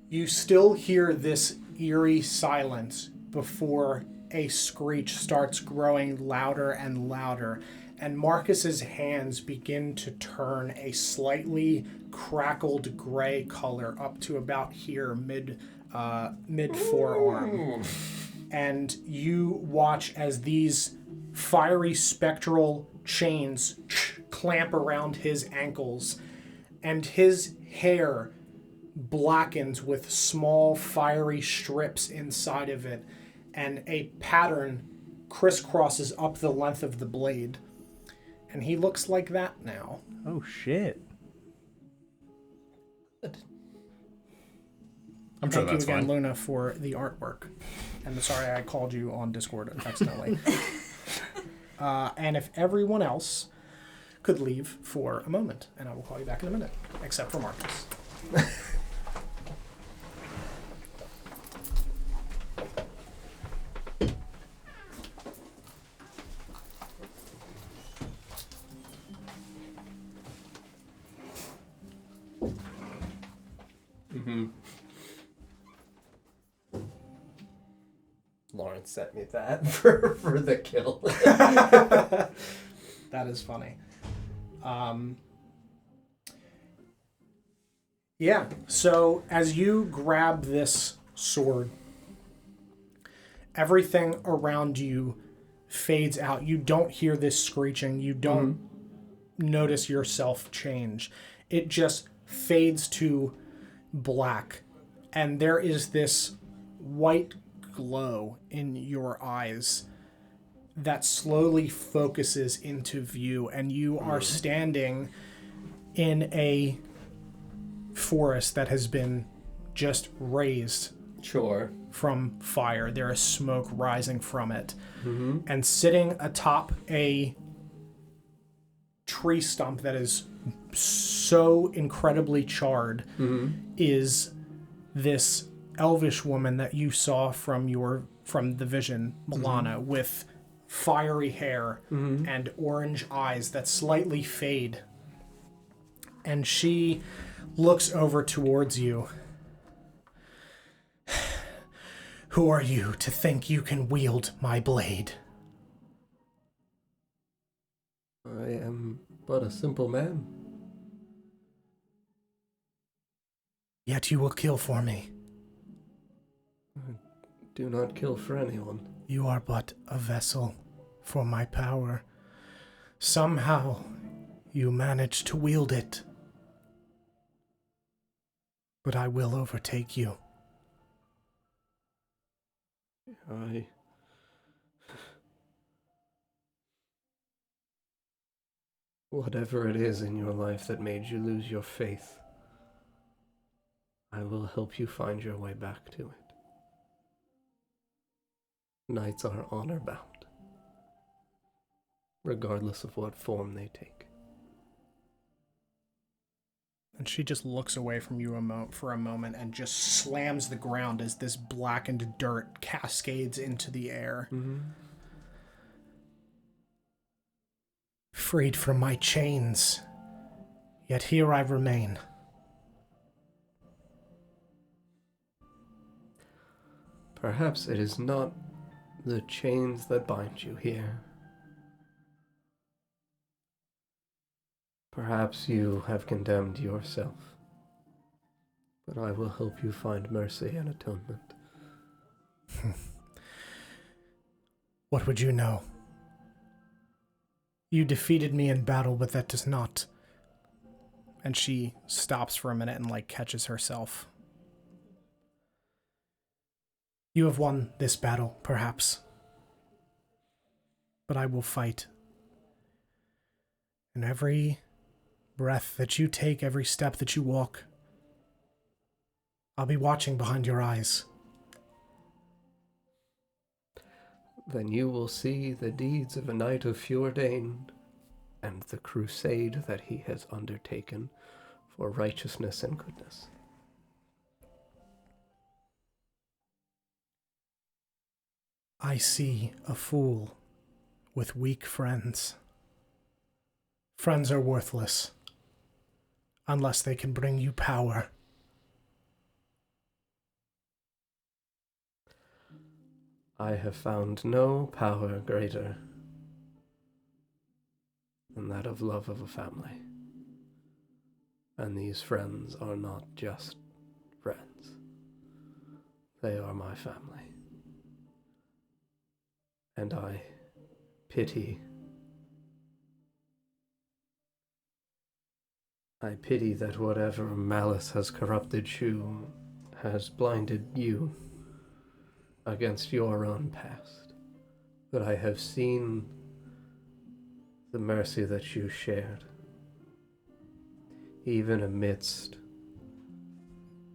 You still hear this eerie silence before a screech starts growing louder and louder, and Marcus's hands begin to turn a slightly crackled gray color up to about here, mid forearm. And you watch as these fiery spectral chains clamp around his ankles, and his hair blackens with small fiery strips inside of it, and a pattern crisscrosses up the length of the blade. And he looks like that now. Oh, shit. I'm sure Thank you that's again, fine. Luna, for the artwork. And sorry I called you on Discord accidentally. And if everyone else could leave for a moment, and I will call you back in a minute, except for Marcus. Lawrence sent me that for the kill. That is funny. Yeah, so as you grab this sword, everything around you fades out. You don't hear this screeching. You don't notice yourself change. It just fades to black. And there is this white glow in your eyes that slowly focuses into view, and you are standing in a forest that has been just raised from fire. There is smoke rising from it. And sitting atop a tree stump that is so incredibly charred is this elvish woman that you saw from the vision, Milana, with fiery hair and orange eyes that slightly fade. And she looks over towards you. Who are you to think you can wield my blade? I am but a simple man. Yet you will kill for me. Do not kill for anyone. You are but a vessel for my power. Somehow you manage to wield it. But I will overtake you. Whatever it is in your life that made you lose your faith, I will help you find your way back to it. Knights are honor-bound, regardless of what form they take. And she just looks away from you for a moment and just slams the ground as this blackened dirt cascades into the air. Freed from my chains, yet here I remain. Perhaps it is not the chains that bind you here. Perhaps you have condemned yourself. But I will help you find mercy and atonement. What would you know? You defeated me in battle, but that does not. And she stops for a minute and, like, catches herself. You have won this battle, perhaps. But I will fight. And every breath that you take, every step that you walk, I'll be watching behind your eyes. Then you will see the deeds of a knight of Fjordain and the crusade that he has undertaken for righteousness and goodness. I see a fool with weak friends. Friends are worthless unless they can bring you power. I have found no power greater than that of love of a family. And these friends are not just friends. They are my family. And I pity that whatever malice has corrupted you has blinded you against your own past. But I have seen the mercy that you shared, even amidst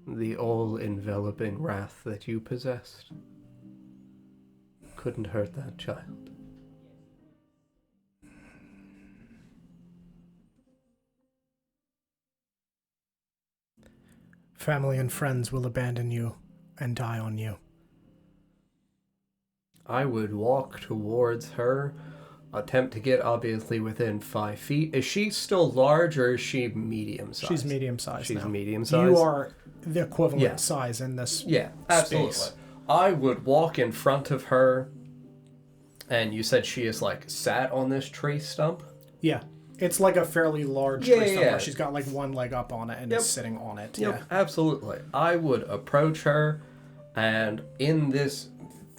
the all-enveloping wrath that you possessed. Couldn't hurt that child. Family and friends will abandon you and die on you. I would walk towards her, attempt to get obviously within 5 feet. Is she still large or is she medium-sized? She's medium-sized. She's now. medium-sized? You are the equivalent Yeah. size in this Yeah, absolutely. space. I would walk in front of her, and you said she is like sat on this tree stump? Yeah. It's like a fairly large Yeah, tree stump yeah. where she's got like one leg up on it and Yep. is sitting on it. Yep, Yeah. absolutely. I would approach her, and in this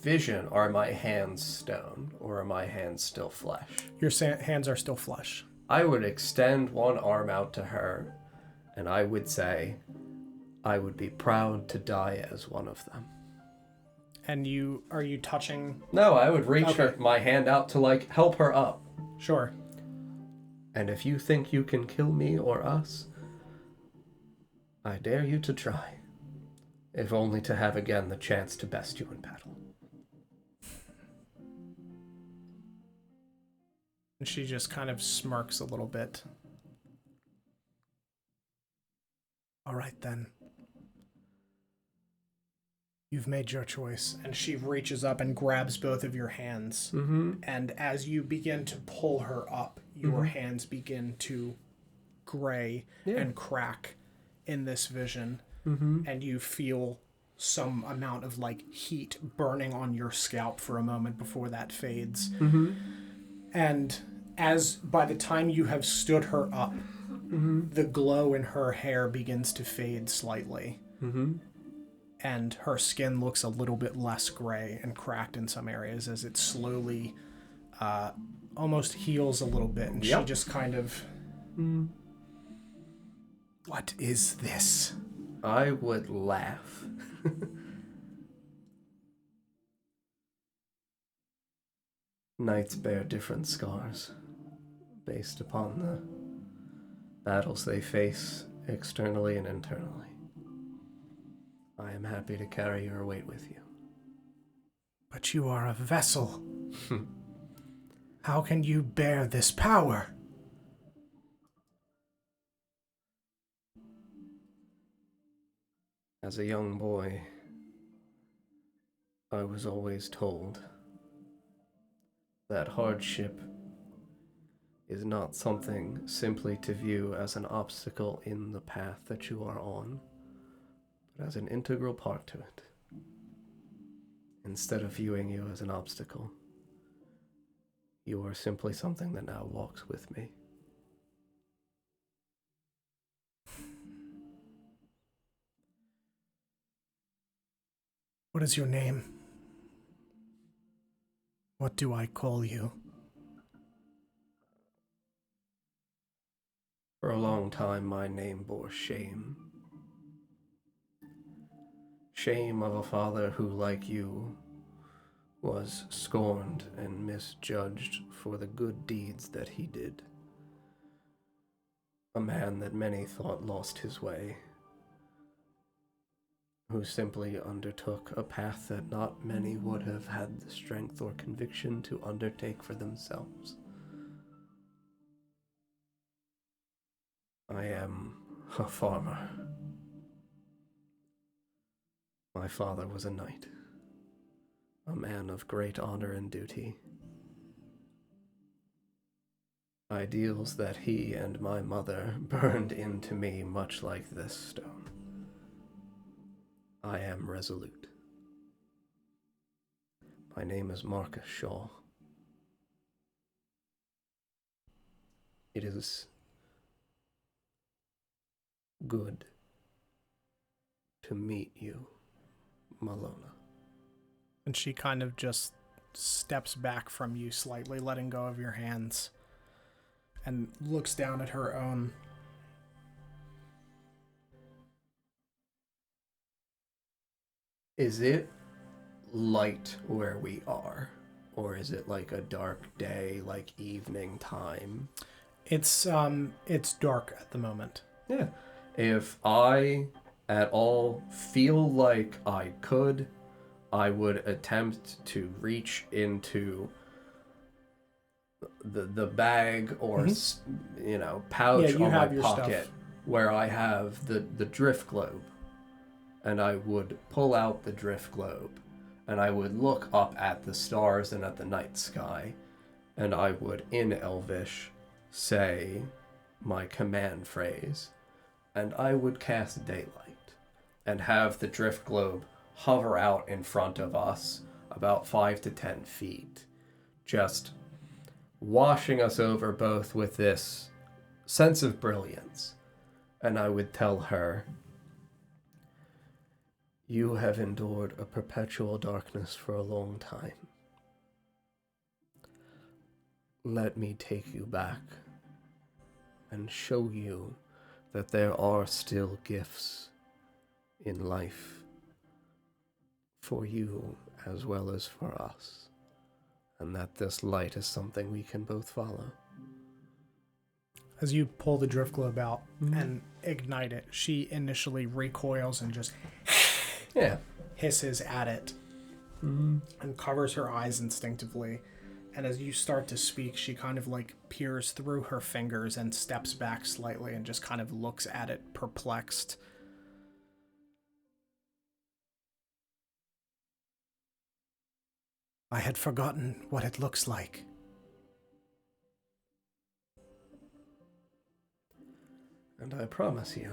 vision, are my hands stone, or are my hands still flesh? Your hands are still flesh. I would extend one arm out to her, and I would say, I would be proud to die as one of them. And are you touching? No, I would reach Okay. my hand out to, like, help her up. Sure. And if you think you can kill me or us, I dare you to try. If only to have again the chance to best you in battle. And she just kind of smirks a little bit. All right, then. You've made your choice. And she reaches up and grabs both of your hands. Mm-hmm. And as you begin to pull her up, your hands begin to gray and crack in this vision. Mm-hmm. And you feel some amount of like heat burning on your scalp for a moment before that fades. Mm-hmm. And as by the time you have stood her up, the glow in her hair begins to fade slightly. Mm-hmm. And her skin looks a little bit less gray and cracked in some areas as it slowly almost heals a little bit. And she just kind of... What is this? I would laugh. Knights bear different scars based upon the battles they face externally and internally. I am happy to carry your weight with you. But you are a vessel. How can you bear this power? As a young boy, I was always told that hardship is not something simply to view as an obstacle in the path that you are on, but as an integral part to it. Instead of viewing you as an obstacle, you are simply something that now walks with me. What is your name? What do I call you? For a long time, my name bore shame. Shame of a father who, like you, was scorned and misjudged for the good deeds that he did. A man that many thought lost his way, who simply undertook a path that not many would have had the strength or conviction to undertake for themselves. I am a farmer. My father was a knight, a man of great honor and duty. Ideals that he and my mother burned into me much like this stone. I am resolute. My name is Marcus Shaw. It is good to meet you, Malona. And she kind of just steps back from you slightly, letting go of your hands, and looks down at her own. Is it light where we are? Or is it like a dark day, like evening time? It's dark at the moment. Yeah. If I at all feel like I could, I would attempt to reach into the bag or pouch on my pocket stuff where I have the drift globe, and I would pull out the drift globe, and I would look up at the stars and at the night sky, and I would in Elvish say my command phrase, and I would cast daylight and have the drift globe hover out in front of us about 5 to 10 feet, just washing us over both with this sense of brilliance. And I would tell her, you have endured a perpetual darkness for a long time. Let me take you back and show you that there are still gifts in life for you as well as for us, and that this light is something we can both follow. As you pull the drift globe out and ignite it, she initially recoils and just hisses at it and covers her eyes instinctively. And as you start to speak, she kind of like peers through her fingers and steps back slightly and just kind of looks at it, perplexed. I had forgotten what it looks like. And I promise you,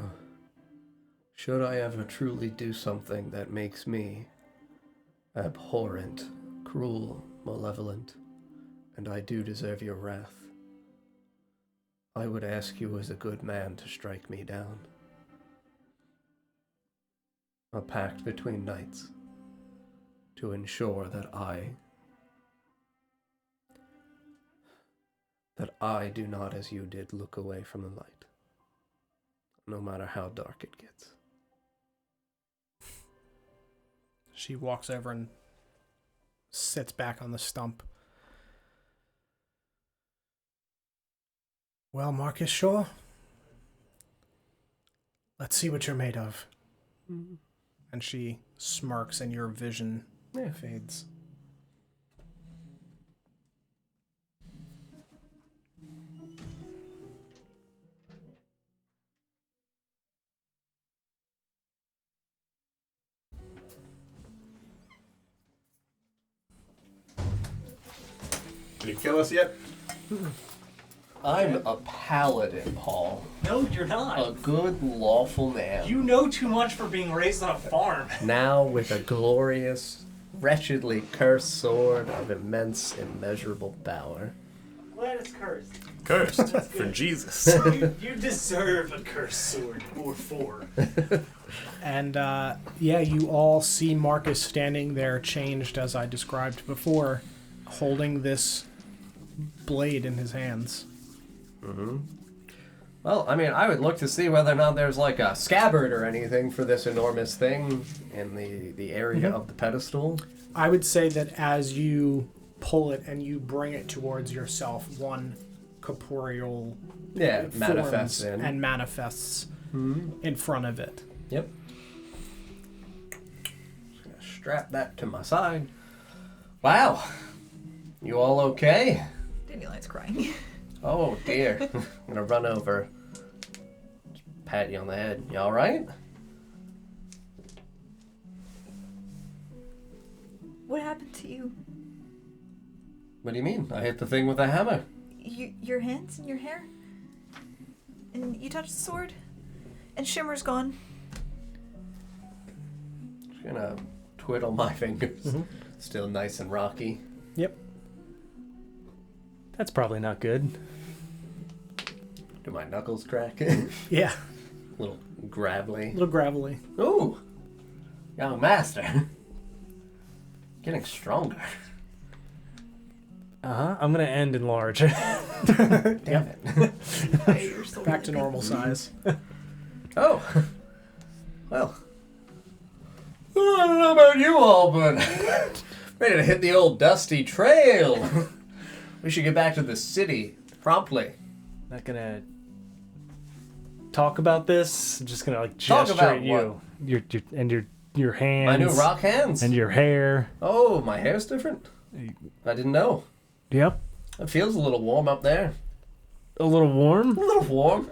should I ever truly do something that makes me abhorrent, cruel, malevolent, and I do deserve your wrath, I would ask you as a good man to strike me down. A pact between knights to ensure that I do not, as you did, look away from the light, no matter how dark it gets. She walks over and sits back on the stump. Well, Marcus Shaw, let's see what you're made of. And she smirks and your vision fades. Did he kill us yet? I'm a paladin, Paul. No, you're not. A good, lawful man. You know too much for being raised on a farm. Now with a glorious wretchedly cursed sword of immense, immeasurable power. Glad it's cursed. Cursed for Jesus. You deserve a cursed sword or 4. And you all see Marcus standing there, changed as I described before, holding this blade in his hands. Mm-hmm. Well, I mean, I would look to see whether or not there's like a scabbard or anything for this enormous thing in the area of the pedestal. I would say that as you pull it and you bring it towards yourself, one corporeal manifests forms in. and manifests in front of it. Yep. Just gonna strap that to my side. Wow. You all okay? Dandelion's crying. Oh dear. I'm gonna run over. Just pat you on the head. You alright? What happened to you? What do you mean? I hit the thing with a hammer. Your hands and your hair? And you touched the sword? And Shimmer's gone. Just gonna twiddle my fingers. Still nice and rocky. Yep. That's probably not good. Do my knuckles crack? Yeah, Little gravelly. a little gravelly. Ooh! Young master. Getting stronger. I'm gonna end in large. Damn it. You're still Back to really normal size. Oh. Well. I don't know about you all, but ready to hit the old dusty trail. We should get back to the city promptly. Not gonna talk about this. I'm just gonna like Talk gesture about at you. Your hands. My new rock hands. And your hair. Oh, my hair's different? I didn't know. Yep. It feels a little warm up there. A little warm. A little warm.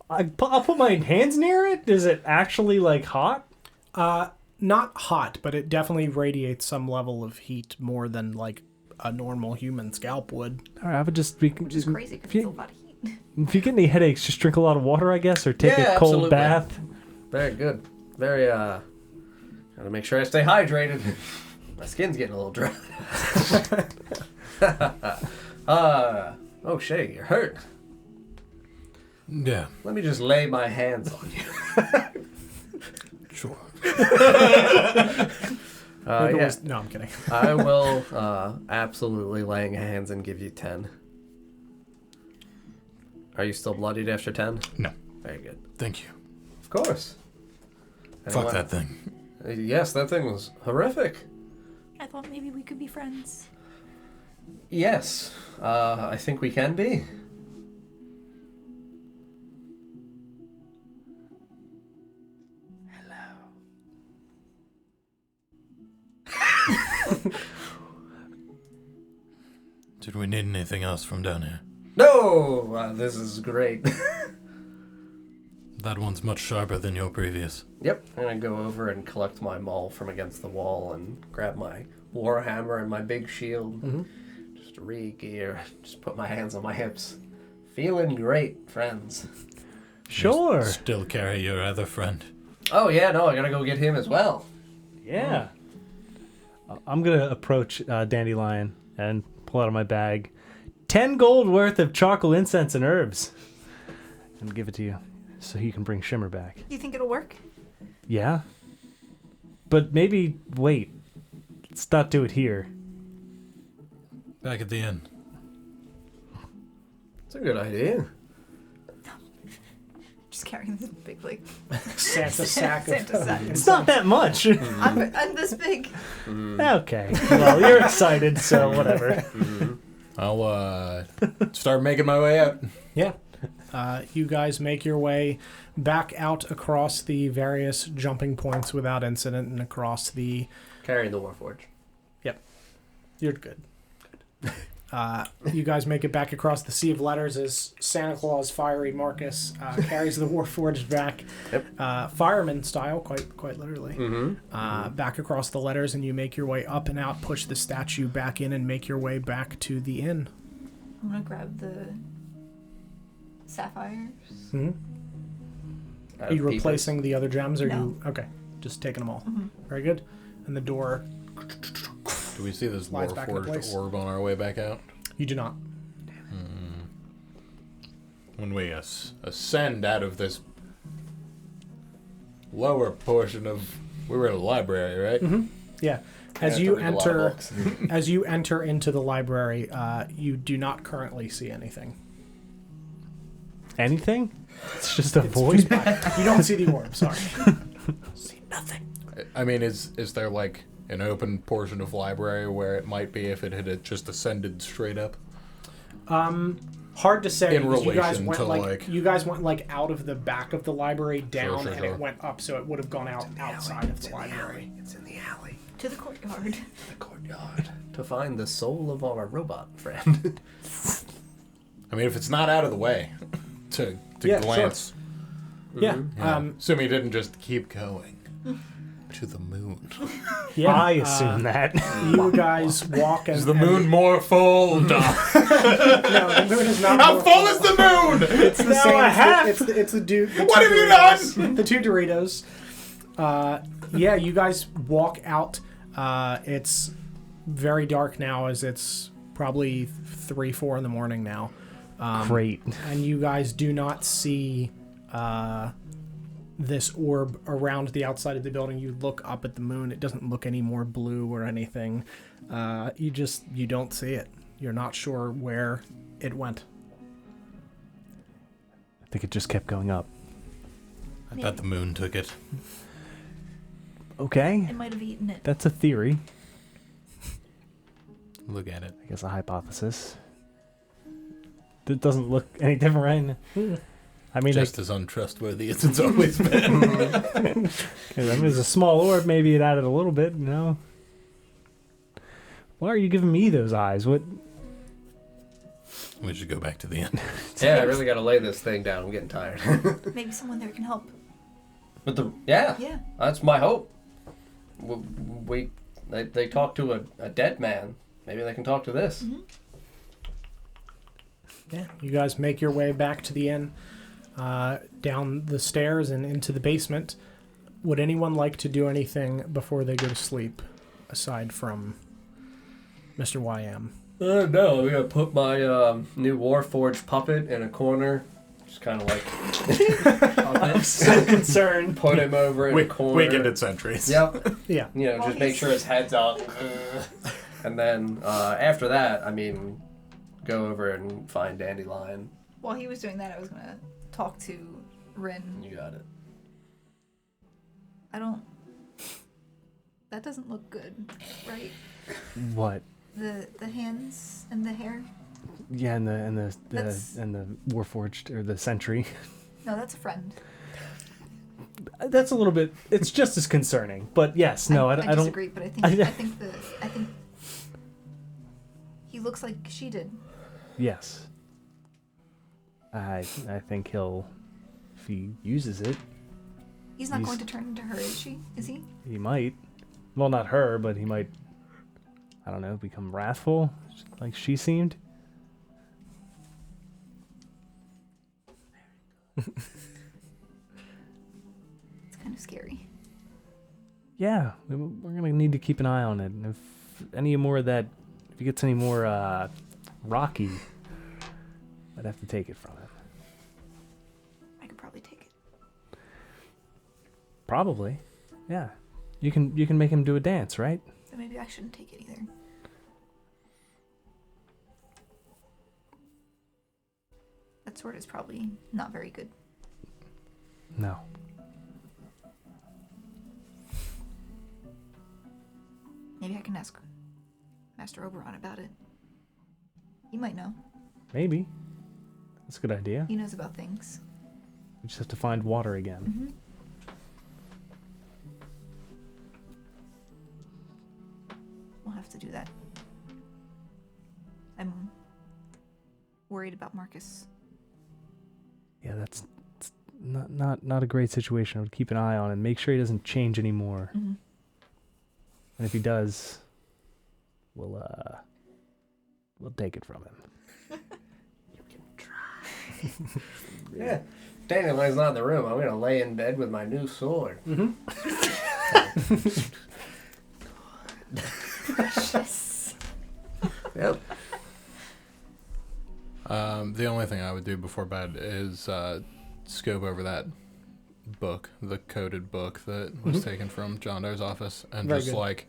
I'll put my hands near it. Is it actually like hot? Not hot, but it definitely radiates some level of heat more than like a normal human scalp would. All right, I would just Which is crazy because it's a lot of heat. If you get any headaches, just drink a lot of water, I guess, or take Yeah, a cold absolutely. bath. Very good. Very, gotta make sure I stay hydrated. My skin's getting a little dry. Oh, Shay, you're hurt. Yeah, Let me just lay my hands on you. sure. Yeah. No, I'm kidding. I will absolutely laying hands and give you 10. Are you still bloodied after 10? No, Very good. thank you. Of course. Fuck that thing. Yes, that thing was horrific. I thought maybe we could be friends. Yes, I think we can be. Did we need anything else from down here? No, this is great. That one's much sharper than your previous. Yep, I'm gonna go over and collect my maul from against the wall and grab my warhammer and my big shield. Just re-gear, just put my hands on my hips. Feeling great, friends. Sure. Still carry your other friend. Oh yeah, no, I gotta go get him as well. Yeah. I'm gonna approach Dandelion and pull out of my bag 10 gold worth of charcoal, incense, and herbs, and give it to you, so he can bring Shimmer back. You think it'll work? Yeah. But maybe wait. Let's not do it here. Back at the inn. It's a good idea. Just carrying this big, like, Santa sack of Santa sack. It's not that much. I'm this big. Okay. Well, you're excited, so whatever. I'll start making my way out. Yeah. You guys make your way back out across the various jumping points without incident and across the... Carrying the Warforge. You're good. You guys make it back across the Sea of Letters as Santa Claus Fiery Marcus carries the Warforged back, fireman style, quite literally, back across the letters, and you make your way up and out, push the statue back in, and make your way back to the inn. I'm gonna grab the sapphires. Are you replacing the other gems, or No. you... Okay, just taking them all. Very good. and the door. Do we see this Slides back into lore-forged place. orb on our way back out? You do not. When we ascend out of this lower portion of... We were in a library, right? Mm-hmm. Yeah. As Yeah, you I have to read a lot of enter, books. as you enter into the library, you do not currently see anything. Anything? It's just a It's void. just black. You don't see the orb. Sorry. See nothing. I mean, is there like an open portion of library where it might be if it had just ascended straight up? Hard to say. In because you guys relation went to, like like- you guys went like out of the back of the library down, Sure, and sure. it went up, so it would have gone out outside of the library. It's in the alley. To the courtyard. The courtyard. To find the soul of our robot friend. I mean, if it's not out of the way to Yeah, glance. Yeah. Yeah. Assuming he didn't just keep going to the moon. Yeah. I assume that. You guys walk and Is the moon more full? No. No, the moon is not. How more full is the moon? It's the Now same. a half. It's the dude. What have you done? The two Doritos. Yeah, you guys walk out. It's very dark now, as it's probably 3, 4 in the morning now. Great. And you guys do not see this orb around the outside of the building. You look up at the moon. It doesn't look any more blue or anything. You don't see it. You're not sure where it went. I think it just kept going up. I bet the moon took it. Okay. It might have eaten it. That's a theory. Look at it. I guess a hypothesis. It doesn't look any different, right? I mean, Just as untrustworthy as it's always been. I mean, it's a small orb. Maybe it added a little bit, you know? Why are you giving me those eyes? What? We should go back to the end. Yeah, I really gotta lay this thing down. I'm getting tired. Maybe someone there can help. But Yeah. that's my hope. They talk to a dead man. Maybe they can talk to this. Mm-hmm. Yeah, you guys make your way back to the inn, down the stairs and into the basement. Would anyone like to do anything before they go to sleep, aside from Mr. YM? No, I'm gonna put my new Warforged puppet in a corner. Just kind of like So concerned. put him over in a corner. Weakened sentries. Yep. Yeah. You know, Well, just make he's- sure his head's up. And then after that, I mean, go over and find Dandelion. While he was doing that, I was gonna talk to Rin. You got it. That doesn't look good, right? What? The hands and the hair. Yeah, and That's- the Warforged or the Sentry. No, that's a friend. That's a little bit. It's just as concerning. But yes, no, I don't. disagree, but I think he looks like she did. Yes. I think he'll, if he uses it, He's not He's- going to turn into her, is she? Is he? he might. Well, not her, but he might. I don't know, become wrathful, like she seemed. It's kind of scary. Yeah, we're gonna need to keep an eye on it. And if any more of that, if he gets any more rocky, I'd have to take it from him. I could probably take it. Probably, yeah. You can make him do a dance, right? So maybe I shouldn't take it either. That sword is probably not very good. No. Maybe I can ask Master Oberon about it. He might know. Maybe. That's a good idea. He knows about things. We just have to find water again. Mm-hmm. We'll have to do that. I'm worried about Marcus. Yeah, that's not a great situation. I would keep an eye on him, make sure he doesn't change anymore. Mm-hmm. And if he does, we'll take it from him. Yeah. Dandelion's not in the room. I'm gonna lay in bed with my new sword. Precious. Yep. The only thing I would do before bed is scope over that book, the coded book that was taken from John Doe's office, and Very just good. like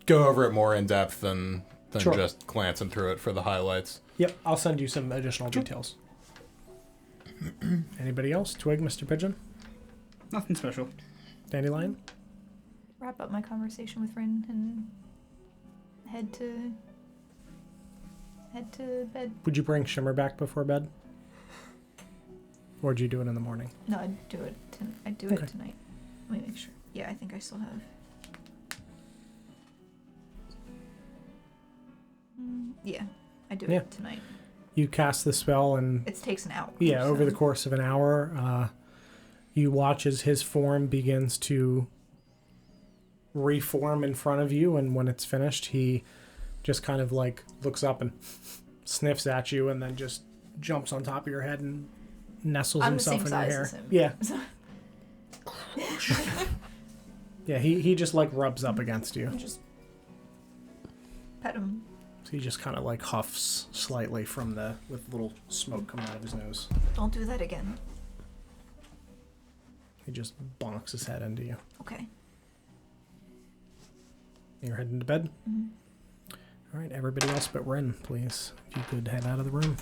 go over it more in depth than Sure. just glancing through it for the highlights. Yep, I'll send you some additional details. Anybody else? Twig, Mr. Pigeon, Nothing special. Dandelion. Wrap up my conversation with Rin and head to bed. Would you bring Shimmer back before bed? Or would you do it in the morning? No, I'd do it. I'd do Okay. it tonight. Let me make sure. Yeah, I think I still have. Yeah, I do Yeah. it tonight. You cast the spell and It takes an hour. yeah, over the so- course of an hour, you watch as his form begins to reform in front of you, and when it's finished, he just kind of like looks up and sniffs at you, and then just jumps on top of your head and nestles I'm the himself same in your size hair. as him. Yeah, So yeah. He just like rubs up against you. just pet him. So he just kind of like huffs slightly from with little smoke coming out of his nose. Don't do that again. He just bonks his head into you. Okay. You're heading to bed. Mhm. All right, everybody else but Ren, please. If you could head out of the room.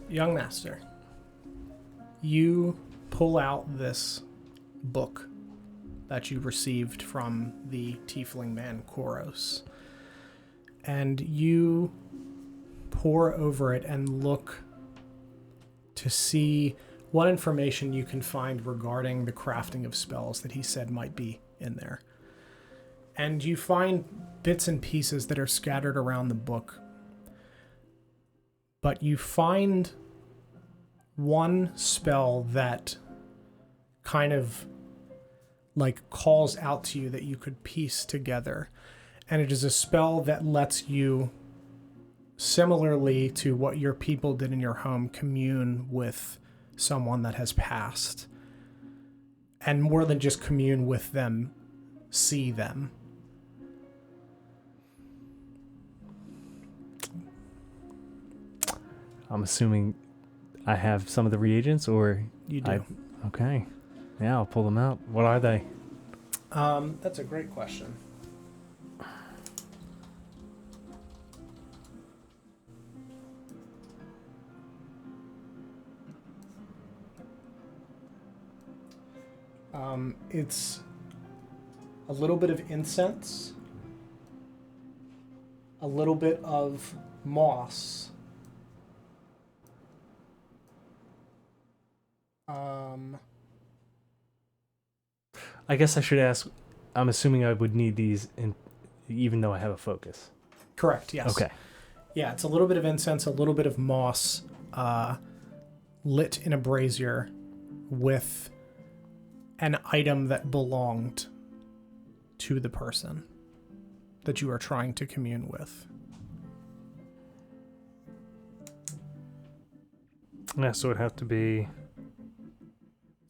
Young master, you pull out this book that you received from the tiefling man Koros, and you pore over it and look to see what information you can find regarding the crafting of spells that he said might be in there. And you find bits and pieces that are scattered around the book, but you find one spell that kind of like calls out to you that you could piece together. And it is a spell that lets you, similarly to what your people did in your home, commune with someone that has passed. And more than just commune with them, see them. I'm assuming I have some of the reagents, or You do. okay. Yeah, I'll pull them out. What are they? That's a great question. It's a little bit of incense, a little bit of moss, I guess I should ask. I'm assuming I would need these, even though I have a focus. correct, yes. Okay. Yeah, it's a little bit of incense, a little bit of moss, lit in a brazier with an item that belonged to the person that you are trying to commune with. Yeah, so it'd have to be.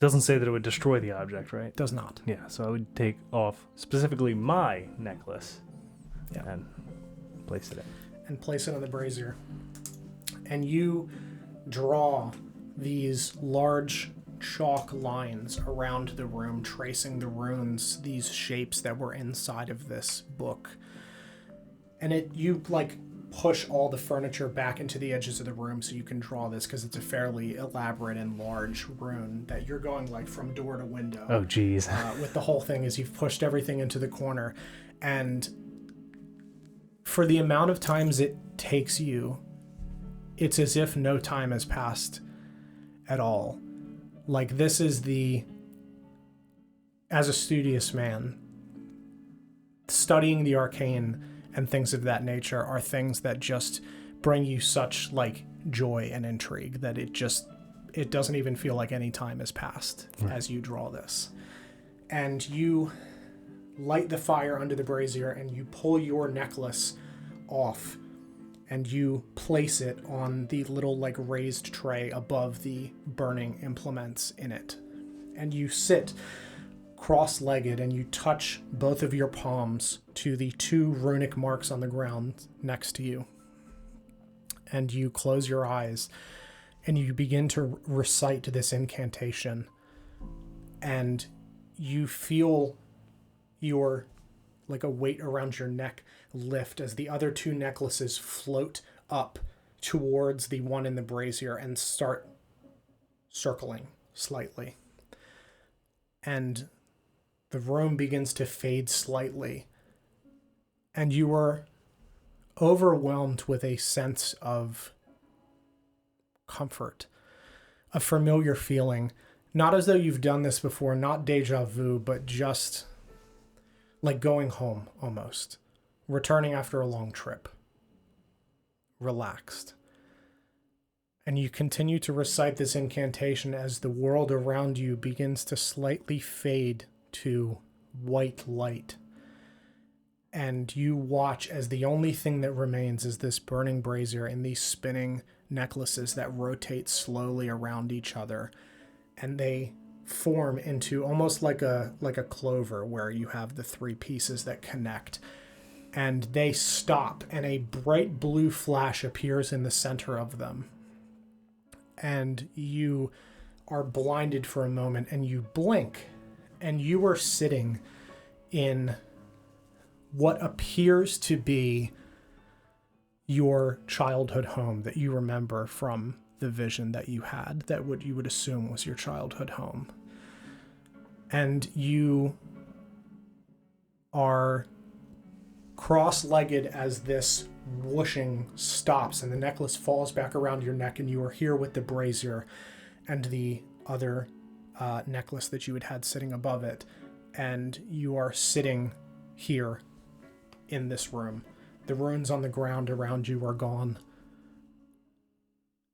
Doesn't say that it would destroy the object, right? Does not. Yeah, so I would take off specifically my necklace Yeah. and place it in. And place it on the brazier. And you draw these large chalk lines around the room, tracing the runes, these shapes that were inside of this book. And you like push all the furniture back into the edges of the room so you can draw this, because it's a fairly elaborate and large rune that you're going like from door to window. Oh, geez. With the whole thing, as you've pushed everything into the corner. And for the amount of times it takes you, it's as if no time has passed at all. Like, this is as a studious man, studying the arcane and things of that nature are things that just bring you such like joy and intrigue that it just it doesn't even feel like any time has passed as you draw this. And you light the fire under the brazier and you pull your necklace off and you place it on the little like raised tray above the burning implements in it. And you sit cross-legged and you touch both of your palms to the 2 runic marks on the ground next to you. And you close your eyes and you begin to recite this incantation. And you feel your, like a weight around your neck lift as the other 2 necklaces float up towards the one in the brazier and start circling slightly. And the room begins to fade slightly. And you are overwhelmed with a sense of comfort, a familiar feeling. Not as though you've done this before, not deja vu, but just like going home almost. Returning after a long trip. Relaxed. And you continue to recite this incantation as the world around you begins to slightly fade to white light. And you watch as the only thing that remains is this burning brazier and these spinning necklaces that rotate slowly around each other. And they form into almost like a clover where you have the 3 pieces that connect. And they stop and a bright blue flash appears in the center of them. And you are blinded for a moment and you blink and you are sitting in what appears to be your childhood home that you remember from the vision that you had, that what you would assume was your childhood home. And you are cross-legged as this whooshing stops and the necklace falls back around your neck and you are here with the brazier and the other necklace that you had sitting above it. And you are sitting here in this room. The runes on the ground around you are gone.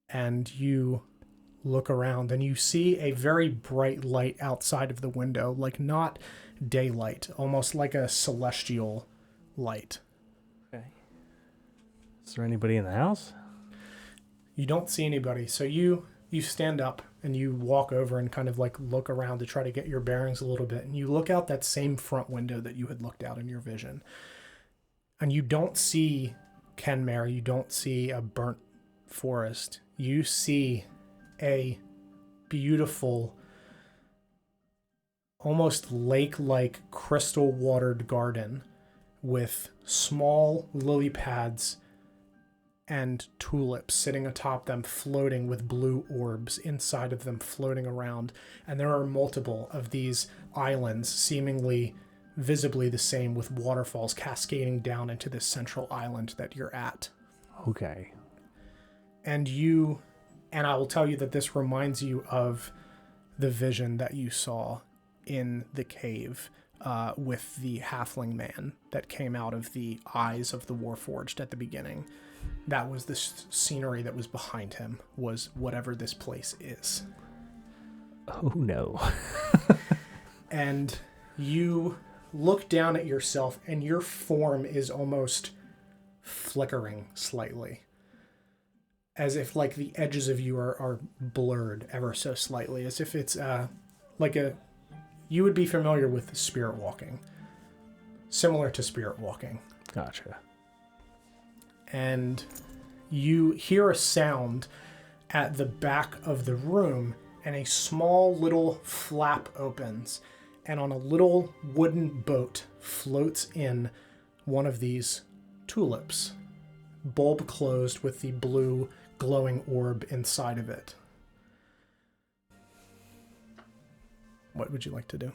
And you look around and you see a very bright light outside of the window, like not daylight, almost like a celestial light. Okay. Is there anybody in the house? You don't see anybody, so you stand up and you walk over and kind of like look around to try to get your bearings a little bit, and you look out that same front window that you had looked out in your vision. And you don't see Kenmare, you don't see a burnt forest. You see a beautiful, almost lake-like crystal-watered garden with small lily pads and tulips sitting atop them, floating with blue orbs inside of them, floating around. And there are multiple of these islands, seemingly visibly the same, with waterfalls cascading down into this central island that you're at. Okay. And I will tell you that this reminds you of the vision that you saw in the cave with the halfling man that came out of the eyes of the Warforged at the beginning. That was the scenery that was behind him, was whatever this place is. Oh no. And you look down at yourself and your form is almost flickering slightly. As if like the edges of you are blurred ever so slightly. As if it's you would be familiar with spirit walking. Similar to spirit walking. Gotcha. And you hear a sound at the back of the room, and a small little flap opens, and on a little wooden boat floats in one of these tulips, bulb closed with the blue glowing orb inside of it. What would you like to do?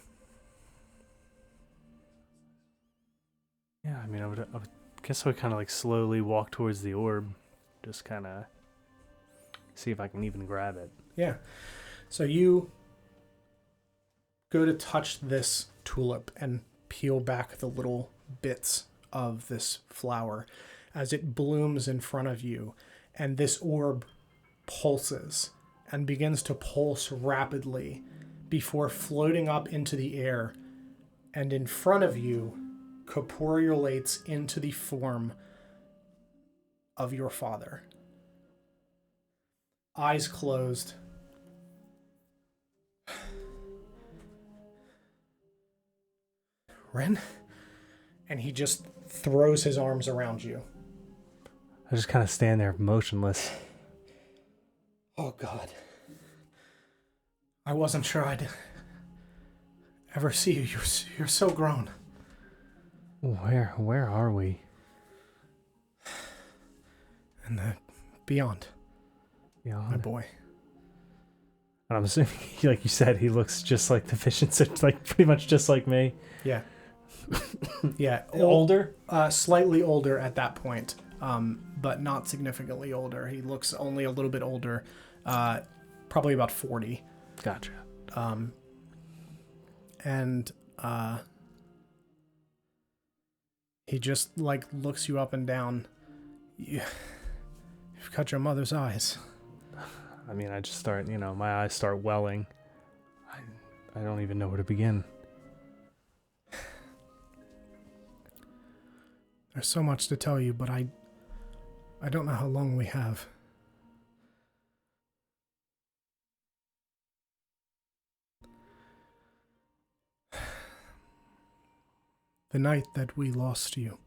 Yeah, I mean, I would guess I would kind of like slowly walk towards the orb, just kind of see if I can even grab it. Yeah. So you go to touch this tulip and peel back the little bits of this flower as it blooms in front of you, and this orb pulses and begins to pulse rapidly before floating up into the air, and in front of you corporealates into the form of your father. Eyes closed. Ren? And he just throws his arms around you. I just kind of stand there motionless. Oh, God. I wasn't sure I'd ever see you. You're so grown. Where are we? And the beyond, Beyond. my boy. And I'm assuming, like you said, he looks just like the vision, like pretty much just like me. Yeah. Yeah. Older? Slightly older at that point, but not significantly older. He looks only a little bit older, probably about 40. Gotcha. And he just like looks you up and down. You've cut your mother's eyes. I mean, I just start, my eyes start welling. I don't even know where to begin. There's so much to tell you, but I don't know how long we have. The night that we lost you,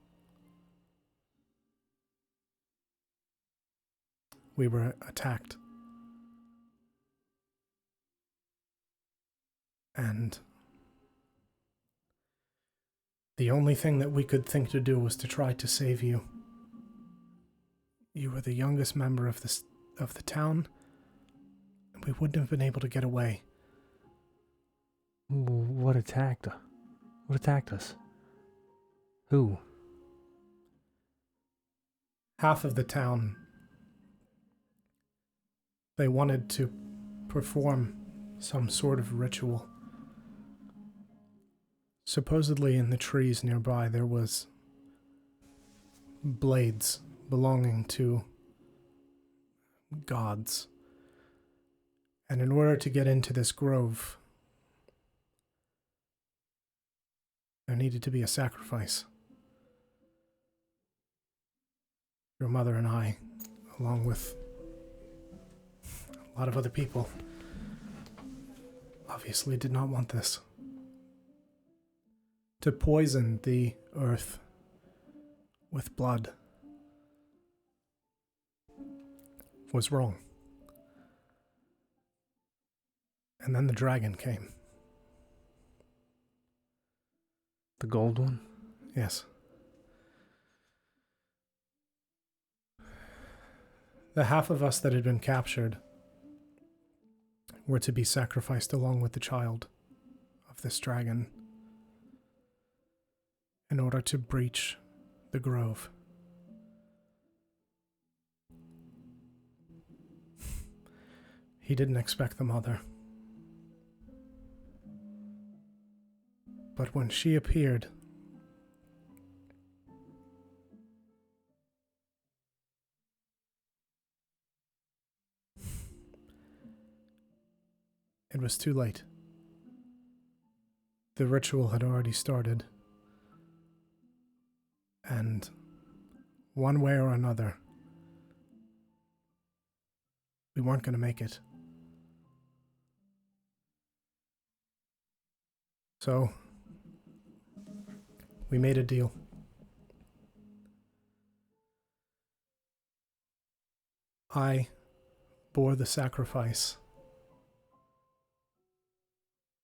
we were attacked. And the only thing that we could think to do was to try to save you. You were the youngest member of the town, and we wouldn't have been able to get away. What attacked us? Who? Half of the town, they wanted to perform some sort of ritual. Supposedly in the trees nearby there was blades belonging to gods. And in order to get into this grove, there needed to be a sacrifice. Your mother and I, along with a lot of other people, obviously did not want this. To poison the earth with blood was wrong. And then the dragon came. The gold one? Yes. The half of us that had been captured were to be sacrificed along with the child of this dragon in order to breach the grove. He didn't expect the mother. But when she appeared, it was too late. The ritual had already started. And one way or another, we weren't going to make it. So, we made a deal. I bore the sacrifice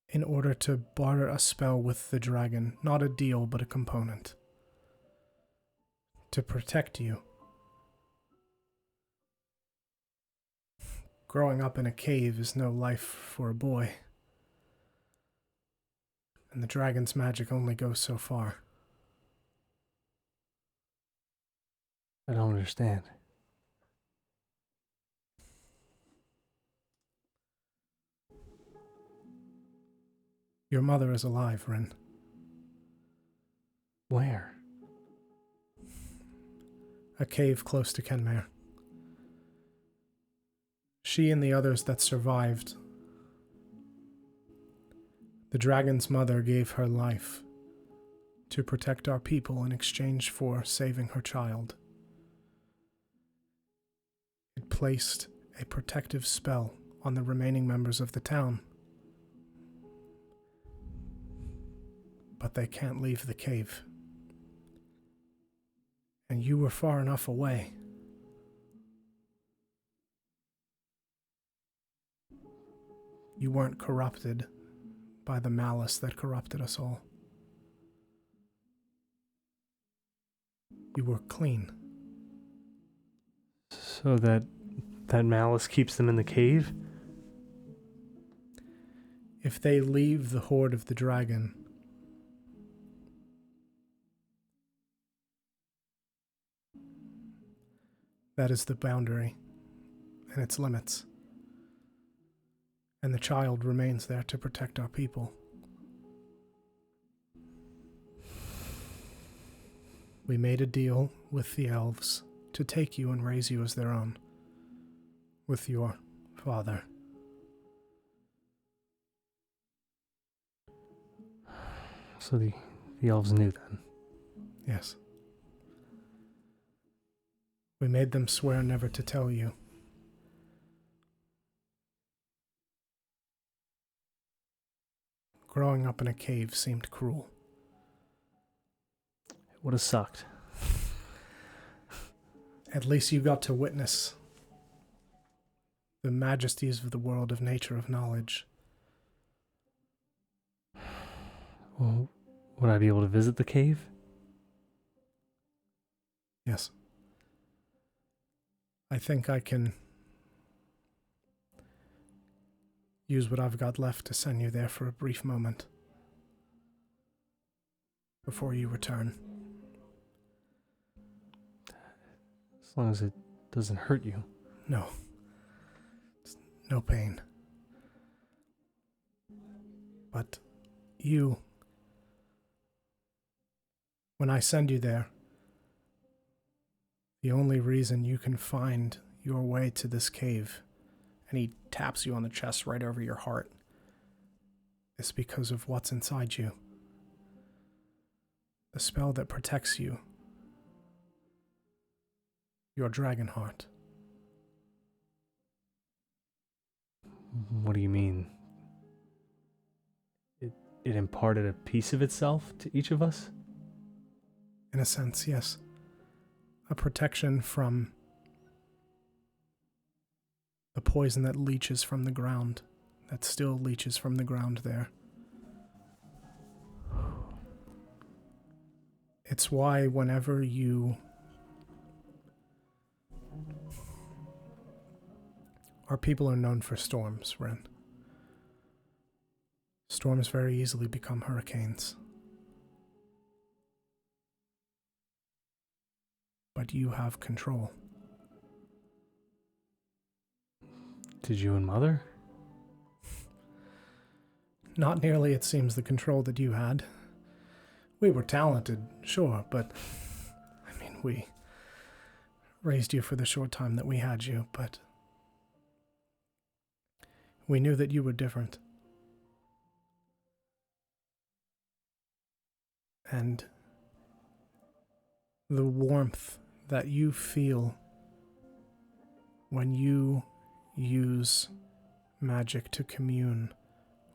in order to barter a spell with the dragon, not a deal, but a component. To protect you. Growing up in a cave is no life for a boy. And the dragon's magic only goes so far. I don't understand. Your mother is alive, Ren. Where? A cave close to Kenmare. She and the others that survived, the dragon's mother gave her life to protect our people in exchange for saving her child. It placed a protective spell on the remaining members of the town. But they can't leave the cave. And you were far enough away. You weren't corrupted by the malice that corrupted us all. You were clean. So that malice keeps them in the cave? If they leave the horde of the dragon, that is the boundary and its limits. And the child remains there to protect our people. We made a deal with the elves to take you and raise you as their own, with your father. So the elves knew then? Yes. We made them swear never to tell you. Growing up in a cave seemed cruel. It would have sucked. At least you got to witness the majesties of the world of nature, of knowledge. Well, would I be able to visit the cave? Yes. I think I can use what I've got left to send you there for a brief moment before you return. As long as it doesn't hurt you. No. It's no pain. But you, when I send you there, the only reason you can find your way to this cave, and he taps you on the chest right over your heart, is because of what's inside you. The spell that protects you. Your dragon heart. What do you mean? It imparted a piece of itself to each of us? In a sense, yes. A protection from the poison that leaches from the ground, that still leaches from the ground there. It's why whenever you our people are known for storms, Ren. Storms very easily become hurricanes. But you have control. Did you and Mother? Not nearly, it seems, the control that you had. We were talented, sure, but I mean, we raised you for the short time that we had you, but we knew that you were different. And the warmth that you feel when you use magic to commune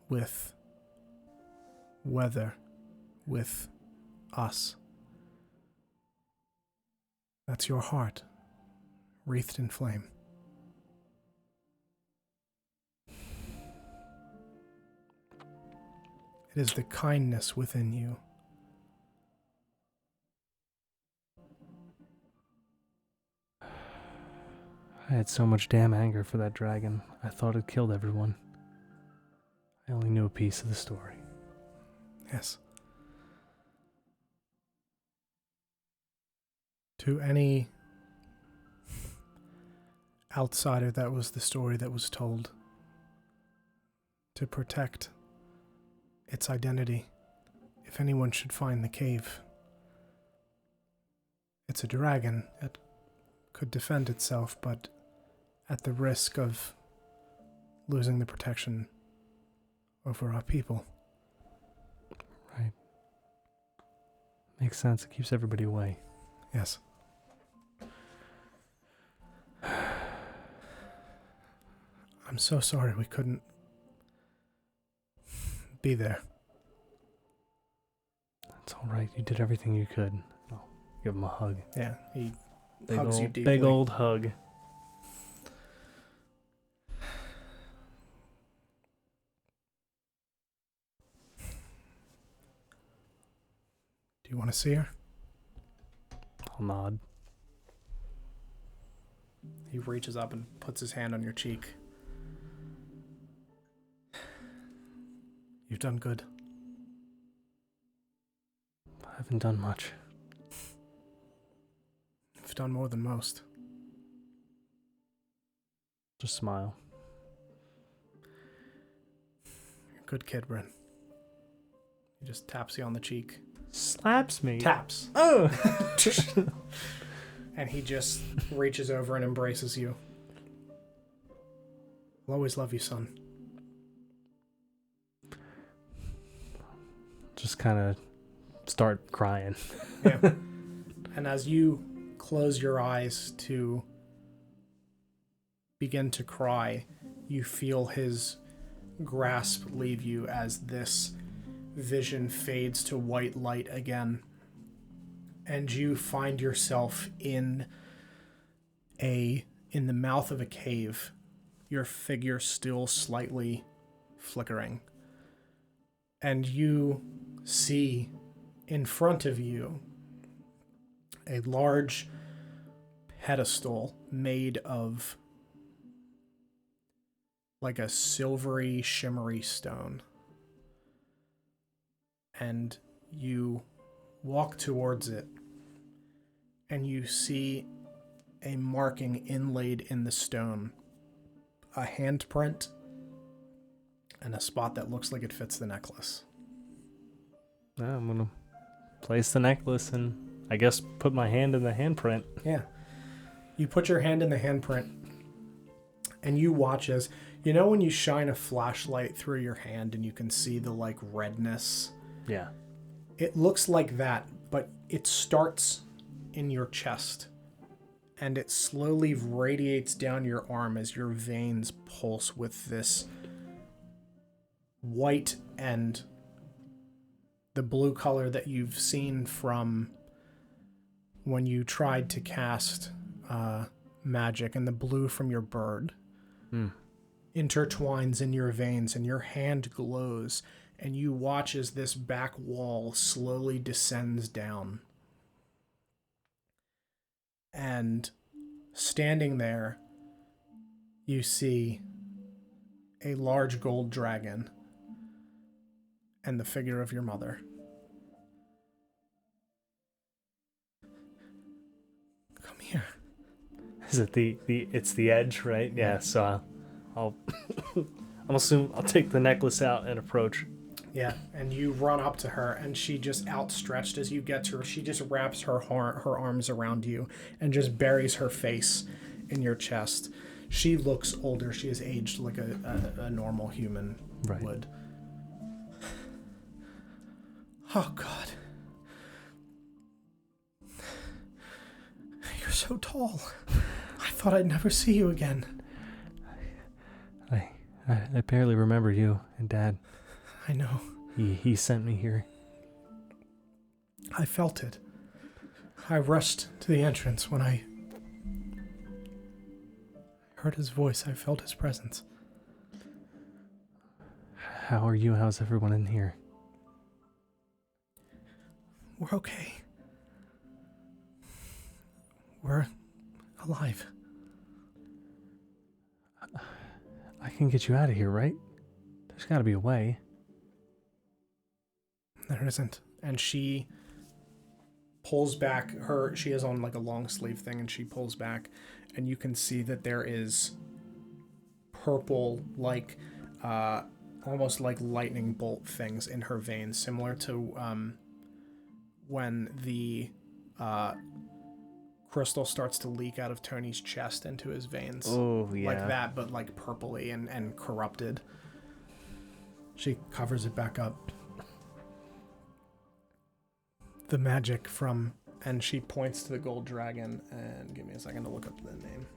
with weather, with us. That's your heart, wreathed in flame. It is the kindness within you. I had so much damn anger for that dragon. I thought it killed everyone. I only knew a piece of the story. Yes. To any outsider, that was the story that was told. To protect its identity, if anyone should find the cave. It's a dragon. It could defend itself, but at the risk of losing the protection over our people. Right. Makes sense. It keeps everybody away. Yes. I'm so sorry we couldn't be there. It's all right. You did everything you could. I'll give him a hug. Yeah, he Big hugs you old, deeply. big old hug. Do you want to see her? I'll nod. He reaches up and puts his hand on your cheek. You've done good. I haven't done much. You've done more than most. Just smile. You're a good kid, Bryn. He just taps you on the cheek. Slaps me. Taps. Oh! And he just reaches over and embraces you. I'll always love you, son. Just kind of start crying. Yeah. And as you close your eyes to begin to cry, you feel his grasp leave you as this vision fades to white light again. And you find yourself in the mouth of a cave, your figure still slightly flickering. And you see in front of you a large pedestal made of like a silvery, shimmery stone. And you walk towards it, and you see a marking inlaid in the stone, a handprint, and a spot that looks like it fits the necklace. Yeah, I'm gonna place the necklace and I guess put my hand in the handprint. Yeah. You put your hand in the handprint, and you watch as, you know when you shine a flashlight through your hand and you can see the like redness? Yeah. It looks like that, but it starts in your chest, and it slowly radiates down your arm as your veins pulse with this white and the blue color that you've seen from when you tried to cast magic, and the blue from your bird intertwines in your veins, and your hand glows, and you watch as this back wall slowly descends down. And standing there, you see a large gold dragon and the figure of your mother. Come here. Is it it's the edge, right? Yeah, so I'll I'll take the necklace out and approach. Yeah, and you run up to her, and she just outstretched as you get to her. She just wraps her arms around you and just buries her face in your chest. She looks older. She has aged like a normal human would. Oh, God. You're so tall. I thought I'd never see you again. I barely remember you and Dad. I know. He sent me here. I felt it. I rushed to the entrance when I heard his voice. I felt his presence. How are you? How's everyone in here? We're okay. We're alive. I can get you out of here, right? There's got to be a way. There isn't. And she pulls back she has on like a long sleeve thing, and she pulls back, and you can see that there is purple, like almost like lightning bolt things in her veins, similar to when the crystal starts to leak out of Tony's chest into his veins. Oh, yeah. Like that, but like purpley and corrupted. She covers it back up. The magic from... And she points to the gold dragon, and give me a second to look up the name.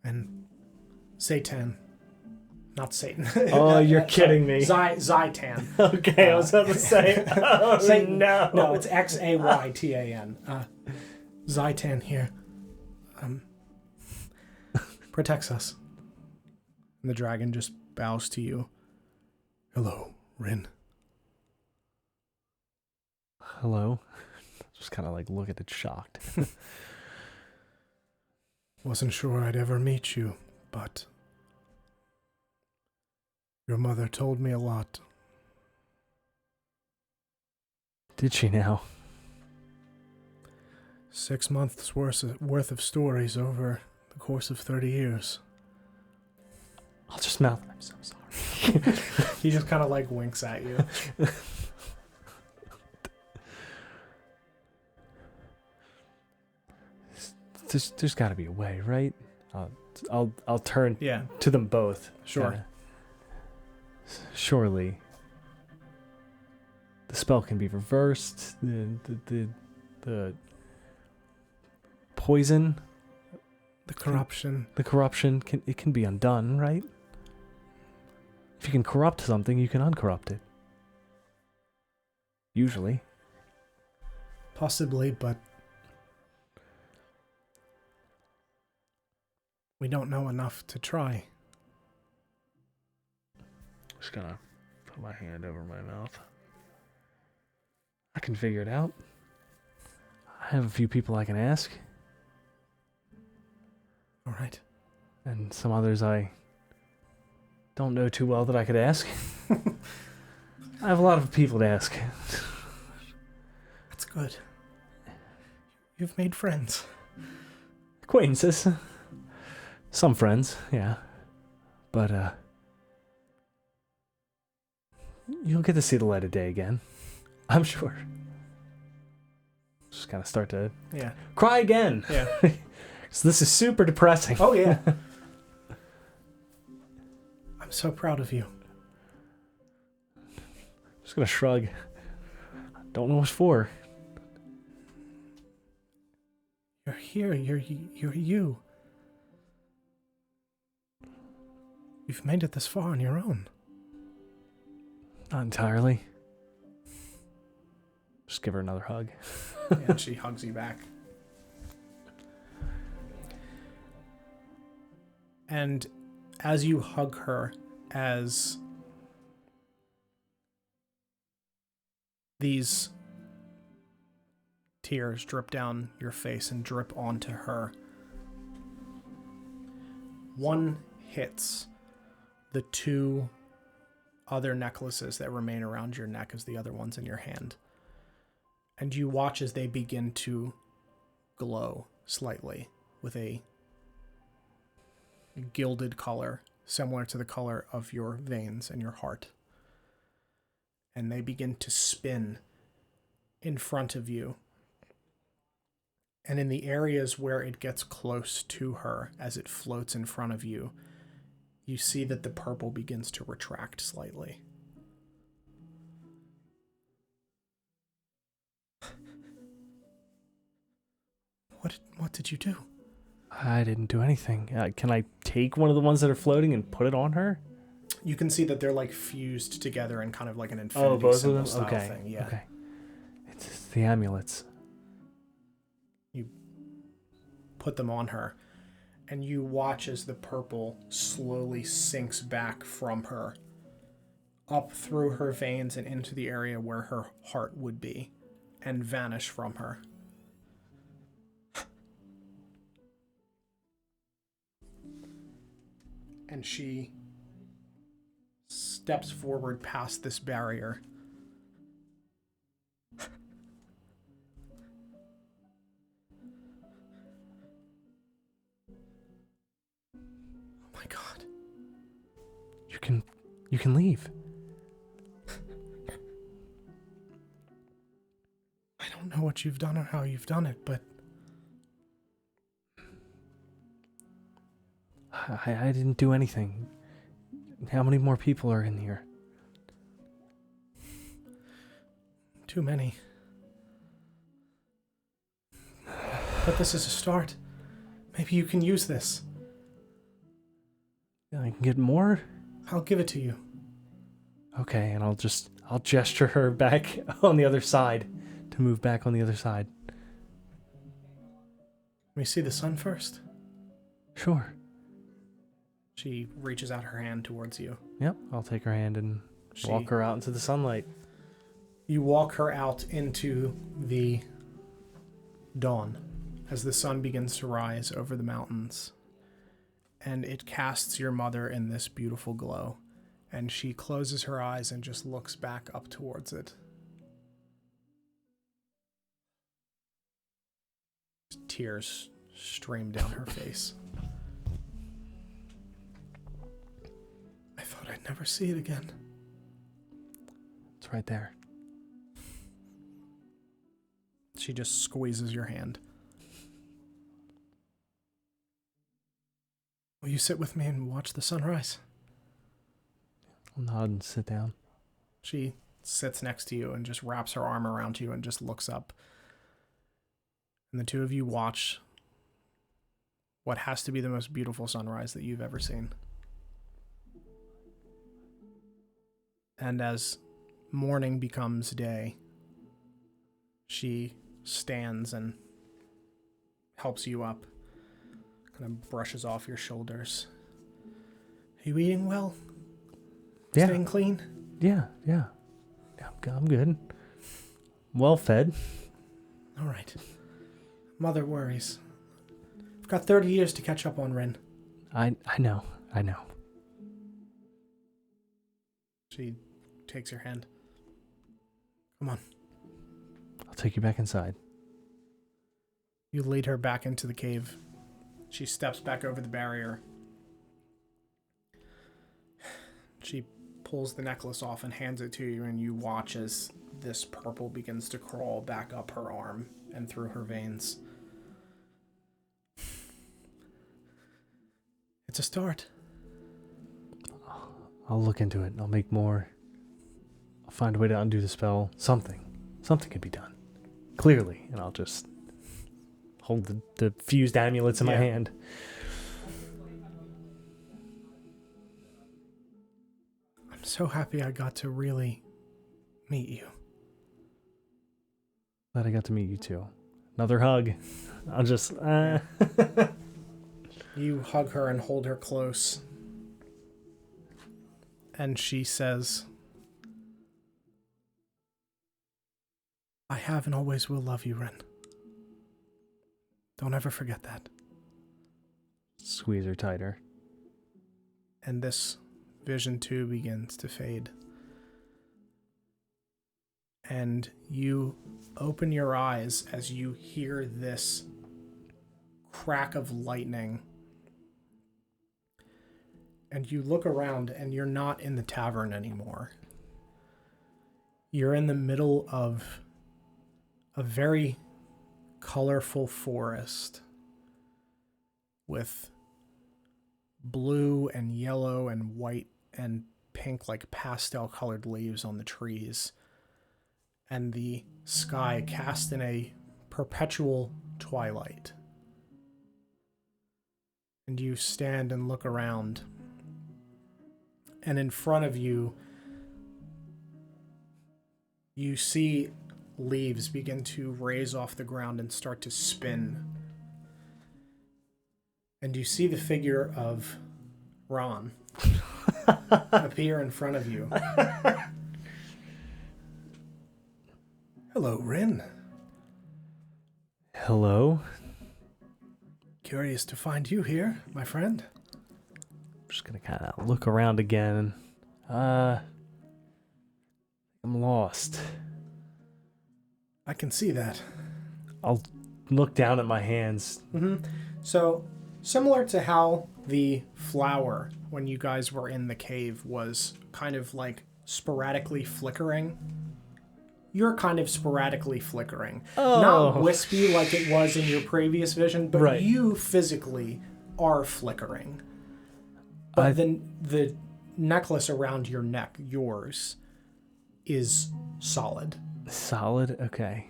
And Satan. Not Satan. Oh, you're kidding me. Zaytan. Okay, I was about to say. Oh, Satan. no. No, it's Xaytan. Zaytan here. Protects us. And the dragon just bows to you. Hello, Rin. Hello. Just kind of like look at it shocked. Wasn't sure I'd ever meet you, but your mother told me a lot. Did she now? 6 months worth of stories over the course of 30 years. I'll just mouth. I'm so sorry. He just kind of like winks at you. There's got to be a way, right? I'll turn to them both. Sure. Surely. The spell can be reversed. The poison, The corruption. the corruption can be undone, right? If you can corrupt something, you can uncorrupt it. Usually. Possibly, but we don't know enough to try. Just gonna put my hand over my mouth. I can figure it out. I have a few people I can ask, All right. and some others I don't know too well that I could ask. I have a lot of people to ask. That's good. You've made friends. Acquaintances. Some friends, yeah. But, you'll get to see the light of day again. I'm sure. Just kind of start to cry again. Yeah. So this is super depressing. Oh, yeah. I'm so proud of you. Just gonna shrug. Don't know what for. You're here. You're you. You've made it this far on your own. Not entirely. Just give her another hug. And she hugs you back. And as you hug her, as these tears drip down your face and drip onto her, one hits the two other necklaces that remain around your neck as the other one's in your hand. And you watch as they begin to glow slightly with a gilded color similar to the color of your veins and your heart. And they begin to spin in front of you. And in the areas where it gets close to her as it floats in front of you, you see that the purple begins to retract slightly. What did you do? I didn't do anything. Can I take one of the ones that are floating and put it on her? You can see that they're like fused together in kind of like an infinity symbol style thing. Yeah. Okay. It's the amulets. You put them on her, and you watch as the purple slowly sinks back from her, up through her veins and into the area where her heart would be, and vanish from her. And she steps forward past this barrier. You can leave. I don't know what you've done or how you've done it, but I didn't do anything. How many more people are in here? too many. But this is a start. Maybe you can use this. I can get more? I'll give it to you. Okay, and I'll gesture her back on the other side to move back on the other side. Let me see the sun first. Sure. She reaches out her hand towards you. Yep, I'll take her hand and walk her out into the sunlight. You walk her out into the dawn as the sun begins to rise over the mountains. And it casts your mother in this beautiful glow. And she closes her eyes and just looks back up towards it. Tears stream down her face. I thought I'd never see it again. It's right there. She just squeezes your hand. Will you sit with me and watch the sunrise? I'll nod and sit down. She sits next to you and just wraps her arm around you and just looks up. And the two of you watch what has to be the most beautiful sunrise that you've ever seen. And as morning becomes day, she stands and helps you up, kind of brushes off your shoulders. Are you eating well? Yeah. Staying clean? Yeah. I'm good. Well fed. All right. Mother worries. I've got 30 years to catch up on, Rin. I know. She takes your hand. Come on. I'll take you back inside. You lead her back into the cave. She steps back over the barrier. She pulls the necklace off and hands it to you, and you watch as this purple begins to crawl back up her arm and through her veins. It's a start. I'll look into it. I'll make more. I'll find a way to undo the spell. Something could be done. Clearly. And I'll just hold the fused amulets in my hand. I'm so happy I got to really meet you. Glad I got to meet you too. Another hug. I'll just... You hug her and hold her close. And she says, I have and always will love you, Ren. Don't ever forget that. Squeeze her tighter. And this vision too begins to fade. And you open your eyes as you hear this crack of lightning. And you look around and you're not in the tavern anymore. You're in the middle of a very colorful forest with blue and yellow and white and pink, like pastel colored leaves on the trees, and the sky cast in a perpetual twilight. And you stand and look around, and in front of you, you see leaves begin to raise off the ground and start to spin. And you see the figure of Ron appear in front of you. Hello, Rin. Hello? Curious to find you here, my friend. I'm just gonna kind of look around again. I'm lost. I can see that. I'll look down at my hands. So, Similar to how the flower, when you guys were in the cave, was kind of like sporadically flickering. You're kind of sporadically flickering. Oh. Not wispy like it was in your previous vision, but Right. you physically are flickering. But then the necklace around your neck, yours, is solid. Solid? Okay.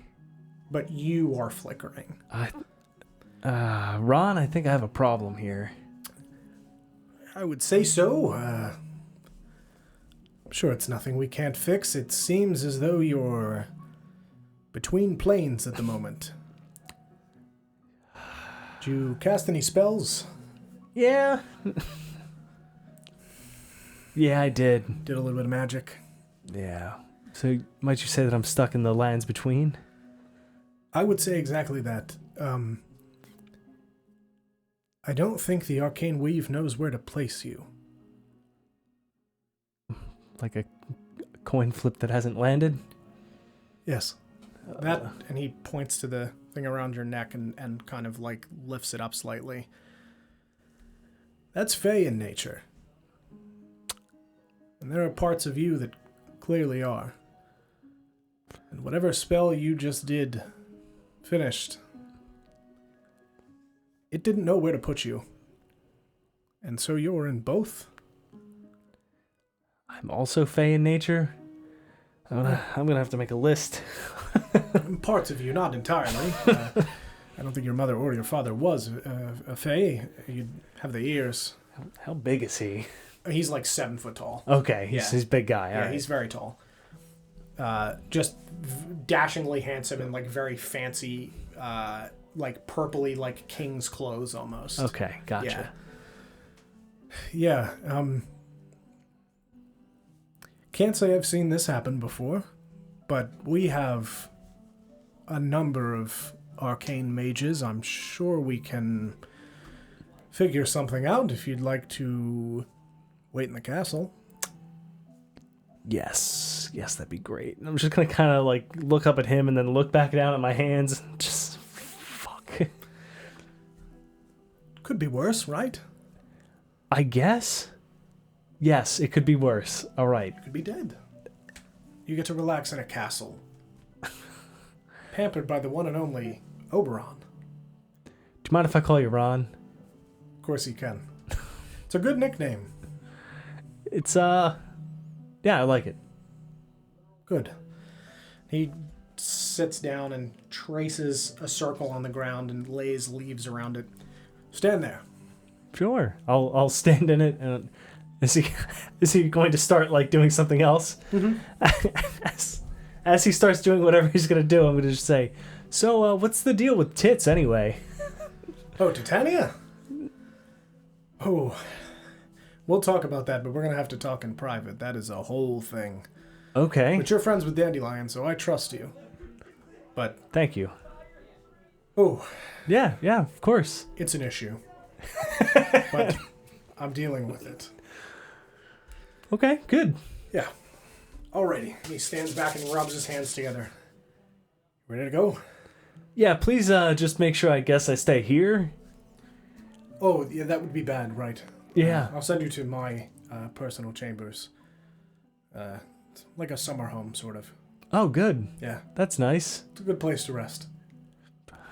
But you are flickering. Ron, I think I have a problem here. I would say so. I'm sure it's nothing we can't fix. It seems as though you're between planes at the moment. Did you cast any spells? Yeah. Yeah, I did. Did a little bit of magic? Yeah. So might you say that I'm stuck in the lands between? I would say exactly that. I don't think the arcane weave knows where to place you. Like a coin flip that hasn't landed? Yes. That, and he points to the thing around your neck and kind of like lifts it up slightly. That's Fey in nature. And there are parts of you that clearly are. And whatever spell you just did, finished, it didn't know where to put you. And so you're in both. I'm also Fey in nature? I'm gonna have to make a list. Parts of you, not entirely. I don't think your mother or your father was a Fey. You'd have the ears. How big is he? He's like 7 foot tall. Okay, he's a big guy. Yeah, All right. he's very tall. Just dashingly handsome and like very fancy, like purpley, like king's clothes almost. Okay, gotcha. Yeah. Can't say I've seen this happen before, but we have a number of arcane mages. I'm sure we can figure something out if you'd like to wait in the castle. Yes, that'd be great. I'm just gonna kind of like look up at him and then look back down at my hands. Just fuck. Could be worse, right? I guess. Yes, it could be worse. All right. Could be dead. You get to relax in a castle, pampered by the one and only Oberon. Do you mind if I call you Ron? Of course you can. It's a good nickname. It's yeah, I like it. Good. He sits down and traces a circle on the ground and lays leaves around it. Stand there. Sure. I'll stand in it. And is he going to start like doing something else? Mm-hmm. As he starts doing whatever he's gonna do, I'm gonna just say, so what's the deal with tits anyway? Oh, Titania? Oh, we'll talk about that, but we're going to have to talk in private. That is a whole thing. Okay. But you're friends with Dandelion, so I trust you. But, Thank you. oh, Yeah, of course. it's an issue. But I'm dealing with it. Okay, good. Yeah. Alrighty. He stands back and rubs his hands together. Ready to go? Yeah, please just make sure I stay here. Oh, yeah, that would be bad, right? Yeah. I'll send you to my personal chambers. It's like a summer home, sort of. Oh, good. Yeah. That's nice. It's a good place to rest.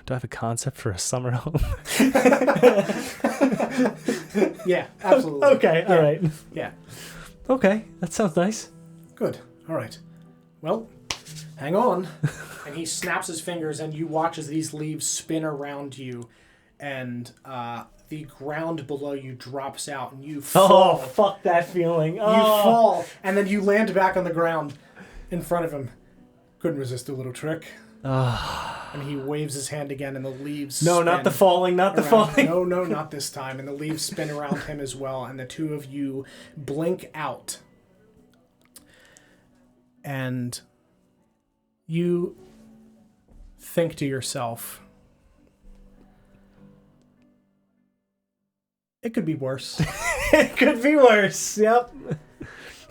Do I have a concept for a summer home? Yeah, absolutely. Okay, Yeah. all right. Yeah. Okay, that sounds nice. Good. All right. Well, hang on. And he snaps his fingers, and you watch as these leaves spin around you, and the ground below you drops out, and you fall. Oh, fuck that feeling. You Oh. fall, and then you land back on the ground in front of him. Couldn't resist a little trick. And he waves his hand again, and the leaves No, spin not the falling, not the around. falling. No, not this time. And the leaves spin around him as well, and the two of you blink out. And you think to yourself, it could be worse. It could be worse. Yep.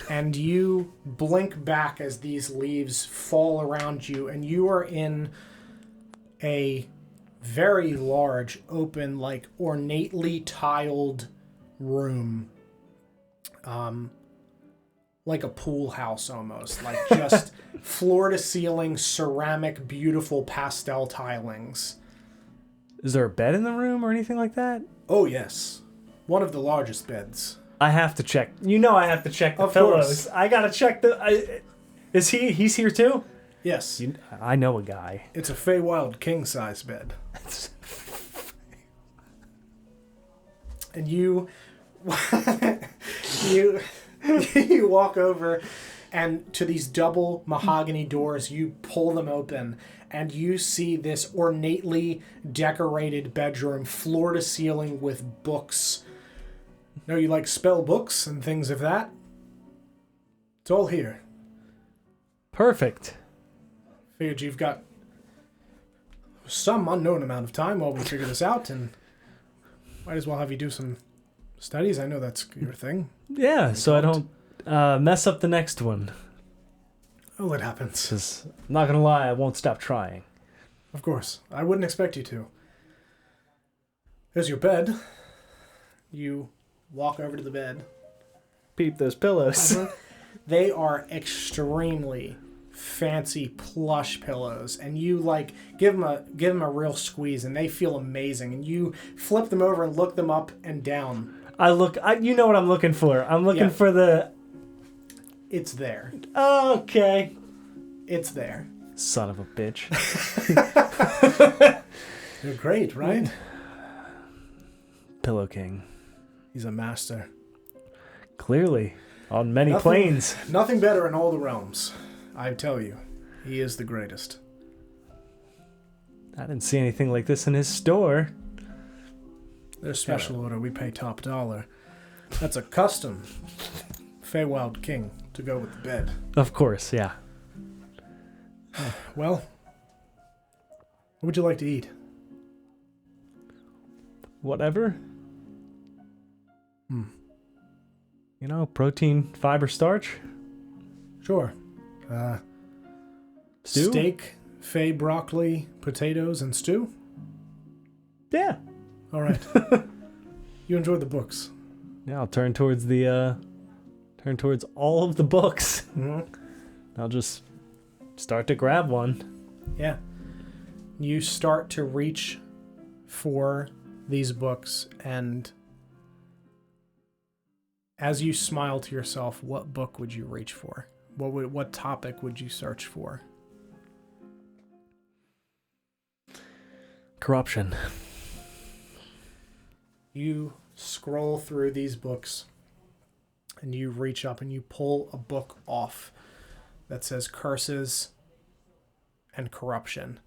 And you blink back as these leaves fall around you, and you are in a very large, open, like ornately tiled room. Like a pool house almost, like just floor to ceiling ceramic, beautiful pastel tilings. Is there a bed in the room or anything like that? Oh yes, one of the largest beds. I have to check. You know I have to check the Of pillows. course. I gotta check the... Is he's here too? Yes, I know a guy. it's a Feywild king-size bed. And you you walk over and to these double mahogany doors, you pull them open, and you see this ornately decorated bedroom, floor to ceiling with books. Know you like spell books and things of that? It's all here. Perfect. Figured you've got some unknown amount of time while we figure this out, and might as well have you do some studies. I know that's your thing. Yeah, so I don't mess up the next one. Oh, it happens. 'Cause I'm not gonna lie, I won't stop trying. Of course. I wouldn't expect you to. There's your bed. You walk over to the bed. Peep those pillows. They are extremely fancy plush pillows, and you like give them a real squeeze, and they feel amazing. And you flip them over and look them up and down. You know what I'm looking for. I'm looking for the... It's there. Okay. It's there. Son of a bitch. You're great, right? Pillow King. He's a master. Clearly. On many planes. Nothing better in all the realms. I tell you, he is the greatest. I didn't see anything like this in his store. There's special order. We pay top dollar. That's a custom Feywild king to go with the bed. Of course, yeah. Well, what would you like to eat? Whatever. You know, protein, fiber, starch. Sure. Stew? Steak, Fey broccoli, potatoes, and stew? Yeah. All right. You enjoyed the books. Yeah, I'll turn towards all of the books. Mm-hmm. I'll just start to grab one. Yeah. You start to reach for these books, and as you smile to yourself, what book would you reach for? What topic would you search for? Corruption. You scroll through these books, and you reach up and you pull a book off that says Curses and Corruption.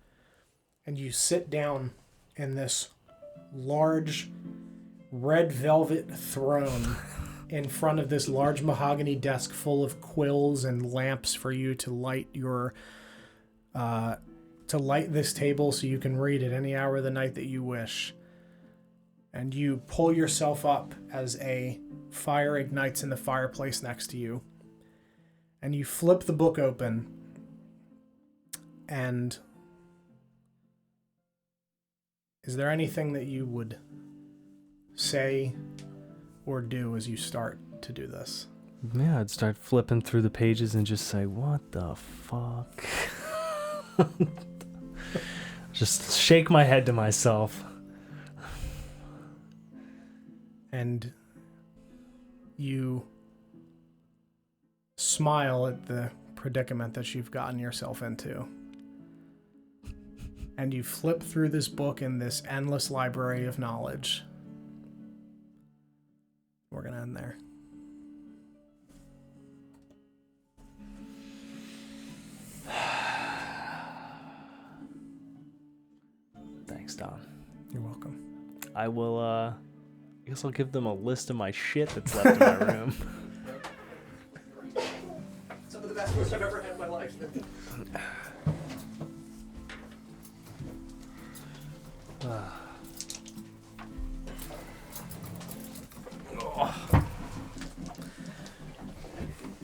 And you sit down in this large red velvet throne in front of this large mahogany desk full of quills and lamps for you to light your to light this table so you can read at any hour of the night that you wish. And you pull yourself up as a fire ignites in the fireplace next to you. And you flip the book open, and is there anything that you would say or do as you start to do this? Yeah, I'd start flipping through the pages and just say, what the fuck? Just shake my head to myself. And you smile at the predicament that you've gotten yourself into. And you flip through this book in this endless library of knowledge. We're going to end there. Thanks, Don. You're welcome. I will, I guess I'll give them a list of my shit that's left in my room. Some of the best books I've ever had in my life.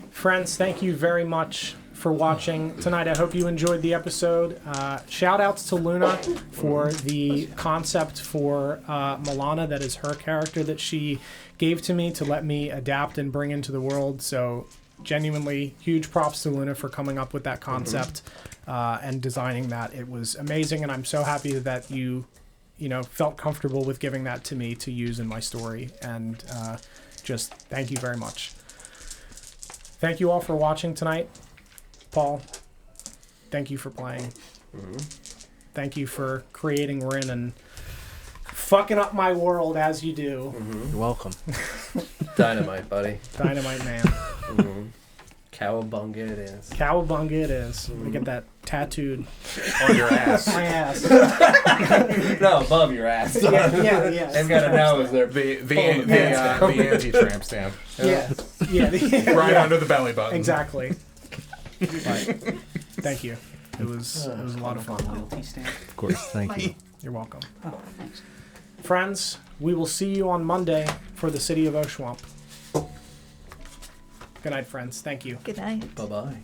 Friends, thank you very much for watching tonight. I hope you enjoyed the episode. Shout outs to Luna for the concept for Milana. That is her character that she gave to me to let me adapt and bring into the world. So genuinely huge props to Luna for coming up with that concept and designing that. It was amazing, and I'm so happy that you felt comfortable with giving that to me to use in my story. And just thank you very much. Thank you all for watching tonight. Paul, thank you for playing. Thank you for creating Rin and fucking up my world as you do. You're welcome. Dynamite, buddy. Dynamite man. Cowabunga it is. Cowabunga it is. I'm gonna get that tattooed On your ass. my ass. No, above your ass. Yeah. They've got a nose. They're The anti-tramp stamp. Yeah. Right under the belly button. Exactly. Right. Thank you. It was a lot of fun. Loyalty stamp. Of course, thank you. You're welcome. Oh, thanks. Friends, we will see you on Monday for the City of Oshwamp. Good night, friends. Thank you. Good night. Bye-bye.